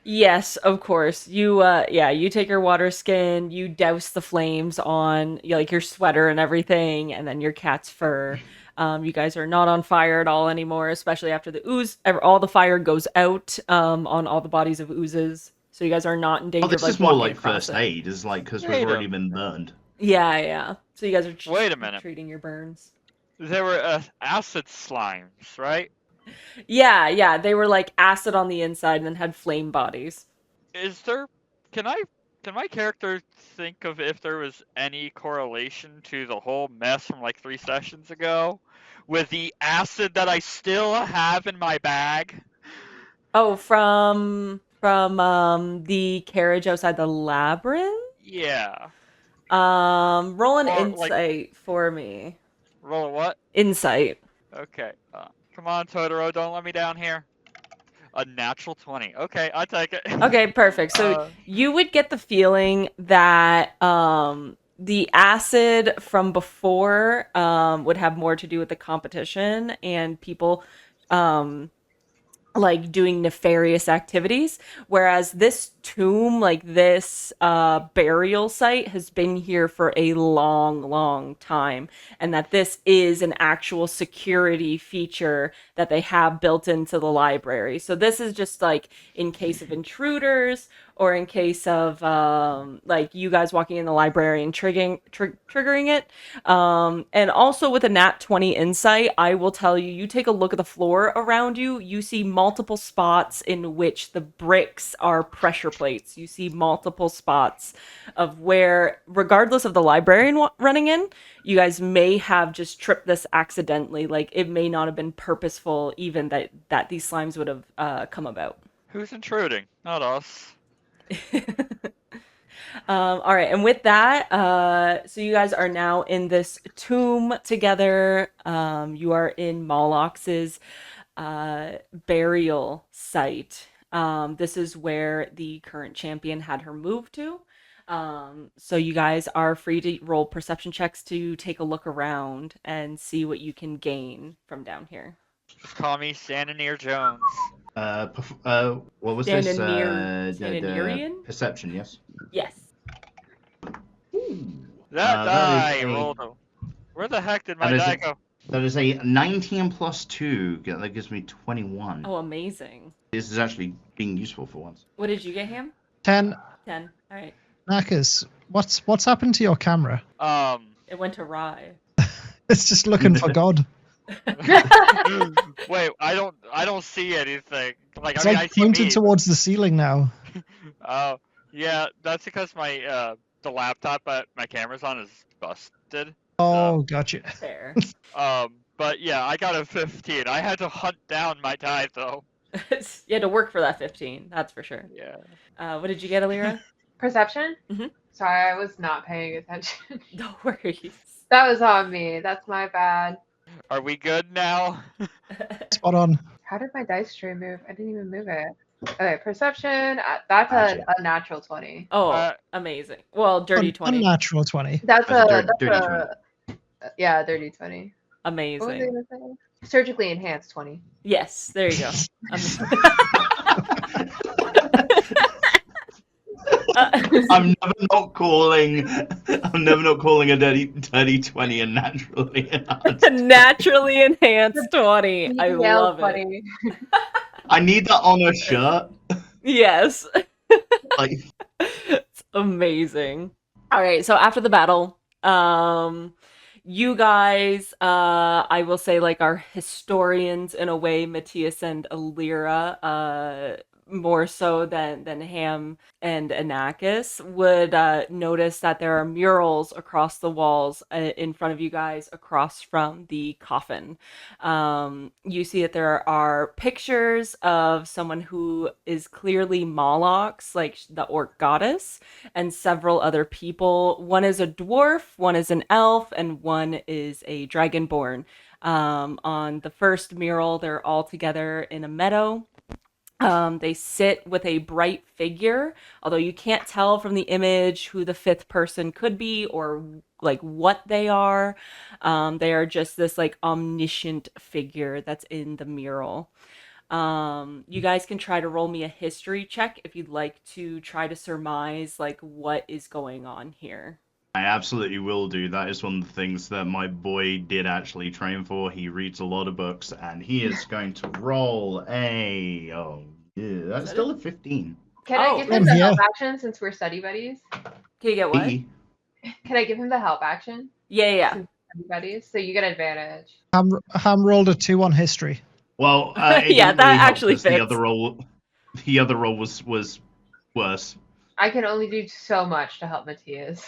Speaker 1: Yes, of course. You you take your water skin, you douse the flames on like your sweater and everything, and then your cat's fur. You guys are not on fire at all anymore, especially after the ooze. All the fire goes out on all the bodies of oozes, so you guys are not in danger
Speaker 2: Oh, this
Speaker 1: of like
Speaker 2: is more
Speaker 1: walking
Speaker 2: like
Speaker 1: across
Speaker 2: first
Speaker 1: it.
Speaker 2: aid, is like because we've
Speaker 5: Wait a
Speaker 2: already been burned.
Speaker 1: Yeah. So you guys are just
Speaker 5: Wait a minute.
Speaker 1: treating your burns.
Speaker 5: There were acid slimes, right?
Speaker 1: Yeah. They were like acid on the inside and then had flame bodies.
Speaker 5: Is there? Can my character think of if there was any correlation to the whole mess from like 3 sessions ago with the acid that I still have in my bag?
Speaker 1: Oh, from the carriage outside the labyrinth?
Speaker 5: Yeah.
Speaker 1: Roll an
Speaker 5: Or, like-
Speaker 1: insight for me.
Speaker 5: Roll a what?
Speaker 1: Insight.
Speaker 5: Okay. Come on, Totoro, don't let me down here. A natural 20. Okay, I'll take it.
Speaker 1: Okay, perfect. So you would get the feeling that the acid from before would have more to do with the competition and people like doing nefarious activities, whereas this tomb, like this burial site, has been here for a long time, and that this is an actual security feature that they have built into the library. So this is just like in case of intruders, or in case of like you guys walking in the library and triggering it. And also with a nat 20 insight, I will tell you, you take a look at the floor around you, you see multiple spots in which the bricks are pressure plates. You see multiple spots of where, regardless of the librarian running in, you guys may have just tripped this accidentally. Like, it may not have been purposeful even that these slimes would have come about.
Speaker 5: Who's intruding? Not us.
Speaker 1: All right, and with that, so you guys are now in this tomb together. You are in Molox's burial site. This is where the current champion had her move to. So you guys are free to roll perception checks to take a look around and see what you can gain from down here.
Speaker 5: Just call me Sananier Jones.
Speaker 2: What was this?
Speaker 1: Sananirian?
Speaker 2: Perception, yes.
Speaker 1: Yes.
Speaker 5: That
Speaker 2: that is
Speaker 5: die
Speaker 2: a-
Speaker 5: rolled a... Where the heck did my
Speaker 2: That is
Speaker 5: die
Speaker 2: a-
Speaker 5: go?
Speaker 2: That is a 19 plus 2. That gives me 21.
Speaker 1: Oh, amazing.
Speaker 2: This is actually being useful for once.
Speaker 1: What did you get, Ham?
Speaker 3: 10.
Speaker 1: 10. All right.
Speaker 3: Knackers, what's happened to your camera?
Speaker 1: It went awry.
Speaker 3: It's just looking for God.
Speaker 5: Wait, I don't see anything. Like,
Speaker 3: It's
Speaker 5: I mean,
Speaker 3: like
Speaker 5: I see
Speaker 3: pointed
Speaker 5: me.
Speaker 3: towards the ceiling now.
Speaker 5: Oh, yeah, that's because my the laptop my camera's on is busted.
Speaker 3: Oh, gotcha.
Speaker 1: Fair.
Speaker 5: But yeah, I got a 15. I had to hunt down my die though.
Speaker 1: You had to work for that 15, that's for sure.
Speaker 5: Yeah.
Speaker 1: What did you get, Aliera?
Speaker 4: Perception?
Speaker 1: Mhm.
Speaker 4: Sorry, I was not paying attention.
Speaker 1: No worries.
Speaker 4: That was on me. That's my bad.
Speaker 5: Are we good now?
Speaker 3: Spot on.
Speaker 4: How did my dice tray move? I didn't even move it. Okay, perception. That's
Speaker 2: Magic.
Speaker 4: a natural 20.
Speaker 1: Oh, amazing. Well, dirty 20.
Speaker 3: Unnatural 20.
Speaker 4: That's
Speaker 2: That's a
Speaker 4: a,
Speaker 2: dirty
Speaker 4: that's
Speaker 2: 20.
Speaker 4: yeah, dirty 20. What was I
Speaker 1: Amazing.
Speaker 4: gonna say? Surgically enhanced 20.
Speaker 1: Yes, there you go.
Speaker 2: I'm never not calling a dirty 20 a naturally enhanced.
Speaker 1: Naturally enhanced 20. I
Speaker 4: Yeah,
Speaker 1: love it.
Speaker 4: 20.
Speaker 2: I need that on a shirt.
Speaker 1: Yes.
Speaker 2: Like,
Speaker 1: It's amazing. All right, so after the battle, you guys, I will say, like, are historians in a way, Matthias and Aliera, more so than Ham and Anakis, would notice that there are murals across the walls in front of you guys, across from the coffin. You see that there are pictures of someone who is clearly Molox, like the orc goddess, and several other people. One is a dwarf, one is an elf, and one is a dragonborn. On the first mural, they're all together in a meadow. They sit with a bright figure, although you can't tell from the image who the fifth person could be or like what they are. They are just this like omniscient figure that's in the mural. You guys can try to roll me a history check if you'd like to try to surmise like what is going on here.
Speaker 2: I absolutely will do. That is one of the things that my boy did actually train for. He reads a lot of books, and he is going to roll a... Oh, yeah, that's still a 15.
Speaker 4: Can I
Speaker 1: Oh.
Speaker 4: give him the
Speaker 3: Yeah.
Speaker 4: help action since we're study buddies?
Speaker 1: Can you get what?
Speaker 2: E.
Speaker 4: Can I give him the help action?
Speaker 1: Yeah.
Speaker 4: Study buddies, so you get advantage.
Speaker 3: Ham rolled a 2 on history.
Speaker 2: Well, it
Speaker 1: Yeah,
Speaker 2: didn't
Speaker 1: that
Speaker 2: really help
Speaker 1: actually
Speaker 2: 'cause the
Speaker 1: fits.
Speaker 2: other roll was worse.
Speaker 4: I can only do so much to help Matthias.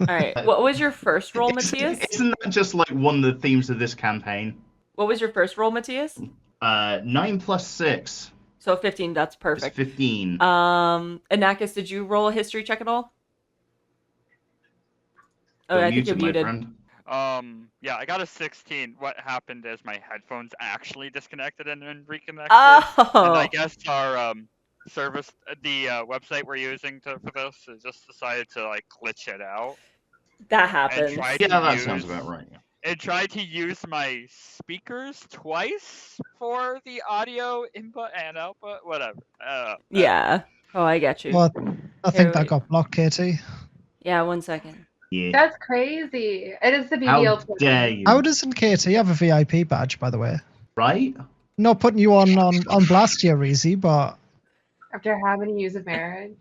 Speaker 1: All right. What was your first roll, Matthias?
Speaker 2: Isn't that just like one of the themes of this campaign?
Speaker 1: What was your first roll, Matthias?
Speaker 2: 9 plus 6
Speaker 1: So 15, that's
Speaker 2: is
Speaker 1: perfect.
Speaker 2: 15.
Speaker 1: Anakis, did you roll a history check at all? Oh, I think you're
Speaker 2: my
Speaker 1: muted.
Speaker 2: friend.
Speaker 5: Yeah, I got a 16. What happened is my headphones actually disconnected and then reconnected.
Speaker 1: Oh,
Speaker 5: And I guess our service, the website we're using for this, just decided to like glitch it out.
Speaker 1: that
Speaker 5: And
Speaker 1: happens.
Speaker 5: tried
Speaker 2: Yeah,
Speaker 5: to
Speaker 2: that
Speaker 5: use,
Speaker 2: sounds about right. Yeah.
Speaker 5: and tried to use my speakers twice for the audio input and output. Whatever.
Speaker 1: Yeah. Oh, I get you.
Speaker 3: Well, I think that
Speaker 1: wait.
Speaker 3: got blocked, Katie.
Speaker 1: Yeah, 1 second.
Speaker 2: Yeah.
Speaker 4: That's crazy. It is the
Speaker 2: How
Speaker 4: BBL portion.
Speaker 2: dare you?
Speaker 3: How doesn't Katie have a VIP badge, by the way?
Speaker 2: Right?
Speaker 3: Not putting you on blast here, Reezy, but
Speaker 4: After how many years of marriage?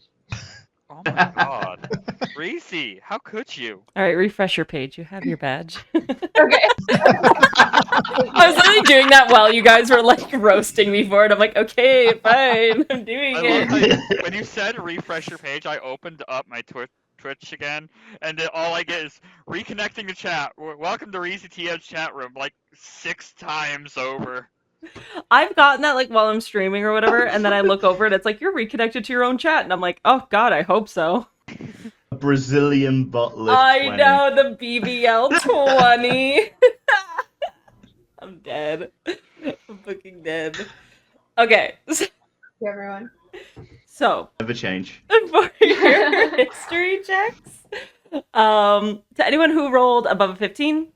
Speaker 5: Oh my god. Reezy, how could you?
Speaker 1: All right, refresh your page. You have your badge.
Speaker 4: Okay.
Speaker 1: I was literally doing that while you guys were like roasting me for it. I'm like, okay, fine, I'm doing
Speaker 5: I
Speaker 1: it.
Speaker 5: love how when you said refresh your page, I opened up my Twitch again, and then all I get is reconnecting the chat. Welcome to Reezytm's chat room, like 6 times over.
Speaker 1: I've gotten that like while I'm streaming or whatever, and then I look over and it's like you're reconnected to your own chat, and I'm like, oh god, I hope so.
Speaker 2: Brazilian butt lift.
Speaker 1: I
Speaker 2: 20.
Speaker 1: know the BBL 20. I'm dead. I'm fucking dead. Okay,
Speaker 4: Everyone.
Speaker 1: so
Speaker 2: Never change.
Speaker 1: for your history checks, to anyone who rolled above a 15,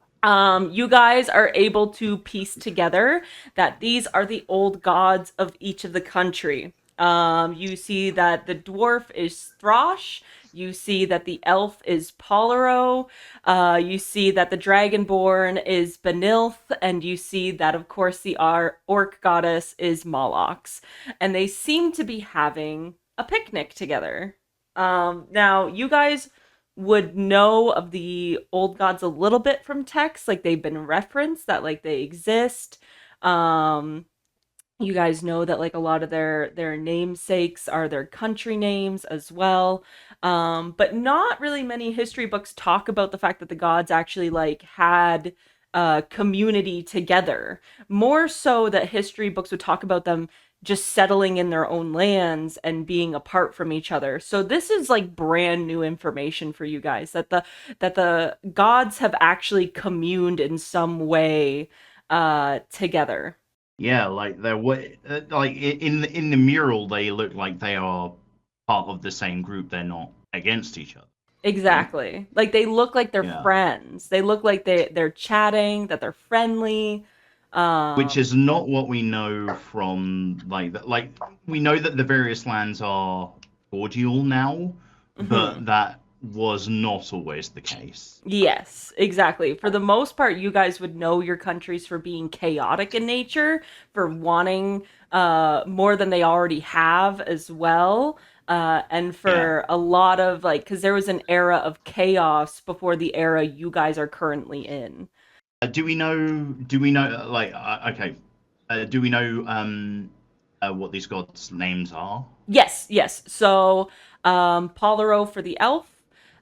Speaker 1: you guys are able to piece together that these are the old gods of each of the country. You see that the dwarf is Throsh. You see that the elf is Polaro. You see that the dragonborn is Benilth. And you see that, of course, the orc goddess is Molox. And they seem to be having a picnic together. Now, you guys would know of the old gods a little bit from text, like they've been referenced, that like they exist. You guys know that like a lot of their namesakes are their country names as well. But not really many history books talk about the fact that the gods actually like had a community together. More so that history books would talk about them just settling in their own lands and being apart from each other. So this is like brand new information for you guys, that the gods have actually communed in some way together.
Speaker 2: Yeah, like they're like in the mural, they look like they are part of the same group. They're not against each other.
Speaker 1: Exactly. Like they look like they're
Speaker 2: Yeah.
Speaker 1: friends. They look like they're chatting, that they're friendly.
Speaker 2: Which is not what we know from like we know that the various lands are cordial now, but that was not always the case.
Speaker 1: Yes, exactly. For the most part, you guys would know your countries for being chaotic in nature, for wanting more than they already have as well. And for a lot of like, because there was an era of chaos before the era you guys are currently in.
Speaker 2: Do we know like okay? Do we know what these gods' names are?
Speaker 1: Yes. So, Polaro for the elf,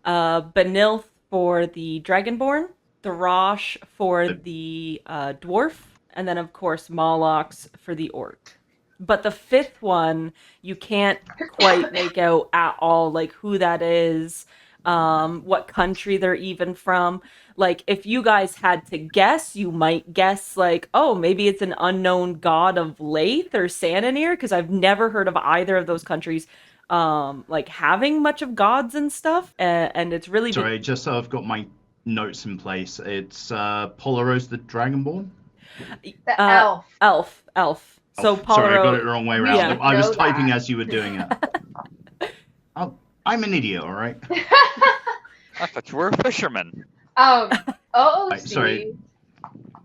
Speaker 1: Benilth for the dragonborn, Throsh for the dwarf, and then of course Molox for the orc. But the fifth one, you can't quite make out at all, like who that is, what country they're even from. Like, if you guys had to guess, you might guess, like, oh, maybe it's an unknown god of Lathe or Sananir, because I've never heard of either of those countries, like, having much of gods and stuff. And it's really...
Speaker 2: Sorry, just so I've got my notes in place. It's Polaro's the Dragonborn?
Speaker 4: The elf.
Speaker 1: Elf. So Polaro...
Speaker 2: Sorry, I got it the wrong way around.
Speaker 1: Yeah.
Speaker 2: I was
Speaker 4: Know
Speaker 2: typing
Speaker 4: that.
Speaker 2: as you were doing it. I'm an idiot, all right?
Speaker 5: I thought you were a fisherman.
Speaker 4: Oh,
Speaker 2: Right, sorry.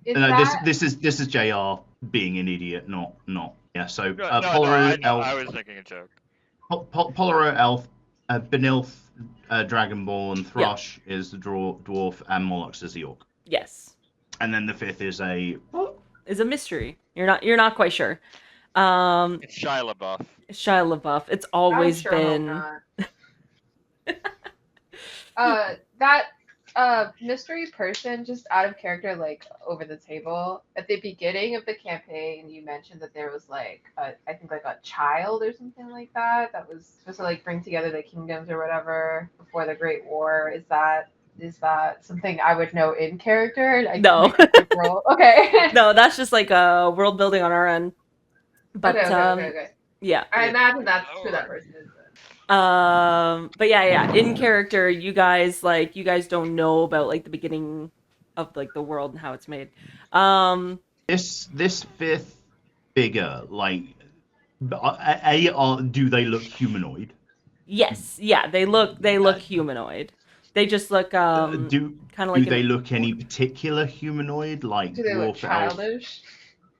Speaker 4: Is
Speaker 2: No,
Speaker 4: that...
Speaker 2: this is JR being an idiot, not. Yeah, so
Speaker 5: No,
Speaker 2: Polaro, Elf,
Speaker 5: I was making a joke.
Speaker 2: Polaro, Elf, Benilth, Dragonborn, Throsh is the dwarf, and Molox is the orc.
Speaker 1: Yes.
Speaker 2: And then the fifth is a...
Speaker 1: Is a mystery. You're not quite sure.
Speaker 5: It's Shia LaBeouf.
Speaker 1: Shia LaBeouf. It's always
Speaker 4: I'm sure
Speaker 1: been...
Speaker 4: That mystery person, just out of character, like over the table at the beginning of the campaign, you mentioned that there was like I think like a child or something like that was supposed to like bring together the kingdoms or whatever before the Great War. Is that something I would know in character?
Speaker 1: No.
Speaker 4: Okay.
Speaker 1: No, that's just like world building on our end. But
Speaker 4: okay.
Speaker 1: yeah.
Speaker 4: I imagine that's who that person is.
Speaker 1: But yeah, in character, you guys don't know about like the beginning of like the world and how it's made.
Speaker 2: This fifth figure, like, do they look humanoid?
Speaker 1: Yes, yeah, they look humanoid. They just look kind
Speaker 2: Do
Speaker 1: of like
Speaker 2: they look any particular humanoid, like
Speaker 4: Do they look
Speaker 2: dwarf, elf?
Speaker 4: childish?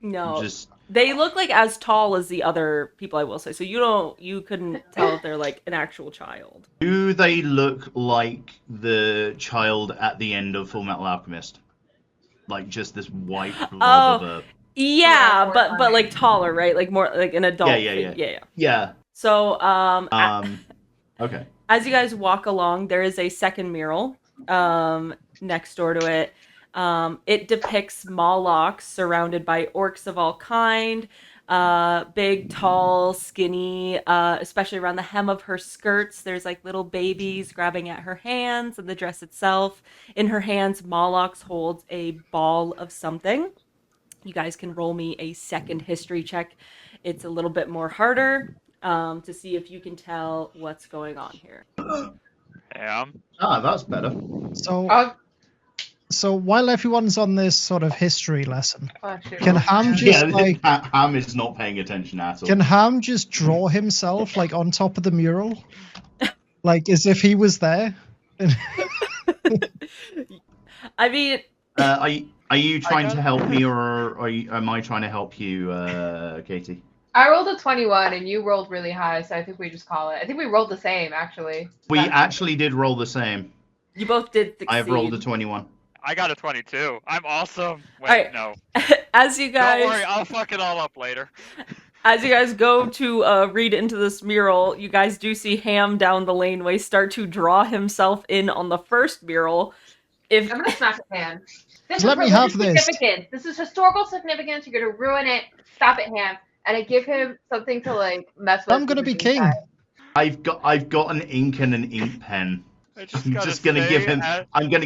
Speaker 1: no.
Speaker 2: Just
Speaker 1: They look like as tall as the other people, I will say. So you couldn't tell if they're like an actual child.
Speaker 2: do they look like the child at the end of Full Metal Alchemist? Like just this white blob of a
Speaker 1: Yeah,
Speaker 4: Yeah,
Speaker 1: but like taller, right? Like more like an adult.
Speaker 2: Yeah.
Speaker 1: Yeah. So
Speaker 2: Okay.
Speaker 1: as you guys walk along, there is a second mural next door to it. It depicts Molochs surrounded by orcs of all kind, big, tall, skinny, especially around the hem of her skirts. There's like little babies grabbing at her hands and the dress itself. In her hands, Molochs holds a ball of something. You guys can roll me a second history check. It's a little bit more harder to see if you can tell what's going on here.
Speaker 2: That's better.
Speaker 3: So while everyone's on this sort of history lesson,
Speaker 4: Oh, shoot.
Speaker 3: can Ham just
Speaker 2: Ham is not paying attention at all.
Speaker 3: can Ham just draw himself like on top of the mural, like as if he was there?
Speaker 1: I mean,
Speaker 2: Are you trying to help me, or am I trying to help you, Katie?
Speaker 4: I rolled a 21 and you rolled really high, so I think we just call it. I think we rolled the same, actually.
Speaker 2: We actually did roll the same.
Speaker 1: you both did succeed.
Speaker 2: I have rolled a 21.
Speaker 5: I got a 22. I'm awesome. Wait,
Speaker 1: Alright.
Speaker 5: no.
Speaker 1: As you guys,
Speaker 5: Don't worry, I'll fuck it all up later.
Speaker 1: as you guys go to read into this mural, you guys do see Ham down the laneway start to draw himself in on the first mural.
Speaker 4: I'm gonna smash a pan. This
Speaker 3: Let
Speaker 4: is
Speaker 3: me have this.
Speaker 4: significance. This is historical significance. You're gonna ruin it. Stop it, Ham. And I give him something to like mess with.
Speaker 3: I'm gonna be king.
Speaker 2: I've got an ink and an ink pen.
Speaker 5: I
Speaker 2: I'm
Speaker 5: gotta
Speaker 2: just gonna give
Speaker 5: say,
Speaker 2: him. I'm gonna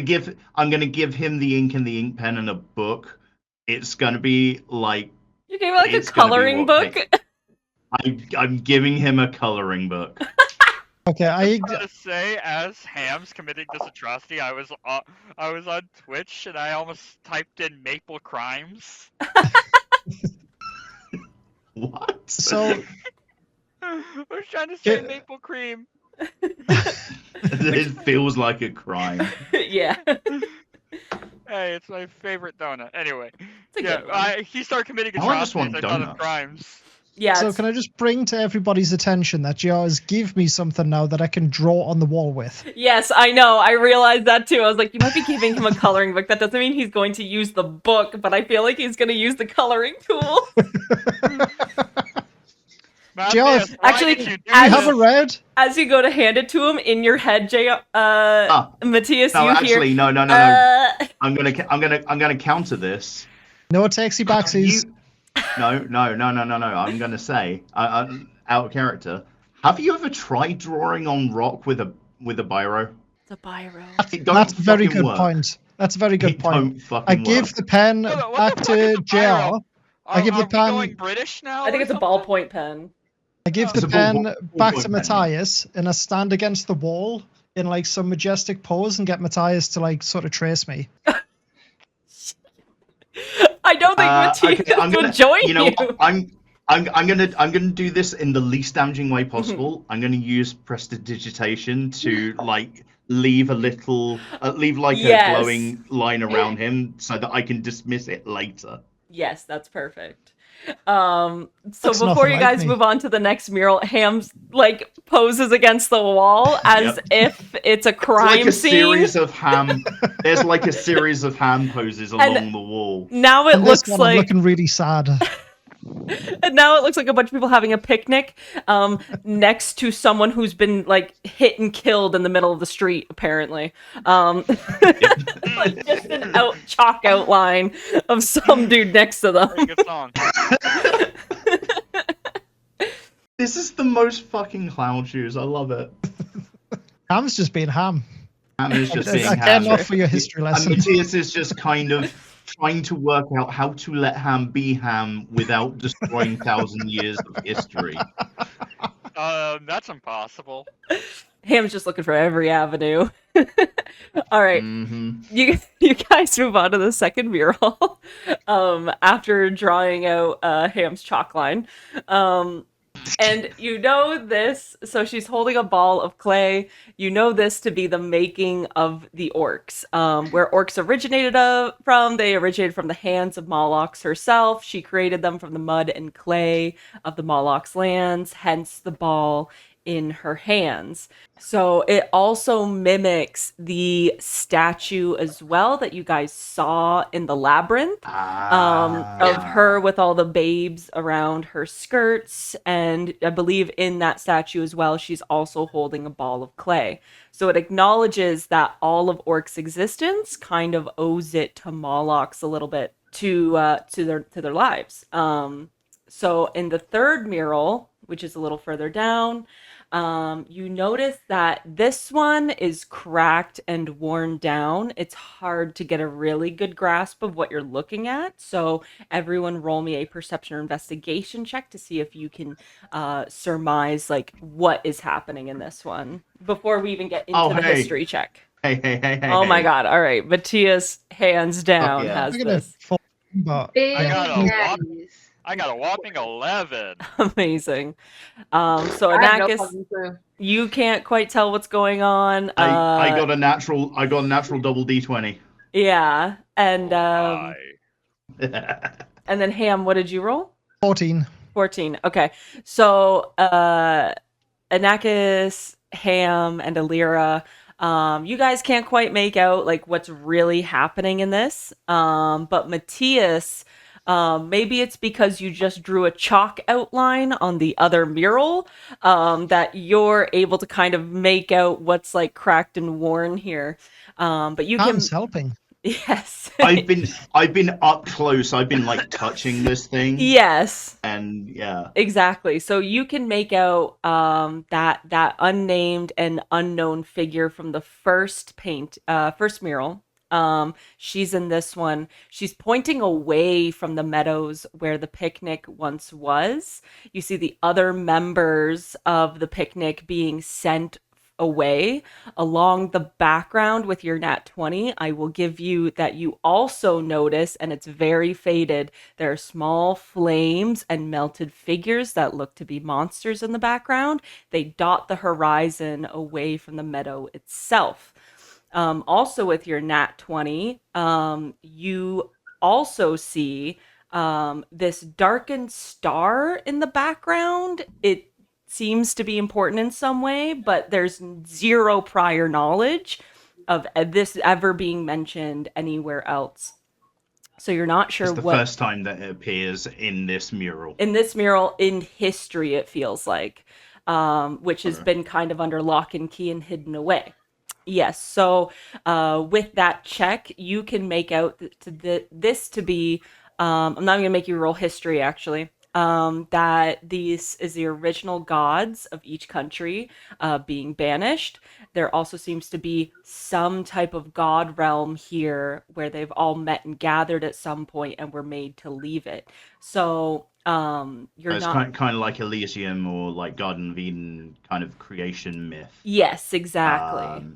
Speaker 2: give him the ink and the ink pen and a book. It's gonna be like.
Speaker 1: You gave him like a
Speaker 2: It's gonna be
Speaker 1: coloring
Speaker 2: what
Speaker 1: book.
Speaker 2: I'm giving him a coloring book.
Speaker 3: Okay, I
Speaker 5: gotta say, as Ham's committing this atrocity, I was on Twitch and I almost typed in Maple Crimes.
Speaker 2: What?
Speaker 3: so
Speaker 5: I was trying to say Maple Cream.
Speaker 2: It feels like a crime.
Speaker 1: Yeah.
Speaker 5: Hey, it's my favorite donut. Anyway,
Speaker 1: It's a good one.
Speaker 5: yeah, he started committing
Speaker 2: I just
Speaker 5: atrocities.
Speaker 2: want
Speaker 5: I thought of
Speaker 2: donuts.
Speaker 5: crimes.
Speaker 1: Yeah.
Speaker 3: so
Speaker 1: it's-
Speaker 3: can I just bring to everybody's attention that you always give me something now that I can draw on the wall with?
Speaker 1: Yes, I know. I realized that too. I was like, you might be giving him a coloring book. That doesn't mean he's going to use the book, but I feel like he's going to use the coloring tool.
Speaker 5: Matthias, why
Speaker 1: actually,
Speaker 5: did you do
Speaker 3: Do you have
Speaker 5: this?
Speaker 3: a red?
Speaker 1: As you go to hand it to him in your head, Matthias,
Speaker 2: No,
Speaker 1: you
Speaker 2: actually,
Speaker 1: hear.
Speaker 2: no.
Speaker 1: Uh,
Speaker 2: I'm gonna counter this.
Speaker 3: No takesy backsies.
Speaker 2: No. I'm gonna say, out of character. Have you ever tried drawing on rock with a biro?
Speaker 1: the biro.
Speaker 2: It don't
Speaker 3: That's a very
Speaker 2: fucking
Speaker 3: good
Speaker 2: work.
Speaker 3: point. That's a very good
Speaker 2: It
Speaker 3: point.
Speaker 2: don't fucking
Speaker 3: I give
Speaker 2: work.
Speaker 3: the pen
Speaker 5: Hold on, what
Speaker 3: back
Speaker 5: the fuck is
Speaker 3: to
Speaker 5: a biro?
Speaker 3: JR. I give the
Speaker 5: Are we
Speaker 3: pen-
Speaker 5: going British now?
Speaker 1: I think
Speaker 5: or
Speaker 1: it's a
Speaker 5: something?
Speaker 1: ballpoint pen.
Speaker 3: I give
Speaker 2: It's
Speaker 3: the
Speaker 2: a
Speaker 3: pen
Speaker 2: ballpoint
Speaker 3: back
Speaker 2: pen,
Speaker 3: to
Speaker 2: yeah.
Speaker 3: Matthias and I stand against the wall in like some majestic pose and get Matthias to like sort of trace me.
Speaker 1: I don't think Matthias
Speaker 2: okay, I'm gonna
Speaker 1: would join
Speaker 2: you. Know,
Speaker 1: you.
Speaker 2: I'm gonna do this in the least damaging way possible. I'm gonna use prestidigitation to like leave a little, like
Speaker 1: Yes.
Speaker 2: a glowing line around him so that I can dismiss it later.
Speaker 1: Yes, that's perfect. So
Speaker 3: Looks
Speaker 1: before
Speaker 3: nothing
Speaker 1: you
Speaker 3: like
Speaker 1: guys
Speaker 3: me.
Speaker 1: move on to the next mural, Ham's like poses against the wall as
Speaker 2: Yep.
Speaker 1: if it's a
Speaker 2: It's
Speaker 1: crime
Speaker 2: like a
Speaker 1: scene.
Speaker 2: series of ham. There's like a series of ham poses along the wall.
Speaker 1: Now it
Speaker 3: And this
Speaker 1: looks
Speaker 3: one, I'm
Speaker 1: like
Speaker 3: looking really sad.
Speaker 1: and now it looks like a bunch of people having a picnic next to someone who's been like hit and killed in the middle of the street apparently. Like just an chalk outline of some dude next to them.
Speaker 5: Very good song.
Speaker 2: This is the most fucking clown shoes. I love it.
Speaker 3: Ham's just being Ham.
Speaker 2: Ham is just being
Speaker 3: I
Speaker 2: ham.
Speaker 3: cannot for your history
Speaker 2: And
Speaker 3: lesson.
Speaker 2: Matthias is just kind of trying to work out how to let Ham be Ham without destroying 1,000 years of history.
Speaker 5: That's impossible.
Speaker 1: Ham's just looking for every avenue. All right.
Speaker 2: Mm-hmm.
Speaker 1: You guys move on to the second mural after drawing out Ham's chalk line. And you know this, so she's holding a ball of clay. You know this to be the making of the orcs. Where orcs originated from, they originated from the hands of Molochs herself. She created them from the mud and clay of the Molochs lands, hence the ball in her hands. So it also mimics the statue as well that you guys saw in the labyrinth of her with all the babes around her skirts. And I believe in that statue as well, she's also holding a ball of clay. So it acknowledges that all of Orc's existence kind of owes it to Molochs a little bit to their lives. So in the third mural, which is a little further down, you notice that this one is cracked and worn down. It's hard to get a really good grasp of what you're looking at. So everyone roll me a perception or investigation check to see if you can surmise like what is happening in this one before we even get into the history check.
Speaker 2: Hey.
Speaker 1: Oh my god. All right. Matthias, hands down,
Speaker 2: yeah.
Speaker 1: has
Speaker 3: I'm gonna
Speaker 1: this.
Speaker 3: fall, but
Speaker 5: I got a
Speaker 4: Natties.
Speaker 5: I got a whopping 11.
Speaker 1: Amazing. So
Speaker 4: I have no
Speaker 1: Anakis,
Speaker 4: fucking clue.
Speaker 1: you can't quite tell what's going on.
Speaker 2: I got a natural double D20.
Speaker 1: Yeah. And
Speaker 5: My.
Speaker 1: and then Ham, what did you roll?
Speaker 3: 14.
Speaker 1: 14. Okay. So Anakis, Ham, and Aliera, you guys can't quite make out like what's really happening in this. But Matthias, maybe it's because you just drew a chalk outline on the other mural, that you're able to kind of make out what's like cracked and worn here. But you can,
Speaker 3: Hands helping.
Speaker 1: yes,
Speaker 2: I've been up close. I've been like touching this thing.
Speaker 1: yes.
Speaker 2: And yeah.
Speaker 1: Exactly. So you can make out that unnamed and unknown figure from the first mural. She's in this one. She's pointing away from the meadows where the picnic once was. You see the other members of the picnic being sent away along the background with your nat 20. I will give you that you also notice, and it's very faded, there are small flames and melted figures that look to be monsters in the background. They dot the horizon away from the meadow itself. Also with your nat 20, you also see this darkened star in the background. It seems to be important in some way, but there's zero prior knowledge of this ever being mentioned anywhere else. So you're not sure
Speaker 2: It's the first time that it appears in this mural.
Speaker 1: In this mural, in history, it feels like, which has been kind of under lock and key and hidden away. Yes, so with that check, you can make out this to be, I'm not going to make you roll history, actually, that these is the original gods of each country being banished. There also seems to be some type of god realm here where they've all met and gathered at some point and were made to leave it. So you're
Speaker 2: It's
Speaker 1: not...
Speaker 2: kind of like Reezytm or like Garden of Eden kind of creation myth.
Speaker 1: Yes, exactly.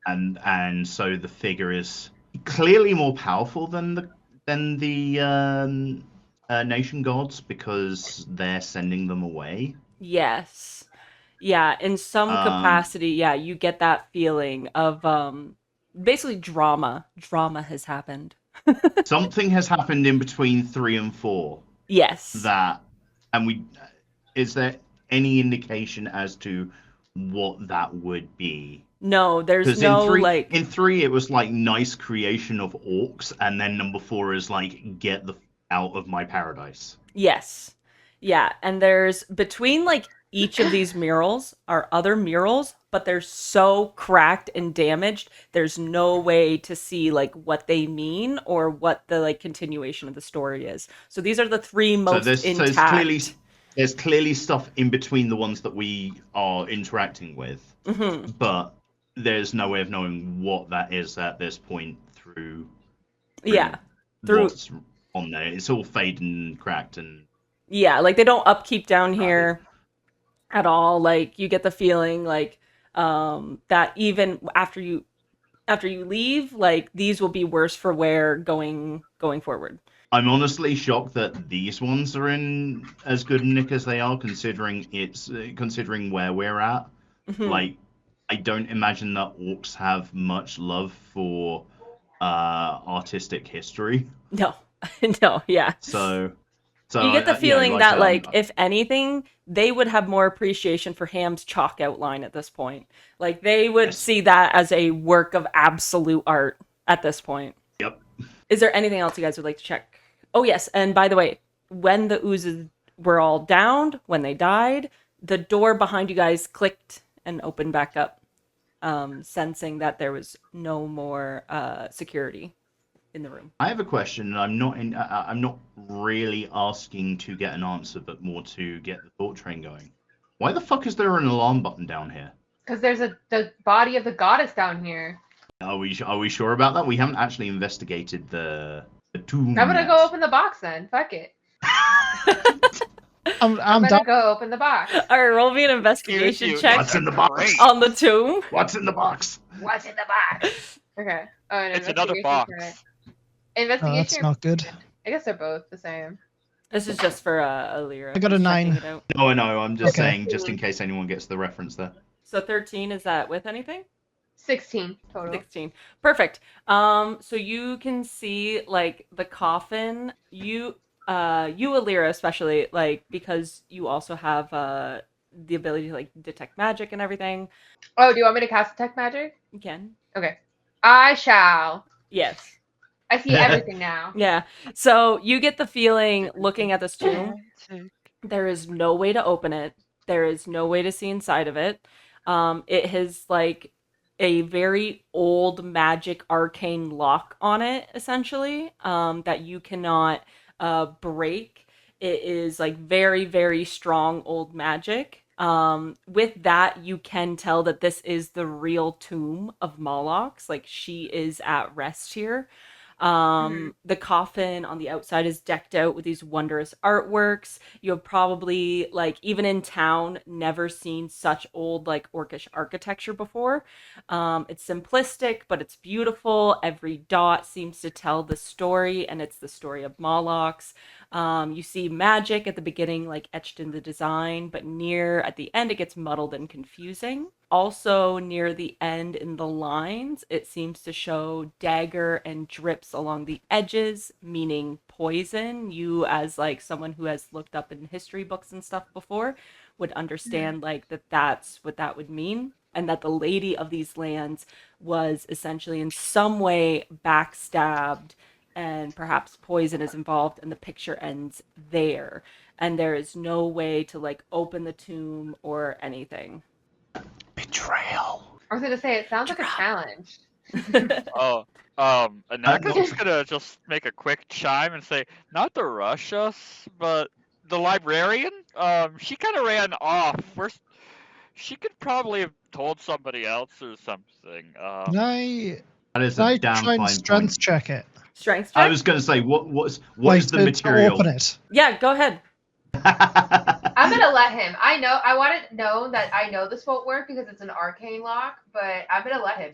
Speaker 2: And so the figure is clearly more powerful than the nation gods because they're sending them away.
Speaker 1: Yes. Yeah, in some capacity, yeah, you get that feeling of basically drama. Drama has happened.
Speaker 2: Something has happened in between 3 and 4.
Speaker 1: Yes.
Speaker 2: Is there any indication as to what that would be?
Speaker 1: No, there's no
Speaker 2: in 3 it was like nice creation of orcs, and then number 4 is like get the out of my paradise.
Speaker 1: Yes. Yeah, and there's between like each of these murals are other murals, but they're so cracked and damaged, there's no way to see like what they mean or what the like continuation of the story is. So these are the 3 most intact.
Speaker 2: So there's clearly stuff in between the ones that we are interacting with, but there's no way of knowing what that is at this point through what's on there. It's all faded and cracked and
Speaker 1: like they don't upkeep down here at all. Like you get the feeling like that even after you after you leave, like these will be worse for wear going forward.
Speaker 2: I'm honestly shocked that these ones are in as good a nick as they are, considering where we're at.
Speaker 1: Mhm.
Speaker 2: Like, I don't imagine that orcs have much love for artistic history.
Speaker 1: No, no, yeah.
Speaker 2: So
Speaker 1: You get the feeling
Speaker 2: like I
Speaker 1: that,
Speaker 2: said,
Speaker 1: like, if anything, they would have more appreciation for Ham's chalk outline at this point. Like, they would
Speaker 2: Yes.
Speaker 1: see that as a work of absolute art at this point.
Speaker 2: Yep.
Speaker 1: Is there anything else you guys would like to check? Oh, yes. And by the way, when the oozes were all downed, when they died, the door behind you guys clicked and opened back up, sensing that there was no more security in the room.
Speaker 2: I have a question, and I'm not really asking to get an answer, but more to get the thought train going. Why the fuck is there an alarm button down here?
Speaker 4: Because there's the body of the goddess down here.
Speaker 2: Are we sure about that? We haven't actually investigated the tomb.
Speaker 4: I'm gonna
Speaker 2: yet.
Speaker 4: go open the box then. Fuck it.
Speaker 3: I'm
Speaker 4: I'm
Speaker 3: down.
Speaker 4: gonna go open the box.
Speaker 1: All right, roll me an investigation
Speaker 5: Dude,
Speaker 1: check
Speaker 2: What's in the box?
Speaker 1: on the tomb.
Speaker 2: What's in the box?
Speaker 4: What's in the box? Okay. Oh, an
Speaker 5: It's another
Speaker 4: investigation
Speaker 5: box.
Speaker 4: check.
Speaker 3: Oh,
Speaker 4: Investigation.
Speaker 3: that's not good.
Speaker 4: I guess they're both the same.
Speaker 1: This is just for Aliera.
Speaker 3: I got a
Speaker 1: Just checking
Speaker 3: 9.
Speaker 1: it out.
Speaker 2: No, I'm just
Speaker 3: Okay.
Speaker 2: saying, just in case anyone gets the reference there.
Speaker 1: So 13, is that with anything?
Speaker 4: 16 total.
Speaker 1: 16. Perfect. So you can see like the coffin. You Aliera especially, like, because you also have the ability to like detect magic and everything.
Speaker 4: Oh, do you want me to cast detect magic?
Speaker 1: You can.
Speaker 4: Okay. I shall.
Speaker 1: Yes.
Speaker 4: I see everything now.
Speaker 1: Yeah. So you get the feeling looking at this tomb, there is no way to open it. There is no way to see inside of it. It has like a very old magic arcane lock on it, essentially, that you cannot break. It is like very, very strong old magic. With that, you can tell that this is the real tomb of Moloch. Like, she is at rest here. The coffin on the outside is decked out with these wondrous artworks. You have probably, like, even in town, never seen such old, like, orcish architecture before. It's simplistic, but it's beautiful. Every dot seems to tell the story, and it's the story of Moloch. You see magic at the beginning, like, etched in the design, but at the end, it gets muddled and confusing. Also, near the end in the lines, it seems to show dagger and drips along the edges, meaning poison. You, as like someone who has looked up in history books and stuff before, would understand like that's what that would mean, and that the lady of these lands was essentially in some way backstabbed, and perhaps poison is involved, and the picture ends there. And there is no way to like open the tomb or anything.
Speaker 2: Betrayal.
Speaker 4: I was gonna say it sounds like a challenge.
Speaker 5: Oh, Anaka's gonna just make a quick chime and say, not to rush us, but the librarian, she kind of ran off. She could probably have told somebody else or something.
Speaker 3: Can I
Speaker 2: That is
Speaker 3: Can
Speaker 2: a
Speaker 3: I
Speaker 2: damn
Speaker 3: try
Speaker 2: fine
Speaker 3: and strength
Speaker 2: point.
Speaker 3: check it?
Speaker 1: Strength check?
Speaker 2: I was going to say, what is the
Speaker 3: To
Speaker 2: material?
Speaker 3: open it.
Speaker 1: Yeah, go ahead.
Speaker 4: I'm gonna let him. I want it known that I know this won't work because it's an arcane lock, but I'm gonna let him.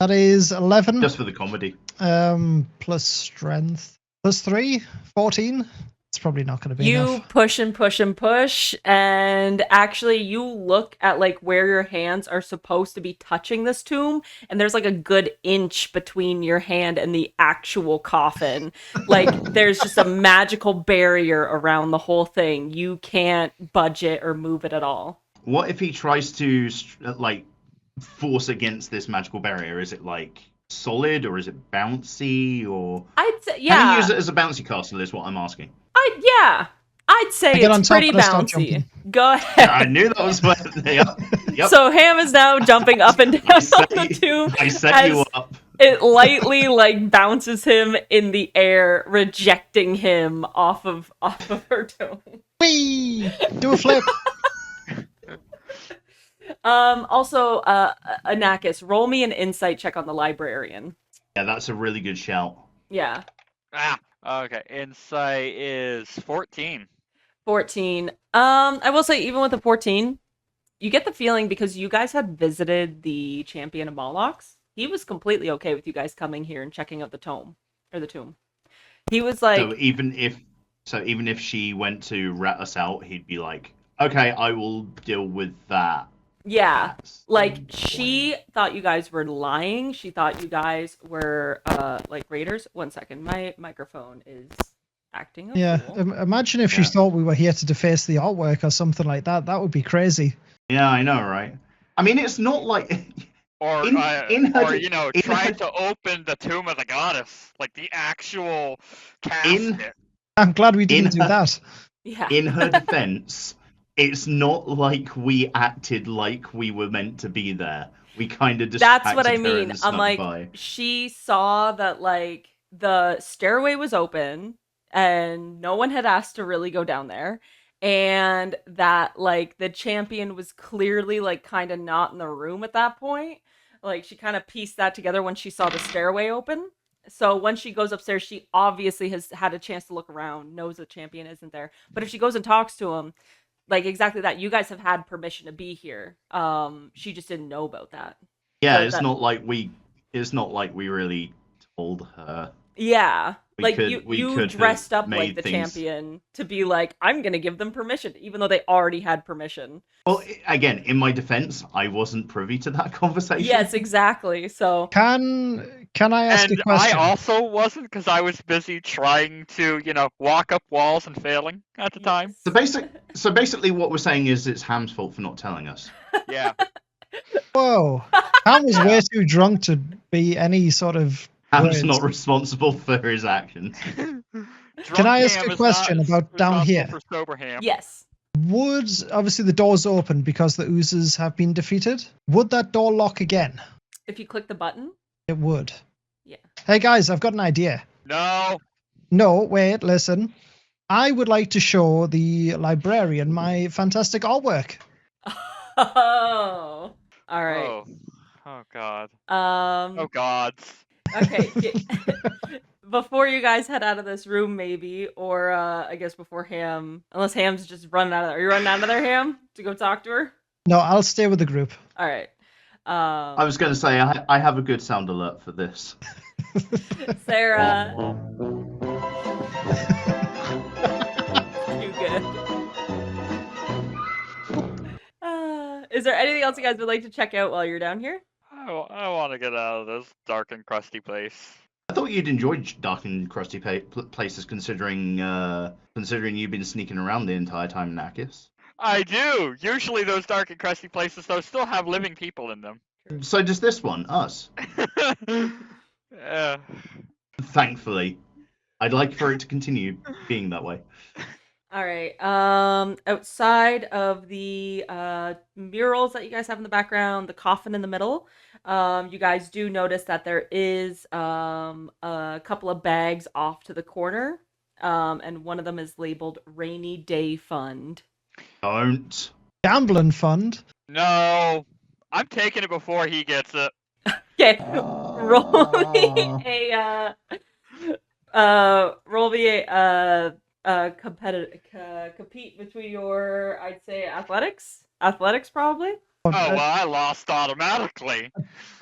Speaker 3: That is 11.
Speaker 2: Just for the comedy.
Speaker 3: Plus strength. Plus 3. 14. It's probably not going to be
Speaker 1: You
Speaker 3: enough.
Speaker 1: push and push and push, and actually you look at like where your hands are supposed to be touching this tomb, and there's like a good inch between your hand and the actual coffin. Like, there's just a magical barrier around the whole thing. You can't budge it or move it at all.
Speaker 2: What if he tries to like force against this magical barrier? Is it like solid, or is it bouncy, or
Speaker 1: I'd say,
Speaker 2: can
Speaker 1: yeah.
Speaker 2: he use it as a bouncy castle? Is what I'm asking.
Speaker 1: I'd say
Speaker 3: I get on
Speaker 1: it's
Speaker 3: top
Speaker 1: pretty
Speaker 3: and I start
Speaker 1: bouncy.
Speaker 3: jumping.
Speaker 1: Go ahead.
Speaker 2: I knew that was what. Yep.
Speaker 1: So Ham is now jumping up and down on the tomb.
Speaker 2: I set
Speaker 1: as
Speaker 2: you up.
Speaker 1: It lightly like bounces him in the air, rejecting him off of her tomb.
Speaker 3: Whee! Do a flip.
Speaker 1: Also, Anakis, roll me an insight check on the librarian.
Speaker 2: Yeah, that's a really good shout.
Speaker 1: Yeah.
Speaker 5: Okay. Insight is 14.
Speaker 1: 14. I will say, even with a 14, you get the feeling, because you guys had visited the champion of Moloch, he was completely okay with you guys coming here and checking out the tomb. He was like,
Speaker 2: So even if she went to rat us out, he'd be like, okay, I will deal with that.
Speaker 1: yeah,
Speaker 2: That's
Speaker 1: like
Speaker 2: the
Speaker 1: she
Speaker 2: point.
Speaker 1: thought you guys were lying. She thought you guys were like raiders. 1 second, my microphone is acting a
Speaker 3: Yeah,
Speaker 1: fool.
Speaker 3: imagine if she
Speaker 2: Yeah.
Speaker 3: thought we were here to deface the artwork or something like that. That would be crazy.
Speaker 2: Yeah, I know, right? I mean, it's not like
Speaker 5: Or,
Speaker 2: in her
Speaker 5: you know,
Speaker 2: in
Speaker 5: try
Speaker 2: her-
Speaker 5: to open the tomb of the goddess, like the actual casket.
Speaker 3: I'm glad we didn't
Speaker 2: In
Speaker 3: do
Speaker 2: her-
Speaker 3: that.
Speaker 1: Yeah.
Speaker 2: in her defense, it's not like we acted like we were meant to be there. We kind of
Speaker 1: That's what I
Speaker 2: distracted her
Speaker 1: mean.
Speaker 2: and
Speaker 1: I'm
Speaker 2: snuck
Speaker 1: like,
Speaker 2: by.
Speaker 1: she saw that like the stairway was open and no one had asked to really go down there, and that like the champion was clearly like kind of not in the room at that point. Like she kind of pieced that together when she saw the stairway open. So when she goes upstairs, she obviously has had a chance to look around, knows the champion isn't there. But if she goes and talks to him, like exactly that, you guys have had permission to be here. She just didn't know about that.
Speaker 2: Yeah,
Speaker 1: so
Speaker 2: it's
Speaker 1: that-
Speaker 2: not like we really told her.
Speaker 1: Yeah,
Speaker 2: We
Speaker 1: like
Speaker 2: could-
Speaker 1: you
Speaker 2: we
Speaker 1: you
Speaker 2: could have
Speaker 1: dressed up like
Speaker 2: made
Speaker 1: the
Speaker 2: things-
Speaker 1: champion to be like, I'm gonna give them permission, even though they already had permission.
Speaker 2: Well, again, in my defense, I wasn't privy to that conversation.
Speaker 1: Yes, exactly. So
Speaker 3: Can I ask
Speaker 5: And
Speaker 3: a question?
Speaker 5: I also wasn't, because I was busy trying to, you know, walk up walls and failing at the time.
Speaker 2: So basically, what we're saying is it's Ham's fault for not telling us.
Speaker 5: Yeah.
Speaker 3: Whoa, Ham was way too drunk to be any sort of.
Speaker 2: Ham's
Speaker 3: words.
Speaker 2: not responsible for his actions.
Speaker 3: Can I ask a question about down here?
Speaker 5: For sober ham.
Speaker 1: yes.
Speaker 3: Would obviously the door's open because the oozes have been defeated? Would that door lock again?
Speaker 1: If you click the button,
Speaker 3: It would.
Speaker 1: Yeah.
Speaker 3: Hey guys, I've got an idea.
Speaker 5: No.
Speaker 3: No, wait, listen. I would like to show the librarian my fantastic artwork.
Speaker 1: Oh, all right.
Speaker 5: Oh. Oh God.
Speaker 1: Um.
Speaker 5: Oh gods.
Speaker 1: Okay. Before you guys head out of this room, maybe, or I guess before Ham, unless Ham's just running out of there. Are you running out of there, Ham, to go talk to her?
Speaker 3: No, I'll stay with the group.
Speaker 1: All right.
Speaker 2: I was going to say I have a good sound alert for this.
Speaker 1: Sarah. Too good. Is there anything else you guys would like to check out while you're down here?
Speaker 5: I want to get out of this dark and crusty place.
Speaker 2: I thought you'd enjoyed dark and crusty places, considering you've been sneaking around the entire time, Nakis.
Speaker 5: I do. Usually those dark and crusty places, though, still have living people in them.
Speaker 2: So does this one, us.
Speaker 5: Yeah.
Speaker 2: Thankfully, I'd like for it to continue being that way.
Speaker 1: All right. Outside of the murals that you guys have in the background, the coffin in the middle, you guys do notice that there is a couple of bags off to the corner, and one of them is labeled Rainy Day Fund.
Speaker 2: Don't.
Speaker 3: Gambling fund.
Speaker 5: No. I'm taking it before he gets it.
Speaker 1: Okay, roll me a compete between your, I'd say, athletics probably.
Speaker 5: Oh, well, I lost automatically.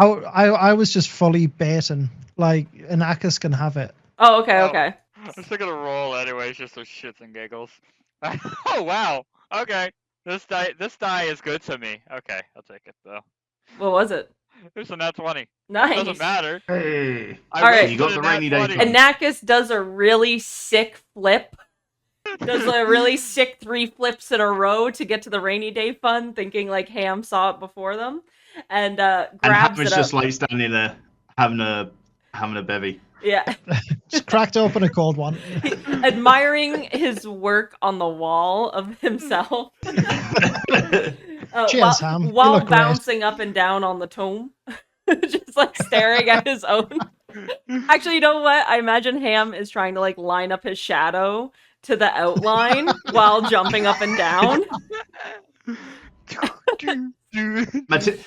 Speaker 3: I was just fully baiting. Like, Anakis can have it.
Speaker 1: Oh, okay,
Speaker 5: Oh.
Speaker 1: okay.
Speaker 5: I'm still gonna roll anyways, just for shits and giggles. Oh, wow. Okay. This die is good to me. Okay, I'll take it, though.
Speaker 1: What was it?
Speaker 5: It's a nat 20.
Speaker 1: Nice.
Speaker 5: Doesn't matter.
Speaker 2: Hey.
Speaker 5: I
Speaker 1: All right.
Speaker 5: rolled
Speaker 2: You got
Speaker 5: a
Speaker 2: the
Speaker 5: nat
Speaker 2: rainy day
Speaker 5: 20.
Speaker 2: fund.
Speaker 1: Anakis does a really sick flip. Does a really sick 3 flips in a row to get to the rainy day fund, thinking like Ham saw it before them, and
Speaker 2: And
Speaker 1: grabs
Speaker 2: Ham's
Speaker 1: it
Speaker 2: just
Speaker 1: up.
Speaker 2: like standing there having a bevy.
Speaker 1: Yeah.
Speaker 3: Just cracked open a cold one.
Speaker 1: Admiring his work on the wall of himself.
Speaker 3: Cheers, Ham. You
Speaker 1: While
Speaker 3: look great.
Speaker 1: bouncing up and down on the tomb. Just like staring at his own. Actually, you know what? I imagine Ham is trying to like line up his shadow to the outline while jumping up and down.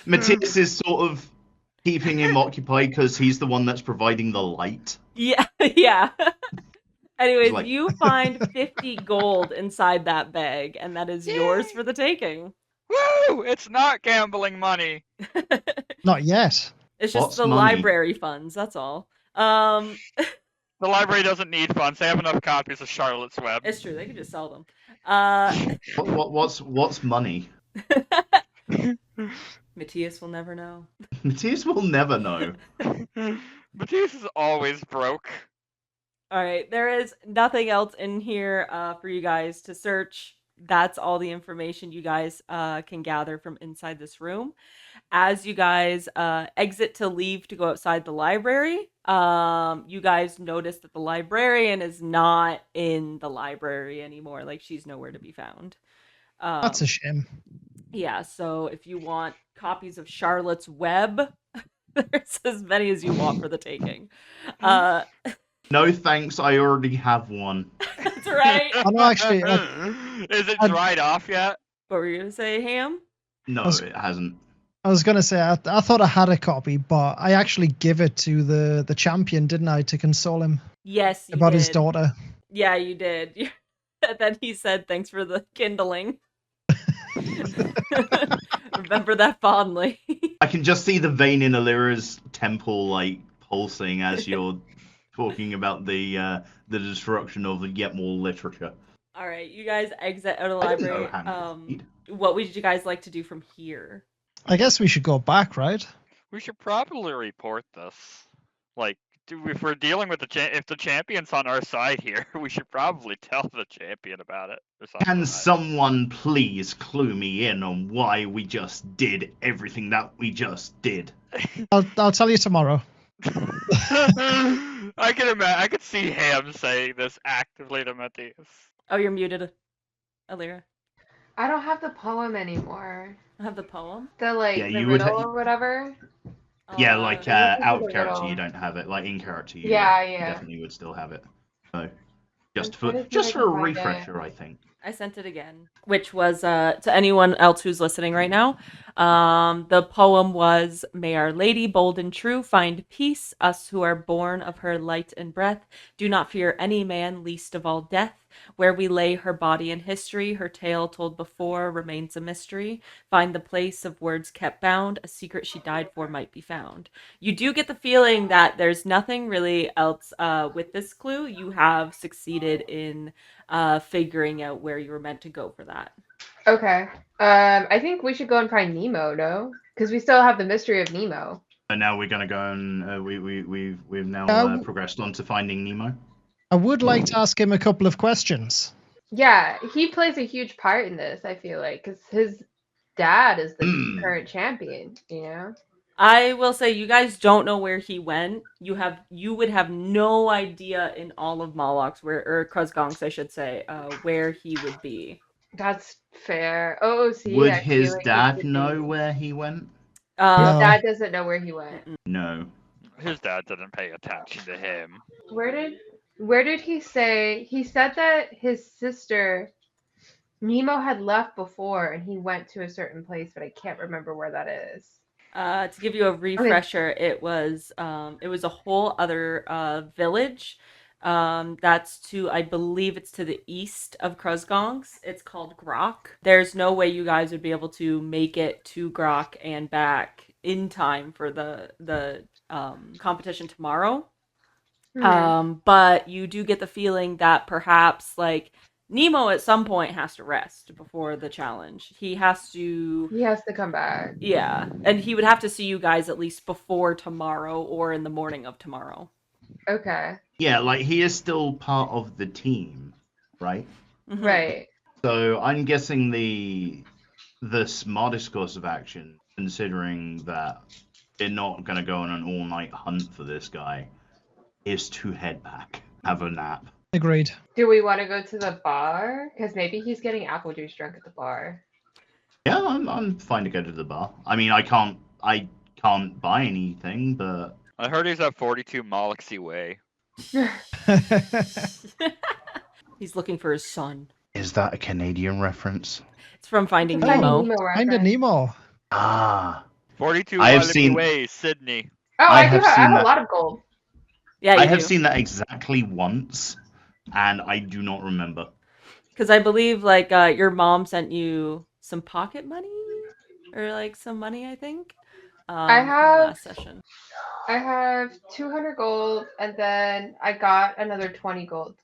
Speaker 2: Matthias is sort of keeping him occupied because he's the one that's providing the light.
Speaker 1: Yeah, yeah. Anyways,
Speaker 2: Like-
Speaker 1: you find 50 gold inside that bag, and that is yours for the taking.
Speaker 5: Woo! It's not gambling money.
Speaker 3: Not yet.
Speaker 1: It's just
Speaker 2: What's
Speaker 1: the
Speaker 2: money?
Speaker 1: library funds. That's all.
Speaker 5: The library doesn't need funds. They have enough copies of Charlotte's Web.
Speaker 1: It's true. They can just sell them.
Speaker 2: What's money?
Speaker 1: Matthias will never know.
Speaker 2: Matthias will never know.
Speaker 5: Matthias is always broke.
Speaker 1: All right, there is nothing else in here for you guys to search. That's all the information you guys can gather from inside this room. As you guys exit to leave to go outside the library, you guys notice that the librarian is not in the library anymore. Like, she's nowhere to be found.
Speaker 3: That's a shame.
Speaker 1: Yeah, so if you want copies of Charlotte's Web, there's as many as you want for the taking.
Speaker 2: No thanks, I already have one.
Speaker 1: That's right.
Speaker 3: Oh, no, actually,
Speaker 5: Is it dried off yet?
Speaker 1: What were you gonna say, Ham?
Speaker 2: No, it hasn't.
Speaker 3: I was going to say, I thought I had a copy, but I actually give it to the champion, didn't I, to console him
Speaker 1: Yes, you
Speaker 3: about
Speaker 1: did.
Speaker 3: his daughter.
Speaker 1: Yeah, you did. And then he said, "Thanks for the kindling." Remember that fondly.
Speaker 2: I can just see the vein in Aliera's temple like pulsing as you're talking about the destruction of yet more literature.
Speaker 1: All right, you guys exit out of the
Speaker 2: I didn't know
Speaker 1: library.
Speaker 2: Hannah could read.
Speaker 1: What would you guys like to do from here?
Speaker 3: I guess we should go back, right?
Speaker 5: We should probably report this. Like, if we're dealing with if the champion's on our side here, we should probably tell the champion about it. Or something
Speaker 2: Can
Speaker 5: like that.
Speaker 2: someone please clue me in on why we just did everything that we just did?
Speaker 3: I'll tell you tomorrow.
Speaker 5: I can imagine. I could see Ham saying this actively to Matthias.
Speaker 1: Oh, you're muted, Aliera.
Speaker 4: I don't have the poem anymore.
Speaker 1: I have the poem.
Speaker 4: The
Speaker 2: Yeah,
Speaker 4: the
Speaker 2: you would
Speaker 4: riddle
Speaker 2: ha-
Speaker 4: or whatever.
Speaker 2: Yeah,
Speaker 1: Uh,
Speaker 2: like
Speaker 4: I
Speaker 2: out of
Speaker 4: think
Speaker 2: character
Speaker 4: it'll-
Speaker 2: you don't have it. Like in character you
Speaker 4: Yeah.
Speaker 2: definitely would still have it. So
Speaker 4: I'm
Speaker 2: just
Speaker 4: trying
Speaker 2: for
Speaker 4: to see if I
Speaker 2: a
Speaker 4: can find it.
Speaker 2: refresher, I think.
Speaker 1: I sent it again, which was to anyone else who's listening right now. The poem was, "May Our Lady, bold and true, find peace, us who are born of her light and breath. Do not fear any man, least of all death. Where we lay her body in history, her tale told before remains a mystery. Find the place of words kept bound, a secret she died for might be found." You do get the feeling that there's nothing really else with this clue. You have succeeded in figuring out where you were meant to go for that.
Speaker 4: Okay. I think we should go and find Nemo, no? Because we still have the mystery of Nemo.
Speaker 2: And now we're gonna go and we've now progressed on to finding Nemo.
Speaker 3: I would like to ask him a couple of questions.
Speaker 4: Yeah, he plays a huge part in this, I feel like, because his dad is the current champion, you know?
Speaker 1: I will say you guys don't know where he went. You would have no idea in all of Molochs or Kruzgonks, I should say, where he would be.
Speaker 4: That's fair. Oh, see,
Speaker 2: Would
Speaker 4: I
Speaker 2: his
Speaker 4: feel like
Speaker 2: dad
Speaker 4: he could
Speaker 2: know
Speaker 4: be-
Speaker 2: where he went?
Speaker 4: His
Speaker 3: No.
Speaker 4: dad doesn't know where he went.
Speaker 2: No.
Speaker 5: His dad didn't pay attention to him.
Speaker 4: Where did he say? He said that his sister Nemo had left before and he went to a certain place, but I can't remember where that is.
Speaker 1: To give you a refresher, it was a whole other village. That's I believe it's to the east of Kruzgonks. It's called Grok. There's no way you guys would be able to make it to Grok and back in time for the competition tomorrow. But you do get the feeling that perhaps like Nemo at some point has to rest before the challenge. He has to
Speaker 4: come back.
Speaker 1: Yeah, and he would have to see you guys at least before tomorrow or in the morning of tomorrow.
Speaker 4: Okay.
Speaker 2: Yeah, like he is still part of the team, right?
Speaker 1: Mhm.
Speaker 4: Right.
Speaker 2: So I'm guessing the smartest course of action, considering that they're not going to go on an all-night hunt for this guy, is to head back, have a nap.
Speaker 3: Agreed.
Speaker 4: Do we want to go to the bar? Because maybe he's getting apple juice drunk at the bar.
Speaker 2: Yeah, I'm fine to go to the bar. I mean, I can't buy anything, but
Speaker 5: I heard he's at 42 Moloxy Way.
Speaker 1: He's looking for his son.
Speaker 2: is that a Canadian reference?
Speaker 1: It's from Finding
Speaker 4: Finding
Speaker 1: Nemo.
Speaker 4: Nemo
Speaker 3: Find a
Speaker 4: reference.
Speaker 3: Nemo.
Speaker 2: Ah,
Speaker 5: 42
Speaker 2: I have
Speaker 5: Wallaby
Speaker 2: seen-
Speaker 5: Way, Sydney.
Speaker 4: Oh,
Speaker 2: I
Speaker 4: I
Speaker 2: have
Speaker 4: have
Speaker 2: seen
Speaker 4: a
Speaker 2: that.
Speaker 4: lot of gold.
Speaker 1: Yeah, you
Speaker 2: I have
Speaker 1: do.
Speaker 2: seen that exactly once, and I do not remember.
Speaker 1: Because I believe like your mom sent you some pocket money or like some money, I think.
Speaker 4: I
Speaker 1: in the
Speaker 4: have
Speaker 1: last session.
Speaker 4: 200 gold, and then I got another 20 gold.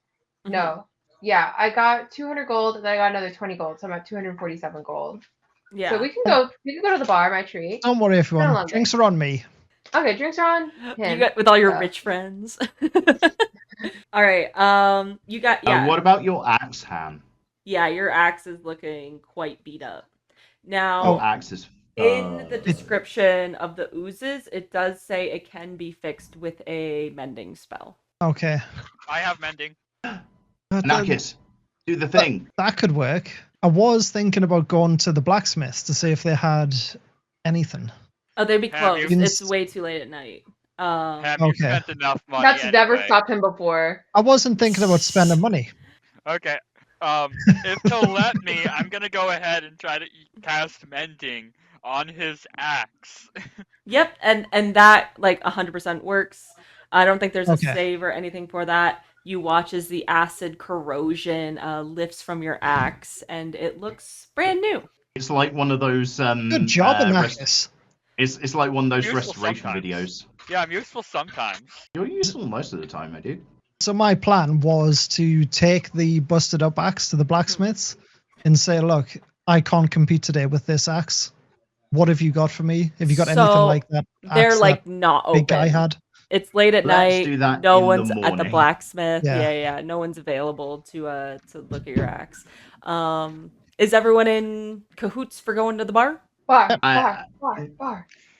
Speaker 1: Mhm.
Speaker 4: No. Yeah, I got 200 gold, and then I got another 20 gold, so I'm at 247 gold.
Speaker 1: Yeah.
Speaker 4: So we can go to the bar, my treat.
Speaker 3: Don't worry, everyone.
Speaker 4: London.
Speaker 3: Drinks are on me.
Speaker 4: Okay, drinks are on him.
Speaker 1: You got with all your
Speaker 4: So.
Speaker 1: rich friends. All right. You got
Speaker 2: What about your axe, Ham?
Speaker 1: Yeah, your axe is looking quite beat up. Now,
Speaker 2: Your axe is.
Speaker 1: in the description of the oozes, it does say it can be fixed with a mending spell.
Speaker 3: Okay.
Speaker 5: I have mending.
Speaker 2: Nakis, do the thing.
Speaker 3: That could work. I was thinking about going to the blacksmith to see if they had anything.
Speaker 1: Oh, they'd be
Speaker 5: Have
Speaker 1: closed.
Speaker 3: you-
Speaker 1: It's way too late at night.
Speaker 5: Have you
Speaker 3: Okay.
Speaker 5: spent enough money?
Speaker 4: That's never
Speaker 5: anyway?
Speaker 4: stopped him before.
Speaker 3: I wasn't thinking about spending money.
Speaker 5: Okay. If he'll let me, I'm gonna go ahead and try to cast mending on his axe.
Speaker 1: Yep, and that like 100% works. I don't think there's a
Speaker 3: Okay.
Speaker 1: save or anything for that. You watch as the acid corrosion lifts from your axe, and it looks brand new.
Speaker 2: It's like one of those.
Speaker 3: Good job,
Speaker 2: rest-
Speaker 3: Anakis.
Speaker 2: It's like one of those
Speaker 5: Useful
Speaker 2: restoration
Speaker 5: sometimes.
Speaker 2: videos.
Speaker 5: Yeah, I'm useful sometimes.
Speaker 2: You're useful most of the time, my dude.
Speaker 3: So my plan was to take the busted up axe to the blacksmiths and say, look, I can't compete today with this axe. What have you got for me? Have you got anything
Speaker 1: So,
Speaker 3: like that
Speaker 1: They're
Speaker 3: axe
Speaker 1: like
Speaker 3: that
Speaker 1: not
Speaker 3: big guy
Speaker 1: open.
Speaker 3: had?
Speaker 1: It's late at
Speaker 2: Let's
Speaker 1: night.
Speaker 2: do that
Speaker 1: No
Speaker 2: in the
Speaker 1: one's at the
Speaker 2: morning.
Speaker 1: blacksmith.
Speaker 3: Yeah.
Speaker 1: Yeah, no one's available to look at your axe. Is everyone in cahoots for going to the bar?
Speaker 4: Bar.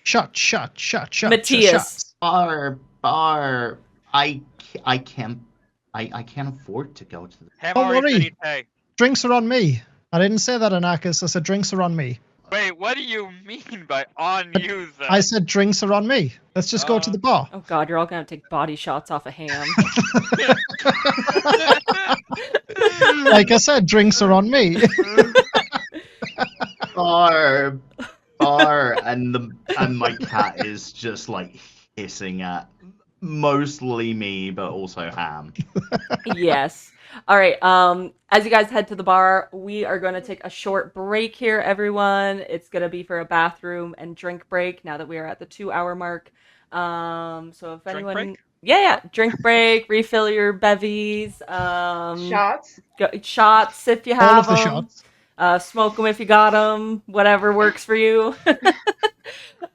Speaker 3: Shot.
Speaker 1: Matthias.
Speaker 2: Bar. I can't afford to go to the.
Speaker 5: Ham
Speaker 3: Don't
Speaker 5: already said
Speaker 3: worry.
Speaker 5: he'd pay.
Speaker 3: Drinks are on me. I didn't say that, Anakis. I said drinks are on me.
Speaker 5: Wait, what do you mean by on you then?
Speaker 3: I said drinks are on me. Let's just go to the bar.
Speaker 1: Oh god, you're all gonna take body shots off of Ham.
Speaker 3: Like I said, drinks are on me.
Speaker 2: Bar, and my cat is just like hissing at mostly me, but also Ham.
Speaker 1: Yes. All right. As you guys head to the bar, we are going to take a short break here, everyone. It's going to be for a bathroom and drink break now that we are at the 2-hour mark. So if anyone,
Speaker 5: break?
Speaker 1: yeah, drink break, refill your bevies,
Speaker 4: Shots.
Speaker 1: shots if you
Speaker 3: All
Speaker 1: have
Speaker 3: of the
Speaker 1: them.
Speaker 3: shots.
Speaker 1: Smoke them if you got them. Whatever works for you.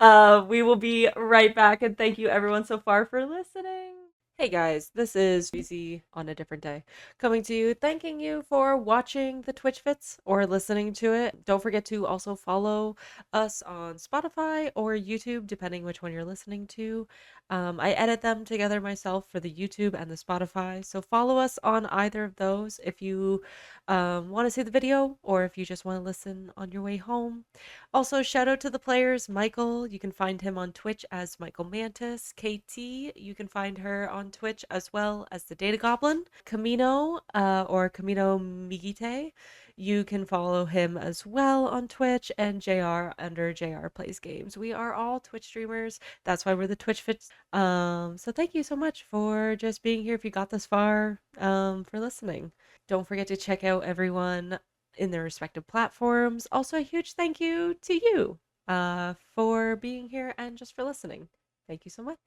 Speaker 1: We will be right back, and thank you everyone so far for listening. Hey guys, this is Reezy on a different day, coming to you, thanking you for watching the Twitchfits or listening to it. Don't forget to also follow us on Spotify or YouTube, depending which one you're listening to. I edit them together myself for the YouTube and the Spotify, so follow us on either of those if you want to see the video or if you just want to listen on your way home. Also, shout out to the players. Mykl, you can find him on Twitch as Myklmantis. KT, you can find her on Twitch as well as TheDataGoblin. Kamino, or Kamino Migite, you can follow him as well on Twitch, and JR under JR Plays Games. We are all Twitch streamers. That's why we're the Twitchfits. So thank you so much for just being here if you got this far, for listening. Don't forget to check out everyone in their respective platforms. Also, a huge thank you to you for being here and just for listening. Thank you so much.